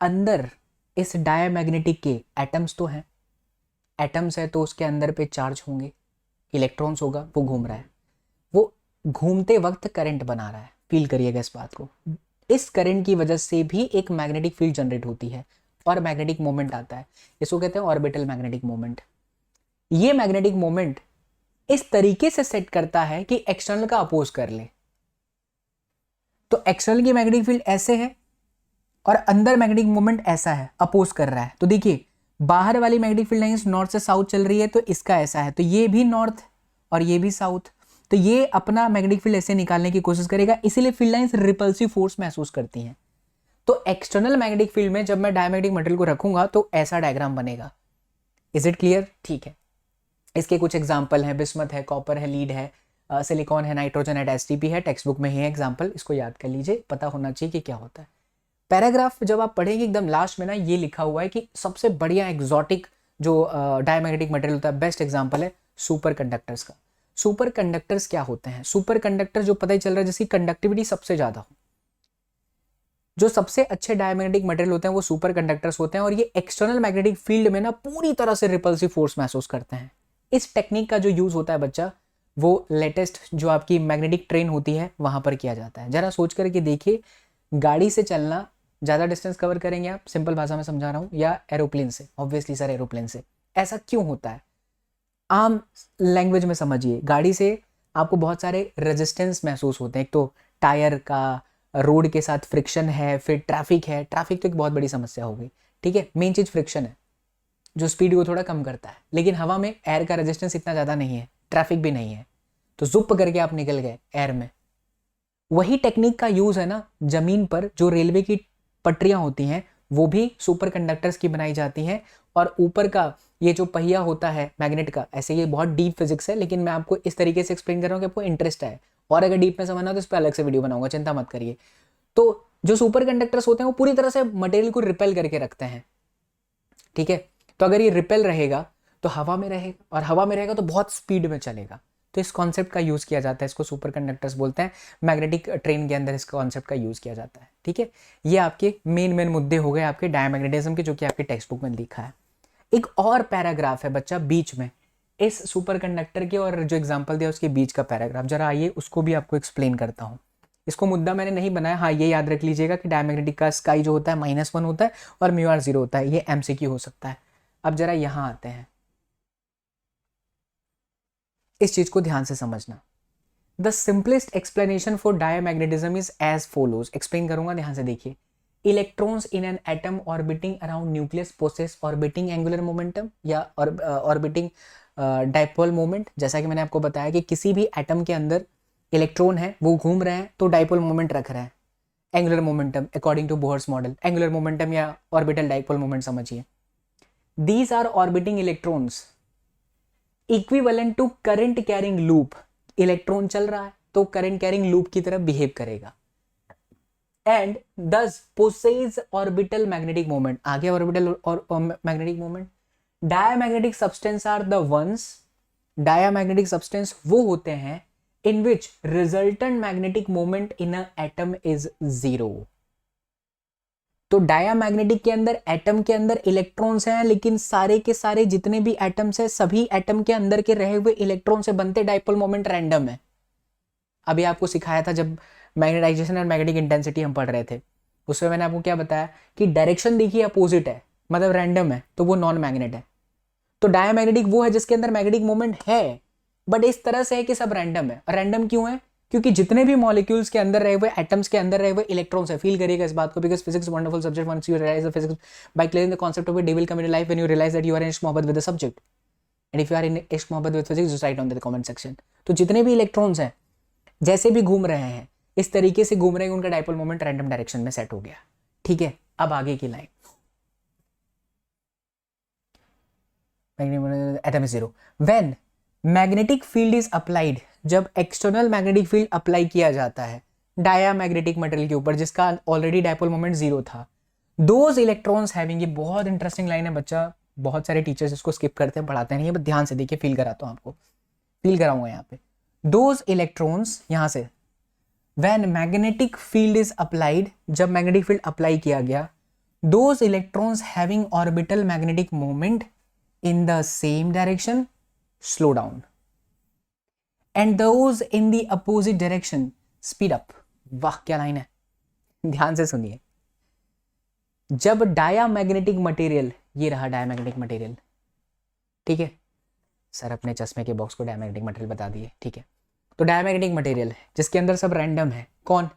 अंदर इस डायमैग्नेटिक के एटम्स तो हैं, एटम्स है तो उसके अंदर पे चार्ज होंगे, इलेक्ट्रॉन्स होगा, वो घूम रहा है, वो घूमते वक्त करंट बना रहा है। फील करिएगा इस बात को। इस करंट की वजह से भी एक मैग्नेटिक फील्ड जनरेट होती है और मैग्नेटिक मोमेंट आता है, इसको कहते हैं ऑर्बिटल मैग्नेटिक मोमेंट। ये मैग्नेटिक मोमेंट इस तरीके से सेट करता है कि एक्सटर्नल का अपोज कर ले। तो एक्सटर्नल की मैग्नेटिक फील्ड ऐसे है और अंदर मैग्नेटिक मोमेंट ऐसा है, अपोज कर रहा है। तो देखिए बाहर वाली मैग्नेटिक फील्ड लाइंस नॉर्थ से साउथ चल रही है, तो इसका ऐसा है, तो ये भी नॉर्थ और ये भी साउथ, तो ये अपना मैग्नेटिक फील्ड ऐसे निकालने की कोशिश करेगा, इसीलिए फील्ड लाइंस रिपल्सिव फोर्स महसूस करती हैं। तो एक्सटर्नल मैग्नेटिक फील्ड में जब मैं डायमैग्नेटिक मटेरियल को रखूंगा तो ऐसा डायग्राम बनेगा। Is it clear? ठीक है। इसके कुछ एग्जाम्पल हैं, बिस्मथ है, कॉपर है, लीड है, सिलिकॉन है, नाइट्रोजन है, एसटीपी है, टेक्स्ट बुक में ही है एग्जाम्पल, इसको याद कर लीजिए, पता होना चाहिए कि क्या होता है। पैराग्राफ जब आप पढ़ेंगे एकदम लास्ट में ना ये लिखा हुआ है कि सबसे बढ़िया एग्जॉटिक जो डायमैग्नेटिक मटेरियल होता है, बेस्ट एग्जाम्पल है सुपर कंडक्टर्स का। सुपर कंडक्टर्स क्या होते हैं? सुपर कंडक्टर जो पता ही चल रहा है जिसकी कंडक्टिविटी सबसे ज्यादा हो, जो सबसे अच्छे डायमैग्नेटिक मटेरियल होते हैं वो सुपर कंडक्टर्स होते हैं, और ये एक्सटर्नल मैग्नेटिक फील्ड में ना पूरी तरह से रिपल्सिव फोर्स महसूस करते हैं। इस टेक्निक का जो यूज होता है बच्चा, वो लेटेस्ट जो आपकी मैग्नेटिक ट्रेन होती है वहां पर किया जाता है। जरा सोच करके देखिए, गाड़ी से चलना ज़्यादा डिस्टेंस कवर करेंगे आप, सिंपल भाषा में समझा रहा हूँ, या एरोप्लेन से? ऑब्वियसली सर एरोप्लेन से। ऐसा क्यों होता है? आम लैंग्वेज में समझिए, गाड़ी से आपको बहुत सारे रेजिस्टेंस महसूस होते हैं। एक तो टायर का, रोड के साथ फ्रिक्शन है, फिर ट्रैफिक है। ट्रैफिक तो एक बहुत बड़ी समस्या हो गई, ठीक है, मेन चीज़ फ्रिक्शन है जो स्पीड को थोड़ा कम करता है। लेकिन हवा में एयर का रेजिस्टेंस इतना ज़्यादा नहीं है, ट्रैफिक भी नहीं है, तो जुप करके आप निकल गए एयर में। वही टेक्निक का यूज़ है ना जमीन पर, जो रेलवे की पटरियां होती हैं वो भी सुपर कंडक्टर्स की बनाई जाती हैं, और ऊपर का ये जो पहिया होता है मैग्नेट का, ऐसे ये बहुत डीप फिजिक्स है, लेकिन मैं आपको इस तरीके से एक्सप्लेन कर रहा हूँ कि आपको इंटरेस्ट है, और अगर डीप में समझना हो तो इस पर अलग से वीडियो बनाऊंगा, चिंता मत करिए। तो जो सुपर कंडक्टर्स होते हैं वो पूरी तरह से मटेरियल को रिपेल करके रखते हैं, ठीक है। तो अगर ये रिपेल रहेगा तो हवा में रहेगा, और हवा में रहेगा तो बहुत स्पीड में चलेगा। तो इस कॉन्सेप्ट का यूज़ किया जाता है, इसको सुपर कंडक्टर्स बोलते हैं। मैग्नेटिक ट्रेन के अंदर इस कॉन्सेप्ट का यूज़ किया जाता है, ठीक है। ये आपके मेन मुद्दे हो गए आपके डायमैग्नेटिज्म के, जो कि आपके टेक्स्ट बुक में लिखा है। एक और पैराग्राफ है बच्चा बीच में, इस सुपर कंडक्टर के और जो एग्जाम्पल दिया उसके बीच का पैराग्राफ, जरा आइए उसको भी आपको एक्सप्लेन करता हूँ। इसको मुद्दा मैंने नहीं बनाया, हाँ ये याद रख लीजिएगा कि डायमैग्नेटिक का स्काई जो होता है -1 होता है और μr 0 होता है, ये MCQ हो सकता है। अब जरा यहाँ आते हैं, इस चीज को ध्यान से समझना। The simplest explanation for diamagnetism is as follows. Explain करूंगा, ध्यान से देखिए। Electrons in an atom orbiting around nucleus possess orbiting angular momentum या ऑर्बिटिंग डाइपोल मोमेंट। जैसा कि मैंने आपको बताया कि किसी भी एटम के अंदर इलेक्ट्रॉन है, वो घूम रहे हैं तो डाइपोल मोमेंट रख रहे हैं, angular momentum according to Bohr's model. Angular momentum या ऑर्बिटल डाइपोल मोमेंट समझिए। These are orbiting electrons equivalent to current carrying loop. Electron चल रहा है तो करंट कैरिंग लूप की तरह बिहेव करेगा, and thus possess orbital magnetic moment. आगे ऑर्बिटल और magnetic moment. Diamagnetic substance are the ones, diamagnetic substance वो होते हैं in which resultant magnetic moment in a atom is 0। तो डायमैग्नेटिक के अंदर, एटम के अंदर इलेक्ट्रॉन्स हैं, लेकिन सारे के सारे जितने भी एटम्स हैं, सभी एटम के अंदर के रहे हुए इलेक्ट्रॉन से बनते डाइपोल मोमेंट रैंडम है। अभी आपको सिखाया था जब मैग्नेटाइजेशन और मैग्नेटिक इंटेंसिटी हम पढ़ रहे थे, उसमें मैंने आपको क्या बताया कि डायरेक्शन देखिए अपोजिट है, मतलब रैंडम है, तो वो नॉन मैग्नेट है। तो डायमैग्नेटिक वो है जिसके अंदर मैग्नेटिक मोमेंट है, बट इस तरह से है कि सब रैंडम है। रैंडम क्यों है? क्योंकि जितने भी मॉलिक्यूल्स के अंदर रहे हुए, एटम्स के अंदर रहे हुए इलेक्ट्रॉन्स है। फील करिएगा इस बात को, because physics wonderful subject once you realise the physics by clearing the concept of it, they will come in life when you realise that you are in इश्क मोहब्बत with the subject, and if you are in इश्क मोहब्बत with physics just write on the comment section. तो जितने भी इलेक्ट्रॉन्स हैं जैसे भी घूम रहे हैं, इस तरीके से घूम रहे हैं, उनका डाइपोल मोमेंट रैंडम डायरेक्शन में सेट हो गया, ठीक है। अब आगे की line, atom is 0 when magnetic field is applied. जब एक्सटर्नल मैग्नेटिक फील्ड अप्लाई किया जाता है डायमैग्नेटिक मटेरियल के ऊपर जिसका ऑलरेडी डाइपोल मोमेंट 0 था, दोज इलेक्ट्रॉन्स हैविंग, ये बहुत इंटरेस्टिंग लाइन है बच्चा, बहुत सारे टीचर्स इसको स्किप करते हैं, पढ़ाते नहीं है, बस ध्यान से देखिए, फील कराता हूं आपको, फील कराऊंगा यहाँ पे। दोज इलेक्ट्रॉन्स, यहां से when magnetic field is applied, जब मैग्नेटिक फील्ड अप्लाई किया गया, those electrons having orbital magnetic moment in the same direction slow down and those in the opposite direction speed up। वाह क्या लाइन है, ध्यान से सुनिए। जब डायमैग्नेटिक मटेरियल, ये रहा डायमैग्नेटिक मटेरियल, ठीक है, सर अपने चश्मे के बॉक्स को डायमैग्नेटिक मटेरियल बता दिए, ठीक है। तो डायमैग्नेटिक मटेरियल है जिसके अंदर सब रैंडम है। कौन?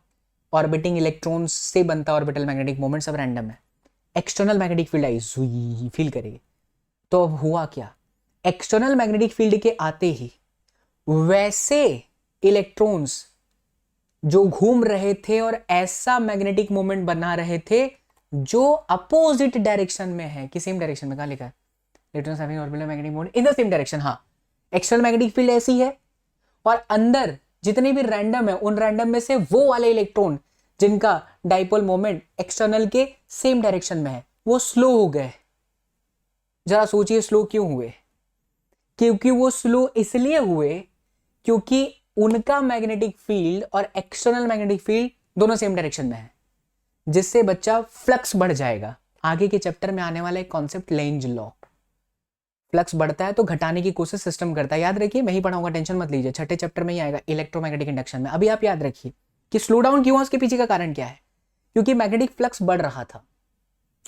ऑर्बिटिंग इलेक्ट्रॉन्स से बनता ऑर्बिटल मैग्नेटिक मोमेंट सब रैंडम है। एक्सटर्नल मैग्नेटिक फील्ड आई सुई फील करेगी। तो अब हुआ क्या, एक्सटर्नल मैग्नेटिक फील्ड के आते ही वैसे इलेक्ट्रॉन्स जो घूम रहे थे और ऐसा मैग्नेटिक मोमेंट बना रहे थे जो अपोजिट डायरेक्शन में है, कि सेम डायरेक्शन में, कहा लिखा है electrons having orbital magnetic moment in the same direction. हाँ, एक्सटर्नल मैग्नेटिक फील्ड ऐसी है और अंदर जितने भी रैंडम है उन रैंडम में से वो वाले इलेक्ट्रॉन जिनका डाइपोल मोमेंट एक्सटर्नल के सेम डायरेक्शन में है वो स्लो हो गए। जरा सोचिए स्लो क्यों हुए? क्योंकि वो स्लो इसलिए हुए क्योंकि उनका मैग्नेटिक फील्ड और एक्सटर्नल मैग्नेटिक फील्ड दोनों सेम डायरेक्शन में है, जिससे बच्चा फ्लक्स बढ़ जाएगा। आगे के चैप्टर में आने वाला एक कॉन्सेप्ट लेंज लॉ। फ्लक्स बढ़ता है तो घटाने की कोशिश सिस्टम करता है। याद रखिए, मैं ही पढ़ाऊंगा, टेंशन मत लीजिए, छठे चैप्टर में ही आएगा इलेक्ट्रोमैग्नेटिक इंडक्शन में। अभी आप याद रखिए कि स्लो डाउन क्यों, उसके पीछे का कारण क्या है। क्योंकि मैग्नेटिक फ्लक्स बढ़ रहा था,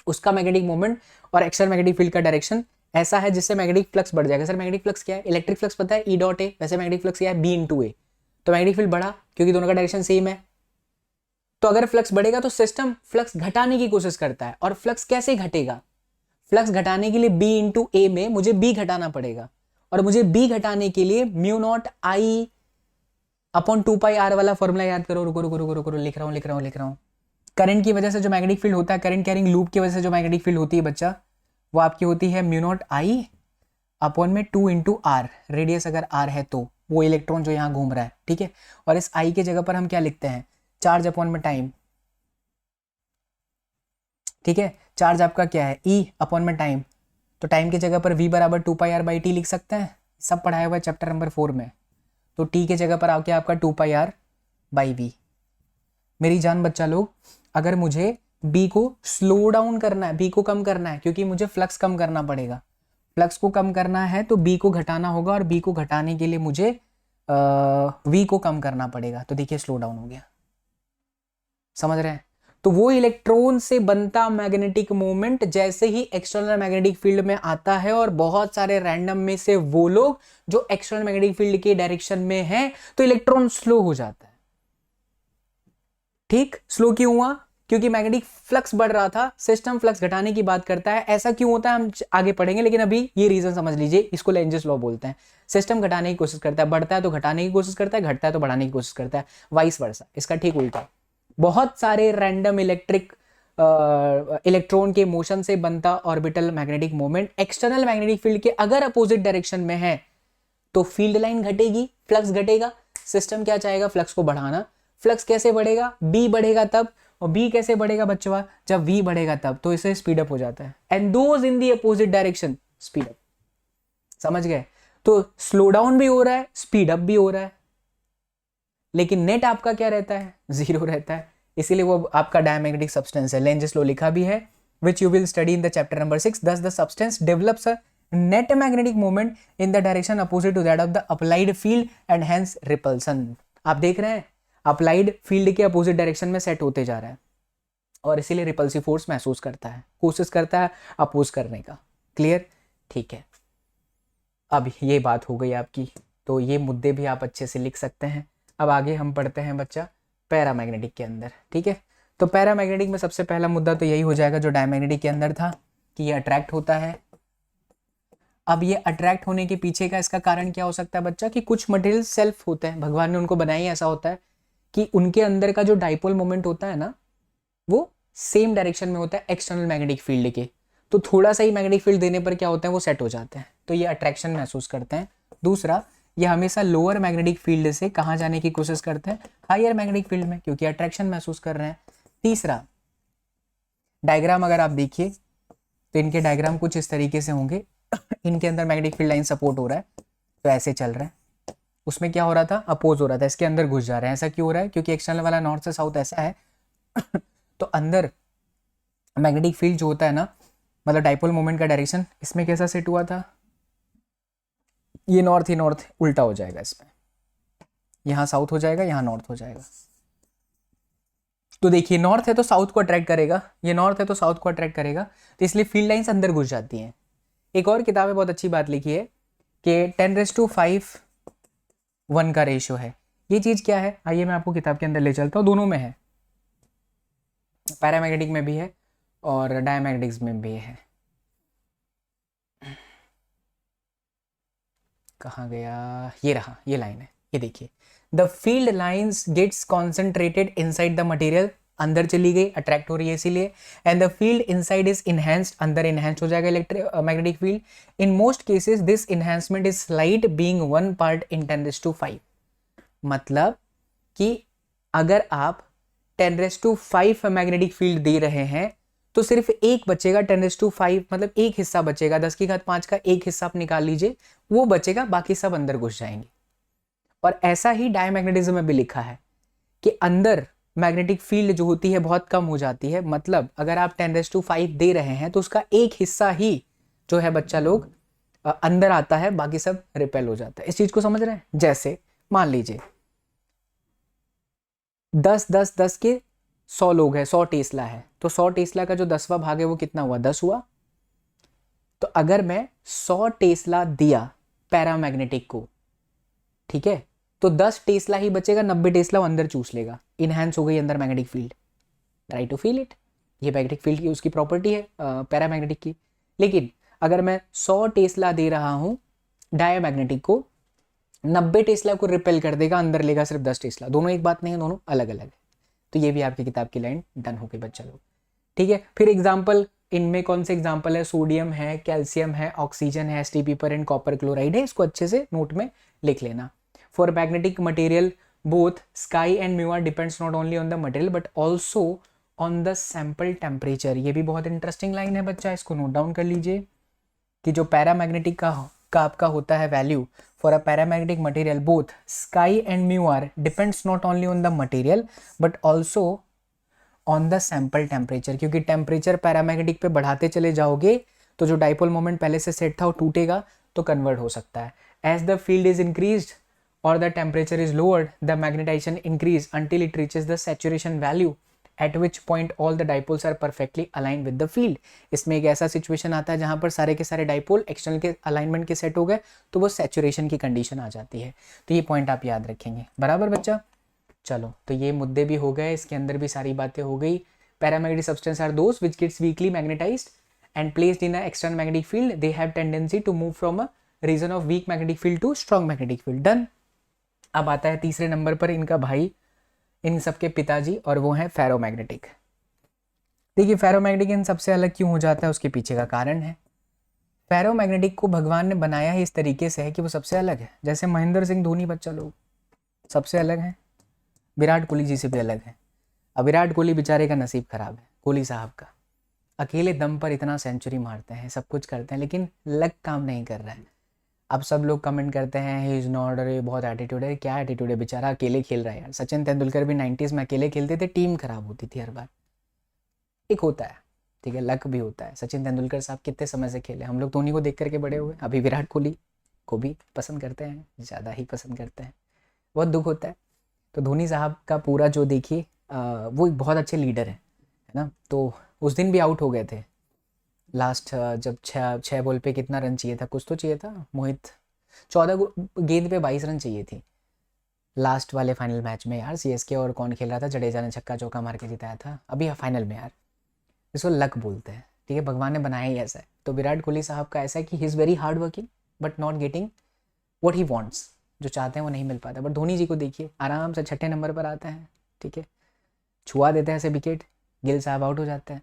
उसका मैग्नेटिक मोमेंट और एक्सटर्नल मैग्नेटिक फील्ड का डायरेक्शन ऐसा है जिससे मैग्नेटिक फ्लक्स बढ़ जाएगा। सर मैग्नेटिक फ्लक्स क्या है? इलेक्ट्रिक फ्लक्स पता है, ई डॉट ए, वैसे मैग्नेटिक फ्लक्स क्या है? बी इंटू ए। तो मैग्नेटिक फील्ड बढ़ा क्योंकि दोनों का डायरेक्शन सेम है। तो अगर फ्लक्स बढ़ेगा तो सिस्टम फ्लक्स घटाने की कोशिश करता है। और फ्लक्स कैसे घटेगा? फ्लक्स घटाने के लिए बी इंटू ए में मुझे बी घटाना पड़ेगा, और मुझे बी घटाने के लिए म्यू नॉट आई अपॉन 2πr वाला फॉर्मूला याद करो। रुको रुको रुको रुको, लिख रहा हूं। करंट की वजह से जो मैग्नेटिक फील्ड होता है, करंट कैरिंग लूप की वजह से जो मैग्नेटिक फील्ड होती है बच्चा, वो आपकी होती है म्यू नॉट आई अपॉन में 2 इंटू आर। रेडियस अगर आर है तो वो इलेक्ट्रॉन जो यहाँ घूम रहा है, ठीक है। और इस आई के जगह पर हम क्या लिखते हैं? चार्ज अपॉन में टाइम, ठीक है। चार्ज आपका क्या है? ई अपॉन में टाइम। तो टाइम की जगह पर v बराबर 2πr/t लिख सकते हैं, सब पढ़ाया हुआ है चैप्टर नंबर 4 में। तो t के जगह पर आके आपका 2πr/v। मेरी जान बच्चा लोग, अगर मुझे b को स्लो डाउन करना है, b को कम करना है, क्योंकि मुझे फ्लक्स कम करना पड़ेगा, फ्लक्स को कम करना है तो b को घटाना होगा, और b को घटाने के लिए मुझे v को कम करना पड़ेगा। तो देखिए स्लो डाउन हो गया, समझ रहे हैं। तो वो इलेक्ट्रॉन से बनता मैग्नेटिक मोमेंट जैसे ही एक्सटर्नल मैग्नेटिक फील्ड में आता है, और बहुत सारे रैंडम में से वो लोग जो एक्सटर्नल मैग्नेटिक फील्ड के डायरेक्शन में हैं, तो इलेक्ट्रॉन स्लो हो जाता है। ठीक, स्लो क्यों हुआ? क्योंकि मैग्नेटिक फ्लक्स बढ़ रहा था, सिस्टम फ्लक्स घटाने की बात करता है। ऐसा क्यों होता है हम आगे पढ़ेंगे, लेकिन अभी ये रीजन समझ लीजिए। इसको लेंजेस लॉ बोलते हैं। सिस्टम घटाने की कोशिश करता है, बढ़ता है तो घटाने की कोशिश करता है, घटता है तो बढ़ाने की कोशिश करता है, वाइस वर्सा। इसका ठीक उल्टा। बहुत सारे रैंडम इलेक्ट्रॉन के मोशन से बनता orbital magnetic moment external magnetic field के अगर अपोजिट डायरेक्शन में है तो फील्ड लाइन घटेगी, फ्लक्स घटेगा। सिस्टम क्या चाहेगा? फ्लक्स को बढ़ाना। फ्लक्स कैसे बढ़ेगा? बी बढ़ेगा तब, और बी कैसे बढ़ेगा बच्चों? जब वी बढ़ेगा तब। तो इसे स्पीड अप हो जाता है। And those in the opposite direction speed up. समझ गए? तो स्लो डाउन भी हो रहा है, स्पीड अप भी हो रहा है, लेकिन नेट आपका क्या रहता है? जीरो रहता है। इसीलिए वो आपका डायमैग्नेटिक सब्सटेंस है। लेंजेस लॉ लिखा भी है, which you will study in the chapter number 6। Thus the substance develops a net magnetic moment in the direction opposite to that of the applied field and hence repulsion। आप देख रहे हैं, अप्लाइड फील्ड के अपोजिट डायरेक्शन में सेट होते जा रहा है, और इसीलिए रिपल्सिव फोर्स महसूस करता है, कोशिश करता है अपोज करने का। क्लियर? ठीक है, अब ये बात हो गई आपकी। तो ये मुद्दे भी आप अच्छे से लिख सकते हैं। अब आगे हम पढ़ते हैं बच्चा पैरामैग्नेटिक के अंदर, ठीक है। तो पैरामैग्नेटिक में सबसे पहला मुद्दा तो यही हो जाएगा जो डायमैग्नेटिक के अंदर था, कि ये अट्रैक्ट होता है। अब ये अट्रैक्ट होने के पीछे का इसका कारण क्या हो सकता है बच्चा? कि कुछ मटेरियल सेल्फ होते हैं, भगवान ने उनको बनाया ही ऐसा होता है कि उनके अंदर का जो डाइपोल मोमेंट होता है ना, वो सेम डायरेक्शन में होता है एक्सटर्नल मैग्नेटिक फील्ड के। तो थोड़ा सा ही मैग्नेटिक फील्ड देने पर क्या होता है? वो सेट हो जाते हैं, तो ये अट्रैक्शन महसूस करते हैं। दूसरा, ये हमेशा लोअर मैग्नेटिक फील्ड से कहाँ जाने की कोशिश करते हैं? हायर मैग्नेटिक फील्ड में, क्योंकि अट्रैक्शन महसूस कर रहे हैं। तीसरा, डायग्राम अगर आप देखिए तो इनके डायग्राम कुछ इस तरीके से होंगे। इनके अंदर मैग्नेटिक फील्ड लाइन सपोर्ट हो रहा है, तो ऐसे चल रहा है। उसमें क्या हो रहा था? अपोज हो रहा था, इसके अंदर घुस जा रहे हैं। ऐसा क्यों हो रहा है? क्योंकि एक्सटर्नल वाला नॉर्थ से साउथ ऐसा है तो अंदर मैग्नेटिक फील्ड जो होता है ना, मतलब डाइपोल मोमेंट का डायरेक्शन इसमें कैसा सेट हुआ था? ये नॉर्थ ही नॉर्थ उल्टा हो जाएगा, इसमें यहाँ साउथ हो जाएगा, यहाँ नॉर्थ हो जाएगा। तो देखिए, नॉर्थ है तो साउथ को अट्रैक्ट करेगा, ये नॉर्थ है तो साउथ को अट्रैक्ट करेगा, तो इसलिए फील्ड लाइंस अंदर घुस जाती हैं। एक और किताब में बहुत अच्छी बात लिखी है, कि 10⁵ 1 का रेशियो है। ये चीज़ क्या है, आइए मैं आपको किताब के अंदर ले चलता हूँ। दोनों में है, पैरामैग्नेटिक में भी है और डायमैग्नेटिक्स में भी है। कहाँ गया, ये रहा, ये लाइन है, ये देखिए, the field lines gets concentrated inside the material, अंदर चली गई, अट्रैक्ट हो रही है इसीलिए, and the field inside is enhanced, अंदर इनहेंस हो जाएगा electric magnetic field. In most cases this enhancement is slight being 1 part in 10⁵. मतलब कि अगर आप 10⁵ मैग्नेटिक फील्ड दे रहे हैं तो सिर्फ एक बचेगा 10⁵, मतलब एक हिस्सा बचेगा, 10⁵ का एक हिस्सा आप निकाल लीजिए, वो बचेगा, बाकी सब अंदर घुस जाएंगे। और ऐसा ही डायमैग्नेटिज्म में भी लिखा है कि अंदर मैग्नेटिक फील्ड जो होती है बहुत कम हो जाती है। मतलब अगर आप 10⁵ दे रहे हैं तो उसका एक हिस्सा ही जो है बच्चा लोग अंदर आता है, बाकी सब रिपेल हो जाता है। इस चीज को समझ रहे हैं? जैसे मान लीजिए 10 के 100 लोग हैं, 100 टेस्ला है, तो 100 टेस्ला का जो 10वां भाग है वो कितना हुआ, 10 हुआ। तो अगर मैं 100 टेस्ला दिया पैरामैग्नेटिक को, ठीक है, तो 10 टेस्ला ही बचेगा, 90 टेस्ला वो अंदर चूस लेगा, इनहैंस हो गई अंदर magnetic field. Try to feel it, ये मैग्नेटिक फील्ड की उसकी प्रॉपर्टी है पैरामैग्नेटिक की। लेकिन अगर मैं 100 टेस्ला दे रहा हूं डायमैग्नेटिक को, 90 टेस्ला को रिपेल कर देगा, अंदर लेगा सिर्फ 10 टेस्ला। दोनों एक बात नहीं है, दोनों अलग अलग है। तो ये भी आपकी किताब की लाइन डन हो गई बच्चा लोग, ठीक है। फिर एग्जाम्पल, इनमें कौन से एग्जाम्पल है, सोडियम है, कैल्शियम है, ऑक्सीजन है, एसटीपी एंड कॉपर क्लोराइड है, इसको अच्छे से नोट में लिख लेना। For magnetic material both chi and mu R depends not only on the material but also on the sample temperature. ये भी बहुत इंटरेस्टिंग लाइन है बच्चा, इसको नोट डाउन कर लीजिए कि जो पैरामैग्नेटिक का आपका होता है value for a paramagnetic material both chi and mu R depends not only on the material but also on the sample temperature. क्योंकि टेम्परेचर पैरामैग्नेटिक पे बढ़ाते चले जाओगे तो जो डाइपोल मोमेंट पहले से सेट था वो टूटेगा, तो कन्वर्ट हो सकता है। As the field is increased और the temperature is lowered the magnetisation increase until it reaches the saturation value at which point all the dipoles are perfectly align with the field. इसमें एक ऐसा सिचुएशन आता है जहां पर सारे के सारे डाइपोल एक्सटर्नल के अलाइनमेंट के सेट हो गए, तो वो सैचुरेशन की कंडीशन आ जाती है। तो ये पॉइंट आप याद रखेंगे, बराबर बच्चा। चलो, तो ये मुद्दे भी हो गए, इसके अंदर भी सारी बातें हो गई। Paramagnetic substance are those which gets weakly magnetised and placed in a external magnetic field, they have tendency to move from a region of weak magnetic field to strong magnetic field. Done. अब आता है तीसरे नंबर पर इनका भाई, इन सबके पिताजी, और वो है फेरोमैग्नेटिक। देखिए फेरोमैग्नेटिक इन सबसे अलग क्यों हो जाता है, उसके पीछे का कारण है। फेरोमैग्नेटिक को भगवान ने बनाया ही इस तरीके से है कि वो सबसे अलग है। जैसे महेंद्र सिंह धोनी बच्चा लोग सबसे अलग है, विराट कोहली जी से भी अलग है। अब विराट कोहली बेचारे का नसीब खराब है, कोहली साहब का, अकेले दम पर इतना सेंचुरी मारते हैं, सब कुछ करते हैं, लेकिन लक काम नहीं कर रहा है। अब सब लोग कमेंट करते हैं ही इज नॉट, अरे बहुत एटीट्यूड है। क्या एटीट्यूड है, बेचारा अकेले खेल रहा है यार। सचिन तेंदुलकर भी 90s में अकेले खेलते थे, टीम खराब होती थी हर बार। एक होता है, ठीक है, लक भी होता है। सचिन तेंदुलकर साहब कितने समय से खेले, हम लोग धोनी को देख करके बड़े हुए। अभी विराट कोहली को भी पसंद करते हैं, ज़्यादा ही पसंद करते हैं, बहुत दुख होता है। तो धोनी साहब का पूरा जो देखिए वो एक बहुत अच्छे लीडर है ना। तो उस दिन भी आउट हो गए थे लास्ट, जब छः बॉल पे कितना रन चाहिए था, कुछ तो चाहिए था मोहित, 14 गेंद पे 22 रन चाहिए थी लास्ट वाले फाइनल मैच में यार। सीएसके और कौन खेल रहा था, जडेजा ने छक्का चौका मार के जिताया था अभी फाइनल में यार। इसको लक बोलते हैं, ठीक है, भगवान ने बनाया ही ऐसा है। तो विराट कोहली साहब का ऐसा है कि he is very hard working but not getting what he wants, जो चाहते हैं वो नहीं मिल पाता। बट धोनी जी को देखिए आराम से 6ठे नंबर पर आते हैं, ठीक है, छुआ देते हैं ऐसे विकेट, गिल साहब आउट हो जाते हैं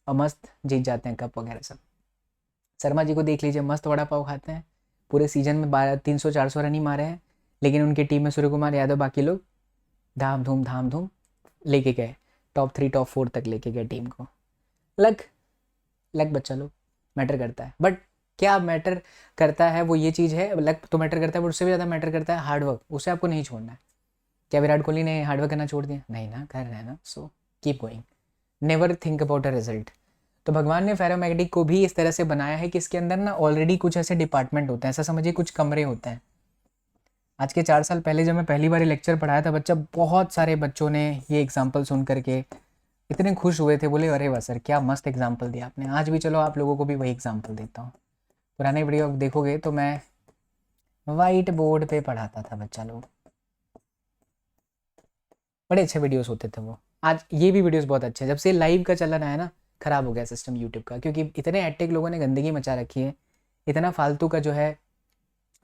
और मस्त जीत जाते हैं कप वगैरह सब। शर्मा जी को देख लीजिए, मस्त वड़ा पाव खाते हैं, पूरे सीजन में 300-400 रन ही मारे हैं, लेकिन उनकी टीम में सूर्य कुमार यादव बाकी लोग धाम धूम लेके गए, टॉप 3 टॉप 4 तक लेके गए टीम को। लक बच्चा लोग मैटर करता है। बट क्या मैटर करता है वो ये चीज़ है, लक तो मैटर करता है, बट उससे भी ज़्यादा मैटर करता है हार्डवर्क। उसे आपको नहीं छोड़ना है। क्या विराट कोहली ने हार्डवर्क करना छोड़ दिया? नहीं ना, कर रहे हैं ना। So keep going, never think about a result. तो भगवान ने फेरोमैग्नेटिक को भी इस तरह से बनाया है कि इसके अंदर ना ऑलरेडी कुछ ऐसे डिपार्टमेंट होते हैं, ऐसा समझिए कुछ कमरे होते हैं। आज के 4 साल पहले जब मैं पहली बार लेक्चर पढ़ाया था बच्चा, बहुत सारे बच्चों ने ये एग्जाम्पल सुन करके इतने खुश हुए थे, बोले अरे वाह सर क्या मस्त एग्जाम्पल दिया आपने। आज भी चलो आप लोगों को भी वही एग्जाम्पल देता हूँ। पुराने वीडियो देखोगे तो मैं वाइट बोर्ड पे पढ़ाता था बच्चा लोग, बड़े अच्छे वीडियोस होते थे वो। आज ये भी वीडियोस बहुत अच्छे हैं, जब से लाइव का चलन आया ना ख़राब हो गया सिस्टम यूट्यूब का, क्योंकि इतने एटेक लोगों ने गंदगी मचा रखी है, इतना फालतू का जो है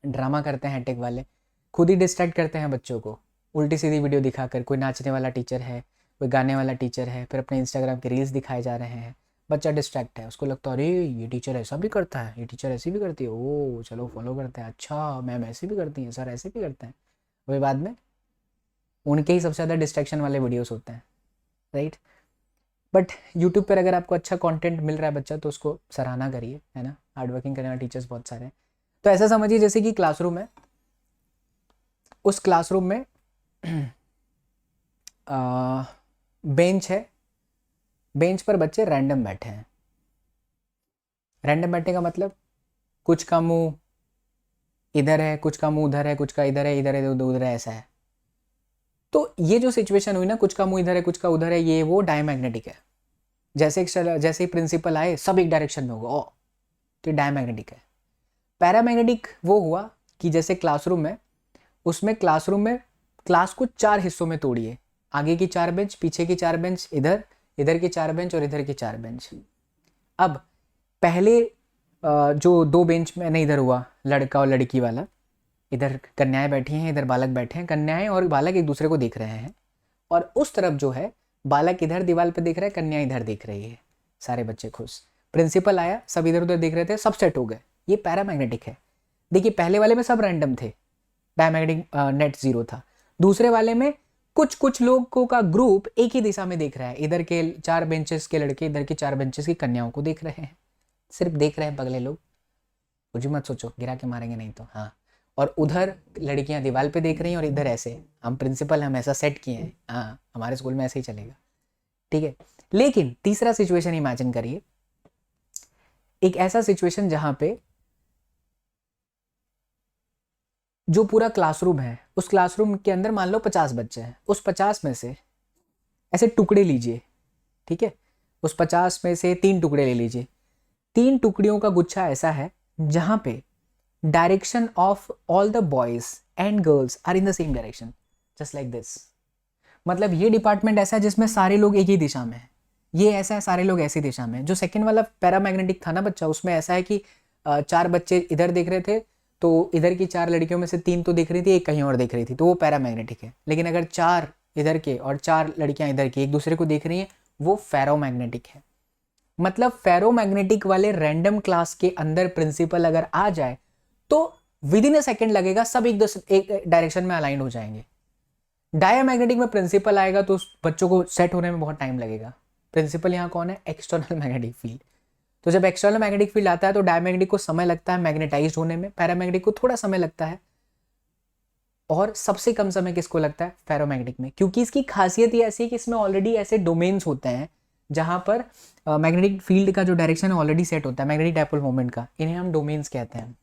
ड्रामा करते हैं एटेक वाले, खुद ही डिस्ट्रैक्ट करते हैं बच्चों को उल्टी सीधी वीडियो दिखाकर। कोई नाचने वाला टीचर है, कोई गाने वाला टीचर है, फिर अपने इंस्टाग्राम के रील्स दिखाए जा रहे हैं, बच्चा डिस्ट्रैक्ट है, उसको लगता है अरे ये टीचर ऐसा भी करता है, ये टीचर ऐसी भी करती है, ओ चलो फॉलो करते हैं, अच्छा मैम ऐसे भी करती हैं, सर ऐसे भी करते हैं। वही बाद में उनके ही सबसे ज़्यादा डिस्ट्रैक्शन वाले वीडियोस होते हैं, राइट। बट यूट्यूब पर अगर आपको अच्छा कंटेंट मिल रहा है बच्चा, तो उसको सराहना करिए, है ना। हार्ड वर्किंग करने वाले टीचर्स बहुत सारे हैं। तो ऐसा समझिए जैसे कि क्लासरूम है, उस क्लासरूम में बेंच है, बेंच पर बच्चे रैंडम बैठे हैं। रैंडम बैठने का मतलब कुछ का मुंह इधर है, कुछ का मुंह उधर है, कुछ का इधर है, इधर है, उधर है, ऐसा है। तो ये जो सिचुएशन हुई ना, कुछ का मुंह इधर है, कुछ का उधर है, ये वो डायमैग्नेटिक है। जैसे ही प्रिंसिपल आए सब एक डायरेक्शन में होगा, ओ तो डायमैग्नेटिक है। पैरामैग्नेटिक वो हुआ कि जैसे क्लासरूम है, उसमें क्लासरूम में क्लास को 4 हिस्सों में तोड़िए, आगे की 4 बेंच, पीछे की 4 बेंच, इधर इधर की 4 बेंच और इधर की 4 बेंच। अब पहले जो 2 बेंच मैंने इधर हुआ लड़का और लड़की वाला, इधर कन्याएं बैठी हैं, इधर बालक बैठे हैं, कन्याएं और बालक एक दूसरे को देख रहे हैं, और उस तरफ जो है बालक इधर दीवार पे देख रहा है, कन्या इधर देख रही है, सारे बच्चे खुश। प्रिंसिपल आया, सब इधर उधर देख रहे थे, सब सेट हो गए, ये पैरामैग्नेटिक है। देखिए पहले वाले में सब रैंडम थे, डायमैग्नेटिक नेट 0 था। दूसरे वाले में कुछ कुछ लोगों का ग्रुप एक ही दिशा में देख रहा है, इधर के 4 बेंचेस के लड़के इधर के 4 बेंचेस की कन्याओं को देख रहे हैं, सिर्फ देख रहे हैं पगले लोग, कुछ मत सोचो गिरा के मारेंगे नहीं तो, हाँ। और उधर लड़कियां दीवार पे देख रही हैं और इधर ऐसे, हम प्रिंसिपल हम ऐसा सेट किए हैं, हाँ हमारे स्कूल में ऐसे ही चलेगा, ठीक है। लेकिन तीसरा सिचुएशन इमेजिन करिए, एक ऐसा सिचुएशन जहां पे जो पूरा क्लासरूम है, उस क्लासरूम के अंदर मान लो 50 बच्चे हैं, उस 50 में से ऐसे टुकड़े लीजिए, ठीक है, उस 50 में से 3 टुकड़े ले लीजिए। 3 टुकड़ियों का गुच्छा ऐसा है जहां पे direction of all the boys and girls are in the same direction, just like this. मतलब ये डिपार्टमेंट ऐसा है जिसमें सारे लोग एक ही दिशा में है, ये ऐसा है सारे लोग ऐसी दिशा में। जो सेकंड वाला पैरामैग्नेटिक था ना बच्चा, उसमें ऐसा है कि 4 बच्चे इधर देख रहे थे, तो इधर की 4 लड़कियों में से 3 तो देख रही थी, एक कहीं और देख रही थी, तो वो पैरामैग्नेटिक है। लेकिन अगर 4 इधर के और 4 लड़कियां इधर की एक दूसरे को देख रही हैं, वो फेरोमैग्नेटिक है। मतलब फेरोमैग्नेटिक वाले रैंडम क्लास के अंदर प्रिंसिपल अगर आ जाए तो विद इन अ सेकेंड लगेगा सब एक डायरेक्शन में अलाइन हो जाएंगे। डायमैग्नेटिक में प्रिंसिपल आएगा तो उस बच्चों को सेट होने में बहुत टाइम लगेगा। प्रिंसिपल यहाँ कौन है? External magnetic field. तो जब एक्सटर्नल मैग्नेटिक फील्ड आता है तो डायमैग्नेटिक को समय लगता है मैग्नेटाइज्ड होने में, पैरामैग्नेटिक को थोड़ा समय लगता है, और सबसे कम समय किसको लगता है? फेरोमैग्नेटिक में, क्योंकि इसकी खासियत ये ऐसी है कि इसमें ऑलरेडी ऐसे डोमेन्स होते हैं जहां पर मैग्नेटिक फील्ड का जो डायरेक्शन है ऑलरेडी सेट होता है, मैग्नेटिक डायपोल मोमेंट का, इन्हें हम डोमेन्स कहते हैं।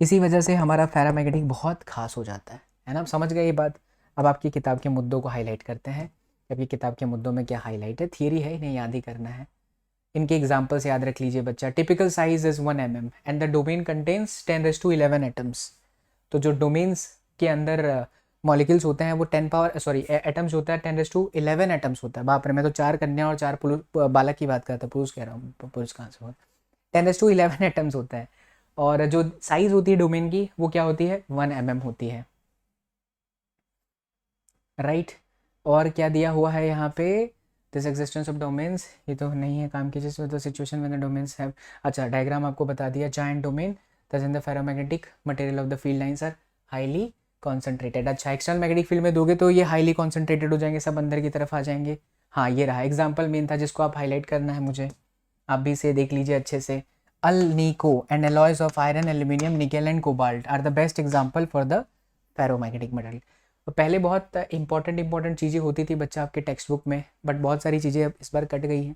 इसी वजह से हमारा पैरामैग्नेटिक बहुत खास हो जाता है ना। समझ गए ये बात? अब आपकी किताब के मुद्दों को हाईलाइट करते हैं। आपकी किताब के मुद्दों में क्या हाईलाइट है? थियरी है, इन्हें याद ही करना है। इनके एग्जाम्पल्स याद रख लीजिए बच्चा। Typical size is 1 mm and the domain contains 10⁻11 atoms. तो जो डोमेन्स के अंदर मॉलिक्यूल्स होते हैं वो एटम्स होता है 10⁻11 एटम्स होता है। बाप रे, मैं तो 4 कन्या और 4 बालक की बात करता, पुरुष कह रहा हूँ, पुरुष कहाँ से हो। 10⁻11 एटम्स होता है, और जो साइज होती है डोमेन की वो क्या होती है? 1 mm होती है, राइट। और क्या दिया हुआ है यहाँ पे? दिस एग्जिस्टेंस ऑफ डोमेन्स, ये तो नहीं है काम की, जिसमें तो सिचुएशन में डोमेन्स है। अच्छा, डायग्राम आपको बता दिया। Giant domain thus in the ferromagnetic material of the field lines are highly concentrated. अच्छा, एक्सटर्नल मैग्नेटिक फील्ड में दोगे तो ये हाईली कॉन्सेंट्रेटेड हो जाएंगे, सब अंदर की तरफ आ जाएंगे। हाँ, ये रहा एग्जाम्पल मेन था जिसको आप हाईलाइट करना है मुझे। आप भी इसे देख लीजिए अच्छे से। Alnico and alloys of iron, aluminium, nickel and cobalt are the best example for the ferromagnetic material. तो पहले बहुत इंपॉर्टेंट चीज़ें होती थी बच्चा आपके टेक्स्ट बुक में, बट बहुत सारी चीज़ें अब इस बार कट गई हैं।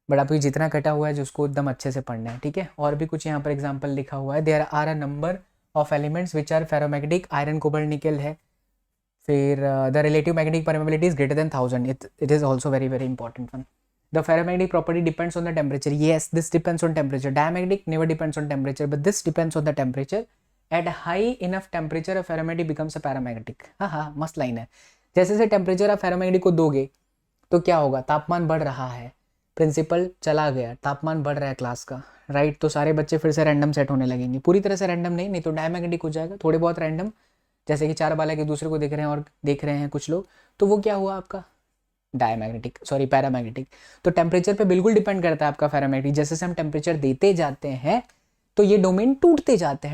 बट आपको जितना कटा हुआ है जिसको एकदम अच्छे से पढ़ना है, ठीक है। और भी कुछ यहाँ पर एग्जाम्पल लिखा हुआ है। There are a number of elements which are ferromagnetic, iron, cobalt, nickel है। फिर the relative magnetic permeability is greater than 1000, it is also very important one. The ferromagnetic property depends on the temperature, yes this depends on temperature, diamagnetic never depends on temperature but this depends on the temperature, at high enough temperature a ferromagnetic becomes a paramagnetic. हाँ, मस्त लाइन है। जैसे जैसे टेम्परेचर आप फेरोमैग्नेटिक को दोगे तो क्या होगा, तापमान बढ़ रहा है, प्रिंसिपल चला गया, तापमान बढ़ रहा है क्लास का, राइट। तो सारे बच्चे फिर से रैंडम सेट होने लगेंगे, पूरी तरह से रैंडम नहीं तो डायमैग्नेटिक हो जाएगा, थोड़े बहुत रैंडम, जैसे कि 4 बालक एक दूसरे को देख रहे हैं और देख रहे हैं कुछ लोग, तो वो क्या हुआ आपका डायमैग्नेटिक, सॉरी पैरामैग्नेटिक। तो टेम्परेचर पे बिल्कुल डिपेंड करता है आपका फेरोमैग्नेटिक, जैसे जैसे हम टेम्परेचर देते जाते हैं तो ये डोमेन टूटते जाते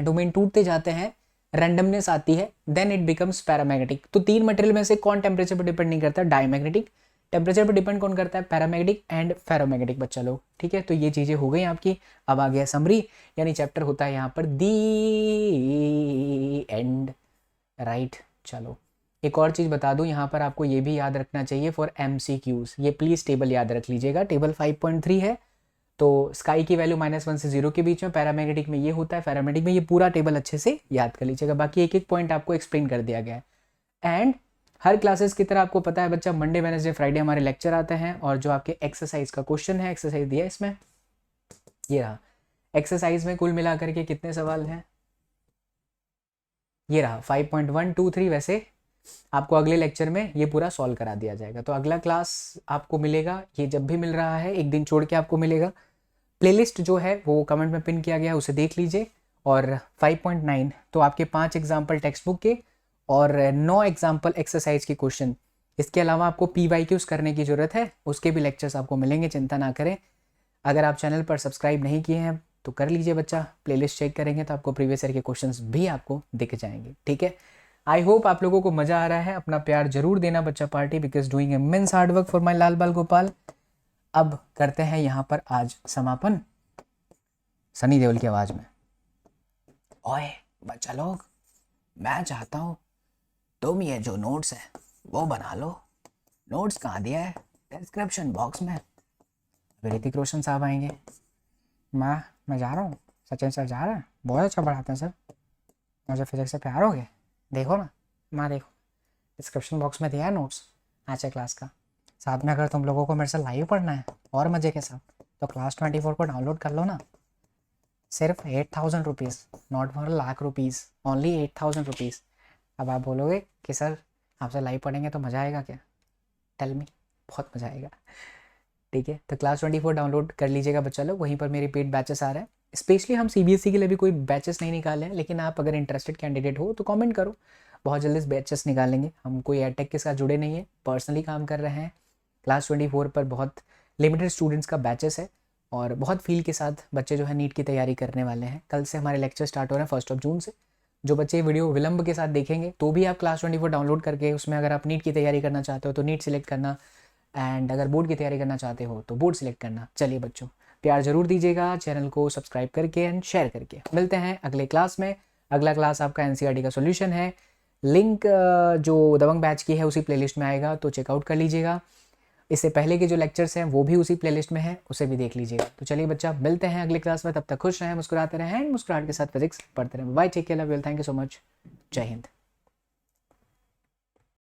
हैं, रैंडमनेस आती है, देन इट बिकम्स पैरामैग्नेटिक। तो 3 मटेरियल में से कौन टेम्परेचर पर डिपेंड नहीं करता, डायमैग्नेटिक। टेम्परेचर पर डिपेंड कौन करता है, पैरामैग्नेटिक एंड फेरोमैग्नेटिक बच्चा लोग, ठीक है। तो ये चीज़ें हो गई आपकी। अब आ गया समरी, यानी चैप्टर होता है यहाँ पर दी एंड, राइट। चलो एक और चीज़ बता दूं, यहाँ पर आपको ये भी याद रखना चाहिए फॉर MCQs, ये प्लीज़ टेबल याद रख लीजिएगा। टेबल 5.3 है, तो स्काई की वैल्यू -1 से 0 के बीच में, पैरामैग्नेटिक में ये होता है, फेरोमैग्नेटिक में ये पूरा टेबल अच्छे से याद कर लीजिएगा। बाकी एक एक पॉइंट आपको एक्सप्लेन कर दिया गया है। एंड हर क्लासेस की तरह आपको पता है बच्चा, मंडे वेडनेसडे फ्राइडे हमारे लेक्चर आते हैं, और जो आपके एक्सरसाइज का क्वेश्चन है, एक्सरसाइज दिया है इसमें, ये रहा। एक्सरसाइज में कुल मिलाकर के कितने सवाल हैं, ये रहा 5.123। वैसे आपको अगले लेक्चर में ये पूरा सॉल्व करा दिया जाएगा। तो अगला क्लास आपको मिलेगा, ये जब भी मिल रहा है एक दिन छोड़ के आपको मिलेगा। प्लेलिस्ट जो है वो कमेंट में पिन किया गया है, उसे देख लीजिए। और 5.9 तो आपके 5 एग्जाम्पल टेक्स्ट बुक के और 9 एग्जाम्पल एक्सरसाइज के क्वेश्चन। इसके अलावा आपको PYQs करने की ज़रूरत है, उसके भी लेक्चर्स आपको मिलेंगे, चिंता ना करें। अगर आप चैनल पर सब्सक्राइब नहीं किए हैं तो कर लीजिए बच्चा, प्लेलिस्ट चेक करेंगे तो आपको प्रीवियस ईयर के क्वेश्चंस भी आपको दिख जाएंगे, ठीक है। आई होप आप लोगों को मज़ा आ रहा है। अपना प्यार जरूर देना बच्चा party, because doing immense hard work for my लाल बाल गोपाल। अब करते हैं यहाँ पर आज समापन सनी देओल की आवाज़ में। ओए बच्चा लोग, मैं चाहता हूँ तुम ये जो नोट्स है वो बना लो। नोट्स कहाँ दिया है, डिस्क्रिप्शन बॉक्स में। अभी ऋतिक रोशन साहब आएंगे। मैं जा रहा हूँ, सचिन सर जा रहे हैं, बहुत अच्छा पढ़ाते हैं सर, मुझे फिजिक्स से प्यार हो गया। देखो ना, देखो डिस्क्रिप्शन बॉक्स में दिया है नोट्स आज के क्लास का। साथ में अगर तुम लोगों को मेरे से लाइव पढ़ना है और मज़े के साथ तो क्लास 24 को डाउनलोड कर लो ना, सिर्फ 8,000 rupees, not for lakh rupees, only 8,000 rupees. अब आप बोलोगे कि सर आपसे लाइव पढ़ेंगे तो मज़ा आएगा क्या, टेल मी, बहुत मज़ा आएगा, ठीक है। तो क्लास 24 डाउनलोड कर लीजिएगा बच्चा लोग, वहीं पर मेरे पेड बैचेस आ रहे हैं। स्पेशली हम CBSE के लिए भी कोई बैचेस नहीं निकाले हैं, लेकिन आप अगर इंटरेस्टेड कैंडिडेट हो तो कमेंट करो, बहुत जल्दी बैचेस निकालेंगे। हम कोई एडटेक के साथ जुड़े नहीं है, पर्सनली काम कर रहे हैं। क्लास 24 पर बहुत लिमिटेड स्टूडेंट्स का बैचेस है और बहुत फील के साथ बच्चे जो है नीट की तैयारी करने वाले हैं। कल से हमारे लेक्चर स्टार्ट हो रहे हैं 1 जून से। जो बच्चे वीडियो विलंब के साथ देखेंगे तो भी आप क्लास 24 डाउनलोड करके उसमें अगर आप नीट की तैयारी करना चाहते हो तो नीट सिलेक्ट करना, एंड अगर बोर्ड की तैयारी करना चाहते हो तो बोर्ड सिलेक्ट करना। चलिए बच्चों, प्यार जरूर दीजिएगा, चैनल को सब्सक्राइब करके एंड शेयर करके। मिलते हैं अगले क्लास में। अगला क्लास आपका NCERT का सॉल्यूशन है। लिंक जो दबंग बैच की है उसी प्लेलिस्ट में आएगा, तो चेकआउट कर लीजिएगा। इससे पहले के जो लेक्चर्स हैं वो भी उसी प्लेलिस्ट में है, उसे भी देख लीजिएगा। तो चलिए बच्चा, मिलते हैं अगले क्लास में, तब तक खुश रहें, मुस्कुराते रहें एंड मुस्कुराहट के साथ फिजिक्स पढ़ते रहें। Bye, take care, love you, thank you so much, जय हिंद।